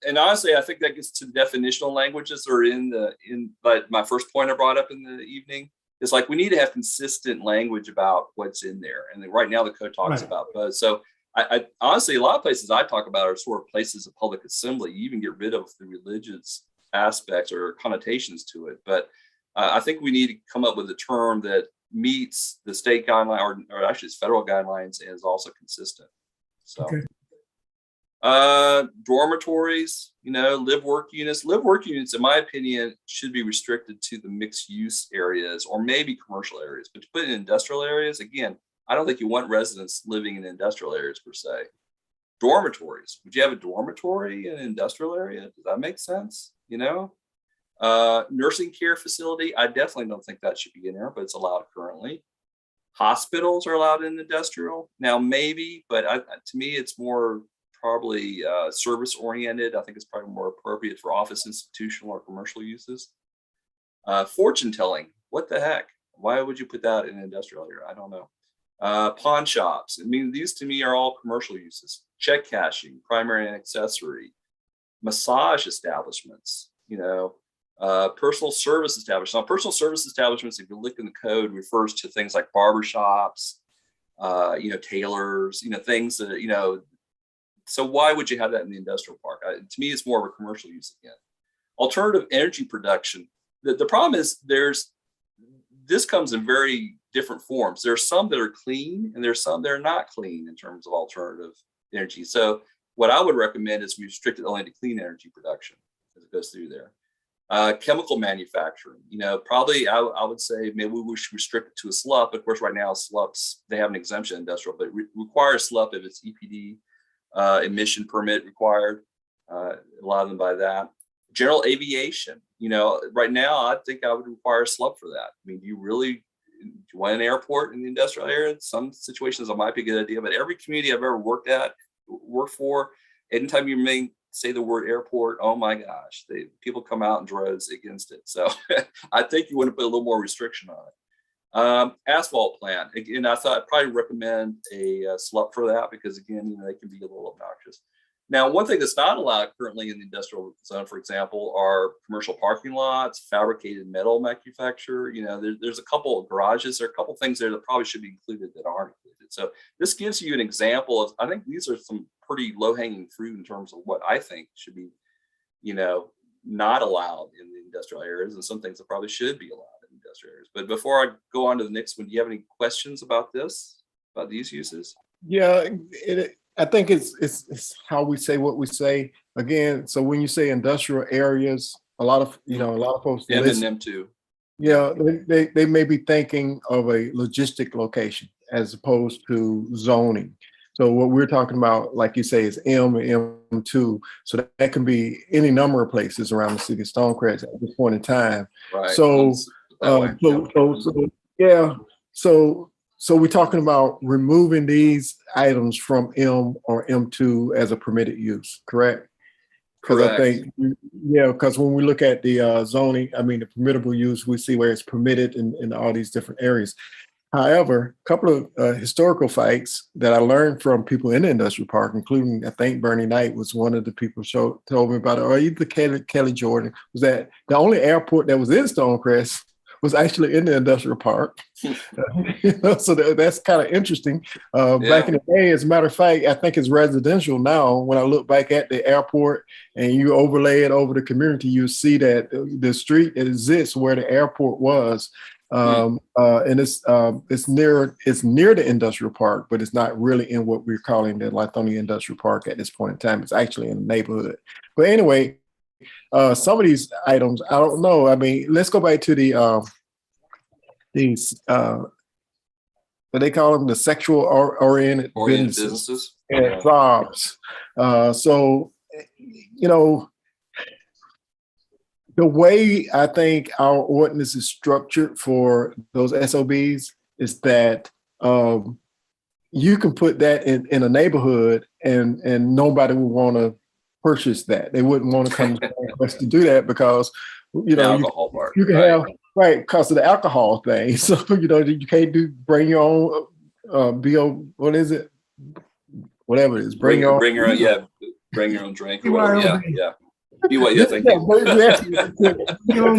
and honestly, I think that gets to the definitional languages that are but my first point I brought up in the evening is like, we need to have consistent language about what's in there. And right now the code talks about both. So I honestly, a lot of places I talk about are sort of places of public assembly. You even get rid of the religious aspects or connotations to it. But I think we need to come up with a term that meets the state guideline, or actually it's federal guidelines, and is also consistent. So. Okay. Dormitories, you know, live work units, in my opinion, should be restricted to the mixed use areas or maybe commercial areas, but to put in industrial areas, again, I don't think you want residents living in industrial areas per se. Dormitories, would you have a dormitory in an industrial area? Does that make sense? You know, nursing care facility, I definitely don't think that should be in there, but it's allowed currently. Hospitals are allowed in industrial now, maybe, but to me, it's more probably service oriented. I think it's probably more appropriate for office, institutional, or commercial uses. Fortune telling, what the heck? Why would you put that in an industrial area? I don't know. Pawn shops. I mean, these to me are all commercial uses. Check cashing, primary and accessory. Massage establishments, you know, personal service establishments. Now, personal service establishments, if you look in the code, refers to things like barbershops, you know, tailors, you know, things that, you know. So why would you have that in the industrial park? To me, it's more of a commercial use again. Alternative energy production. The problem is this comes in very different forms. There's some that are clean and there's some that are not clean in terms of alternative energy. So what I would recommend is we restrict it only to clean energy production as it goes through there. Chemical manufacturing, you know, probably I would say maybe we should restrict it to a SLUP. Of course, right now SLUPs, they have an exemption in industrial, but require SLUP if it's EPD. Emission permit required, a lot of them by that. General aviation, you know, right now, I think I would require a SLUP for that. I mean, do you want an airport in the industrial area? In some situations, it might be a good idea, but every community I've ever worked for, anytime you may say the word airport, oh my gosh, people come out in droves against it. So I think you want to put a little more restriction on it. Asphalt plant. Again, I thought I'd probably recommend a SLUP for that because again, you know, they can be a little obnoxious. Now, one thing that's not allowed currently in the industrial zone, for example, are commercial parking lots, fabricated metal manufacture. You know, there's a couple of garages. There are a couple of things there that probably should be included that aren't included. So this gives you an example of, I think these are some pretty low hanging fruit in terms of what I think should be, you know, not allowed in the industrial areas and some things that probably should be allowed. Areas. But before I go on to the next one, do you have any questions about these uses? Yeah, I think it's how we say what we say. Again, so when you say industrial areas, a lot of folks M and M too. Yeah, they may be thinking of a logistic location as opposed to zoning. So what we're talking about, like you say, is M and M2. So that can be any number of places around the city of Stonecrest at this point in time. Right. So we're talking about removing these items from M or M2 as a permitted use, correct? Because I think, because when we look at the zoning, I mean, the permittable use, we see where it's permitted in all these different areas. However, a couple of historical facts that I learned from people in the industrial park, including, I think Bernie Knight was one of the people told me about it, or either Kelly Jordan, was that the only airport that was in Stonecrest was actually in the industrial park. So that's kind of interesting. Back in the day, as a matter of fact, I think it's residential now. When I look back at the airport and you overlay it over the community, you see that the street that exists where the airport was, and it's near the industrial park, but it's not really in what we're calling the Lithonia Industrial Park at this point in time. It's actually in the neighborhood. But anyway, some of these items, I don't know. I mean, let's go back to these what they call them, the sexual oriented businesses and jobs. So, you know, the way I think our ordinance is structured for those SOBs is that you can put that in a neighborhood and nobody would want to purchase that. They wouldn't want to come to us to do that because, you know, you can have, right, because of the alcohol thing. So, you know, you can't bring your own what is it? Whatever it is. Bring your own drink or whatever. Yeah. Be what you think. Bring your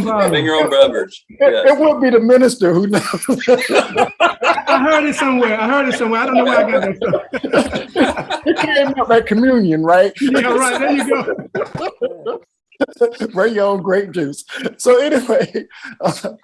own beverage. Yes. It would be the minister who knows. I heard it somewhere. I don't know where I got that from. It came out like communion, right? Yeah, right. There you go. Bring your own grape juice. So anyway, so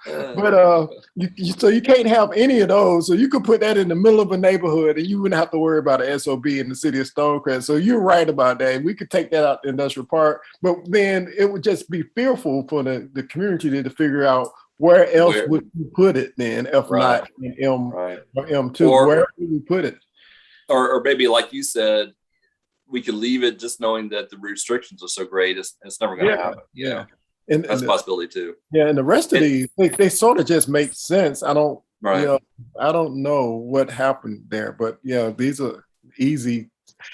you can't have any of those. So you could put that in the middle of a neighborhood and you wouldn't have to worry about an SOB in the city of Stonecrest. So you're right about that. We could take that out the industrial park, but then it would just be fearful for the community to figure out where else would you put it then, if not in M or M2, where would we put it? Or maybe like you said, we could leave it just knowing that the restrictions are so great, it's never going to happen. Yeah. And that's a possibility too. Yeah, and the rest of these, they sort of just make sense. I don't, you know, I don't know what happened there, but yeah, these are easy,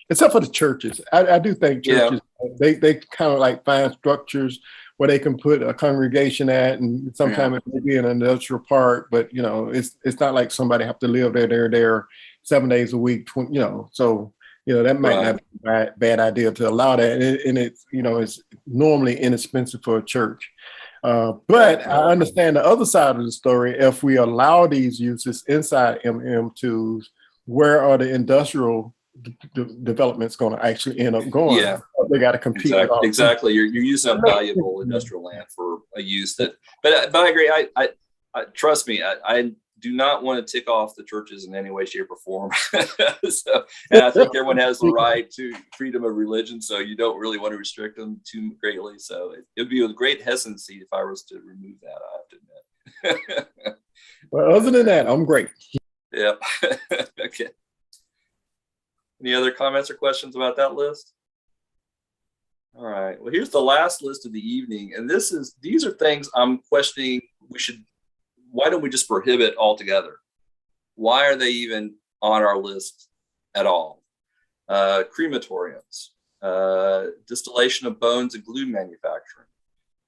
except for the churches. I do think churches, they kind of like find structures where they can put a congregation at, and sometimes it may be an industrial park, but you know, it's not like somebody have to live there 7 days a week, you know, so. You know, that might not be a bad idea to allow that. And it's, you know, it's normally inexpensive for a church. But I understand the other side of the story. If we allow these uses inside MM2s, where are the industrial developments going to actually end up going? Yeah. They got to compete. Exactly. You're using up valuable industrial land for a use that, but I agree. I trust me, I do not want to tick off the churches in any way, shape, or form. And I think everyone has the right to freedom of religion, so you don't really want to restrict them too greatly. So it would be with great hesitancy if I was to remove that, I have to admit. Well, other than that, I'm great. Yeah. Okay. Any other comments or questions about that list? All right. Well, here's the last list of the evening, and these are things I'm questioning. Why don't we just prohibit altogether? Why are they even on our list at all? Crematoriums, distillation of bones and glue manufacturing,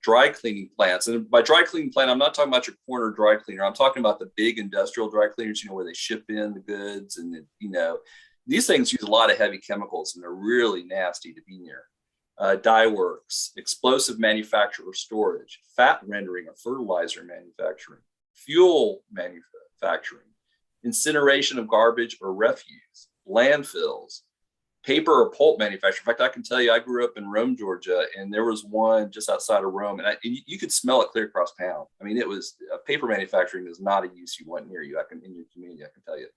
dry cleaning plants. And by dry cleaning plant, I'm not talking about your corner dry cleaner. I'm talking about the big industrial dry cleaners, you know, where they ship in the goods and, you know, these things use a lot of heavy chemicals and they're really nasty to be near. Dye works, explosive manufacture or storage, fat rendering or fertilizer manufacturing, fuel manufacturing, incineration of garbage or refuse, landfills, paper or pulp manufacturing. In fact, I can tell you, I grew up in Rome, Georgia, and there was one just outside of Rome, and you could smell it clear across town. I mean, it was paper manufacturing is not a use you want near you. In your community, I can tell you.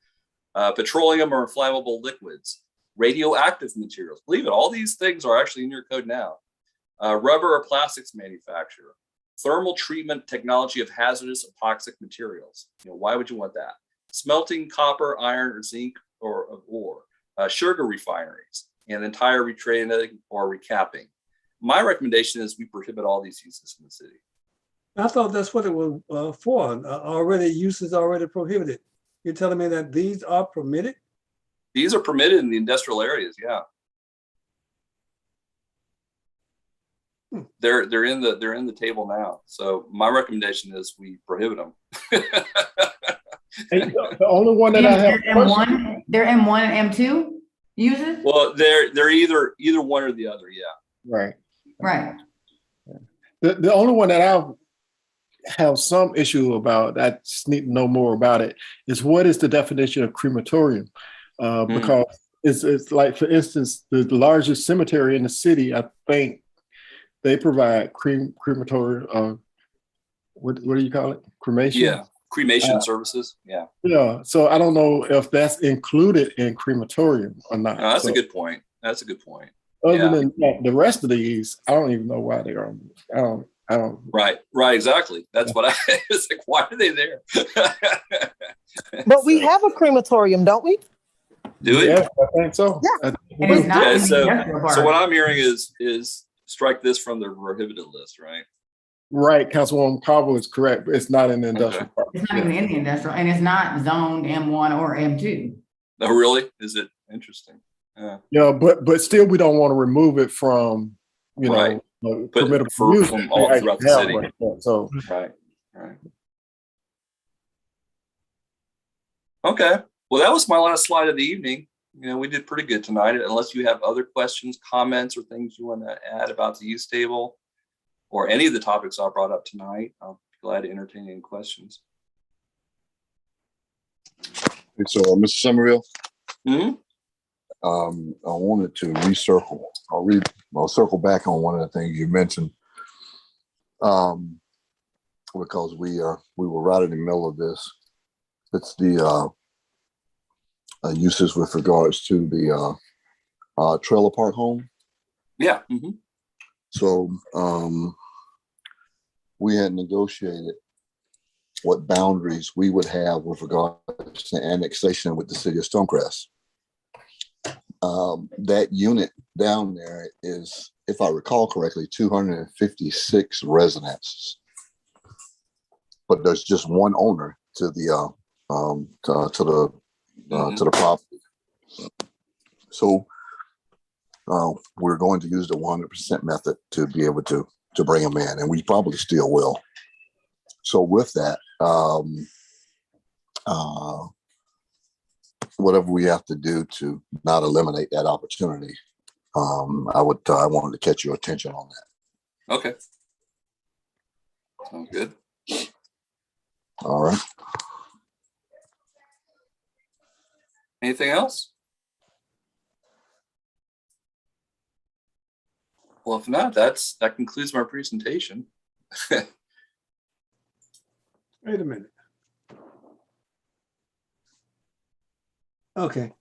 Petroleum or inflammable liquids, radioactive materials. Believe it, all these things are actually in your code now. Rubber or plastics manufacture, thermal treatment technology of hazardous or toxic materials. You know, why would you want that? Smelting copper, iron, or zinc or ore, sugar refineries, and entire retraining or recapping. My recommendation is we prohibit all these uses in the city. I thought that's what it was for. Already uses already prohibited. You're telling me that these are permitted? These are permitted in the industrial areas, yeah. They're in the table now. So my recommendation is we prohibit them. The only one that I have they're M1 and M2 uses? Well, they're either one or the other, yeah. Right. Right. The only one that I have some issue about, I just need to know more about it, is what is the definition of crematorium? Because it's like, for instance, the largest cemetery in the city, I think they provide crematory, what do you call it? Cremation? Yeah, cremation services, yeah. Yeah, so I don't know if that's included in crematorium or not. No, that's a good point. That's a good point. Other than that, the rest of these, I don't even know why they are. I don't. Right, exactly. That's what I was like. Why are they there? But we So, have a crematorium, don't we? do it. Yeah, I think so. Yeah. I think And we it's do. not Yeah, in the so industrial so what park. I'm hearing is strike this from the prohibited list, right? Right, Councilwoman Carver is correct, but it's not in the industrial park. It's not even in the industrial, and it's not zoned M1 or M2. Oh, really? Is it interesting? Yeah. Yeah, but still, we don't want to remove it from, Right. But permissible for- use. from all They throughout the actually city. have one, so. Right. Okay. Well, that was my last slide of the evening. We did pretty good tonight. Unless you have other questions, comments, or things you want to add about the use table or any of the topics I brought up tonight, I'll be glad to entertain any questions. So, Mr. Somerville, Mhm. I wanted to recircle. I'll circle back on one of the things you mentioned, because we were right in the middle of this. It's the uses with regards to the trailer park home. Yeah. So we had negotiated what boundaries we would have with regards to annexation with the city of Stonecrest. That unit down there is, if I recall correctly, 256 residences, but there's just one owner to the property. So we're going to use the 100% method to be able to bring them in, and we probably still will. So with that, whatever we have to do to not eliminate that opportunity, I wanted to catch your attention on that. Okay. Sounds good. All right. Anything else? Well, if not, that concludes my presentation. Wait a minute. Okay.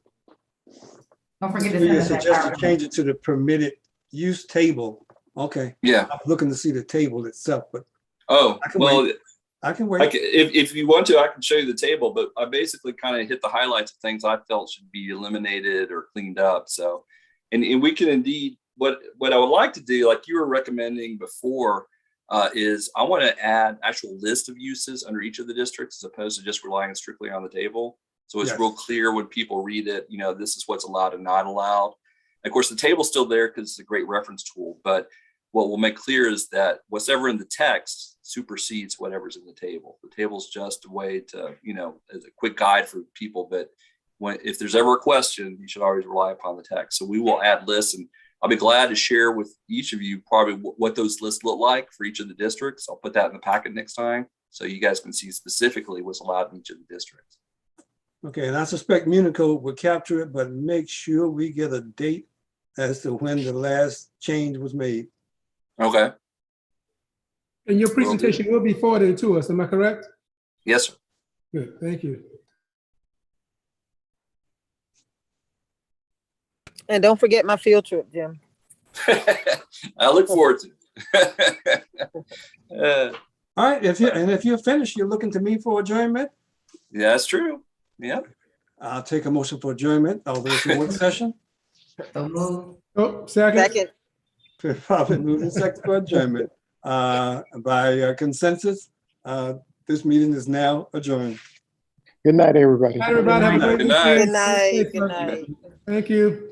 Don't forget to So send you us that suggest to PowerPoint. change it to the permitted use table. Okay. Yeah. I'm looking to see the table itself, but Oh, I can well, wait. I can wait. if you want to, I can show you the table, but I basically kind of hit the highlights of things I felt should be eliminated or cleaned up. So, and we can indeed, what I would like to do, like you were recommending before, is I want to add actual list of uses under each of the districts as opposed to just relying strictly on the table. So it's Yes. real clear when people read it, this is what's allowed and not allowed. Of course, the table's still there because it's a great reference tool, but what we'll make clear is that whatever in the text supersedes whatever's in the table. The table's just a way to, as a quick guide for people, but if there's ever a question, you should always rely upon the text. So we will add lists, and I'll be glad to share with each of you probably what those lists look like for each of the districts. I'll put that in the packet next time so you guys can see specifically what's allowed in each of the districts. Okay, and I suspect Municode will capture it, but make sure we get a date as to when the last change was made. Okay. And your presentation will be forwarded to us, am I correct? Yes, sir. Good, thank you. And don't forget my field trip, Jim. I look forward to it. All right, if you're finished, you're looking to me for adjournment. Yeah, that's true. Yeah. I'll take a motion for adjournment, although it's a work session. So move. Oh, second. Probably moving second for adjournment. By consensus, this meeting is now adjourned. Good night, everybody. Everybody have a great Good night. weekend. Good night. Stay Good safe. night. Thank you.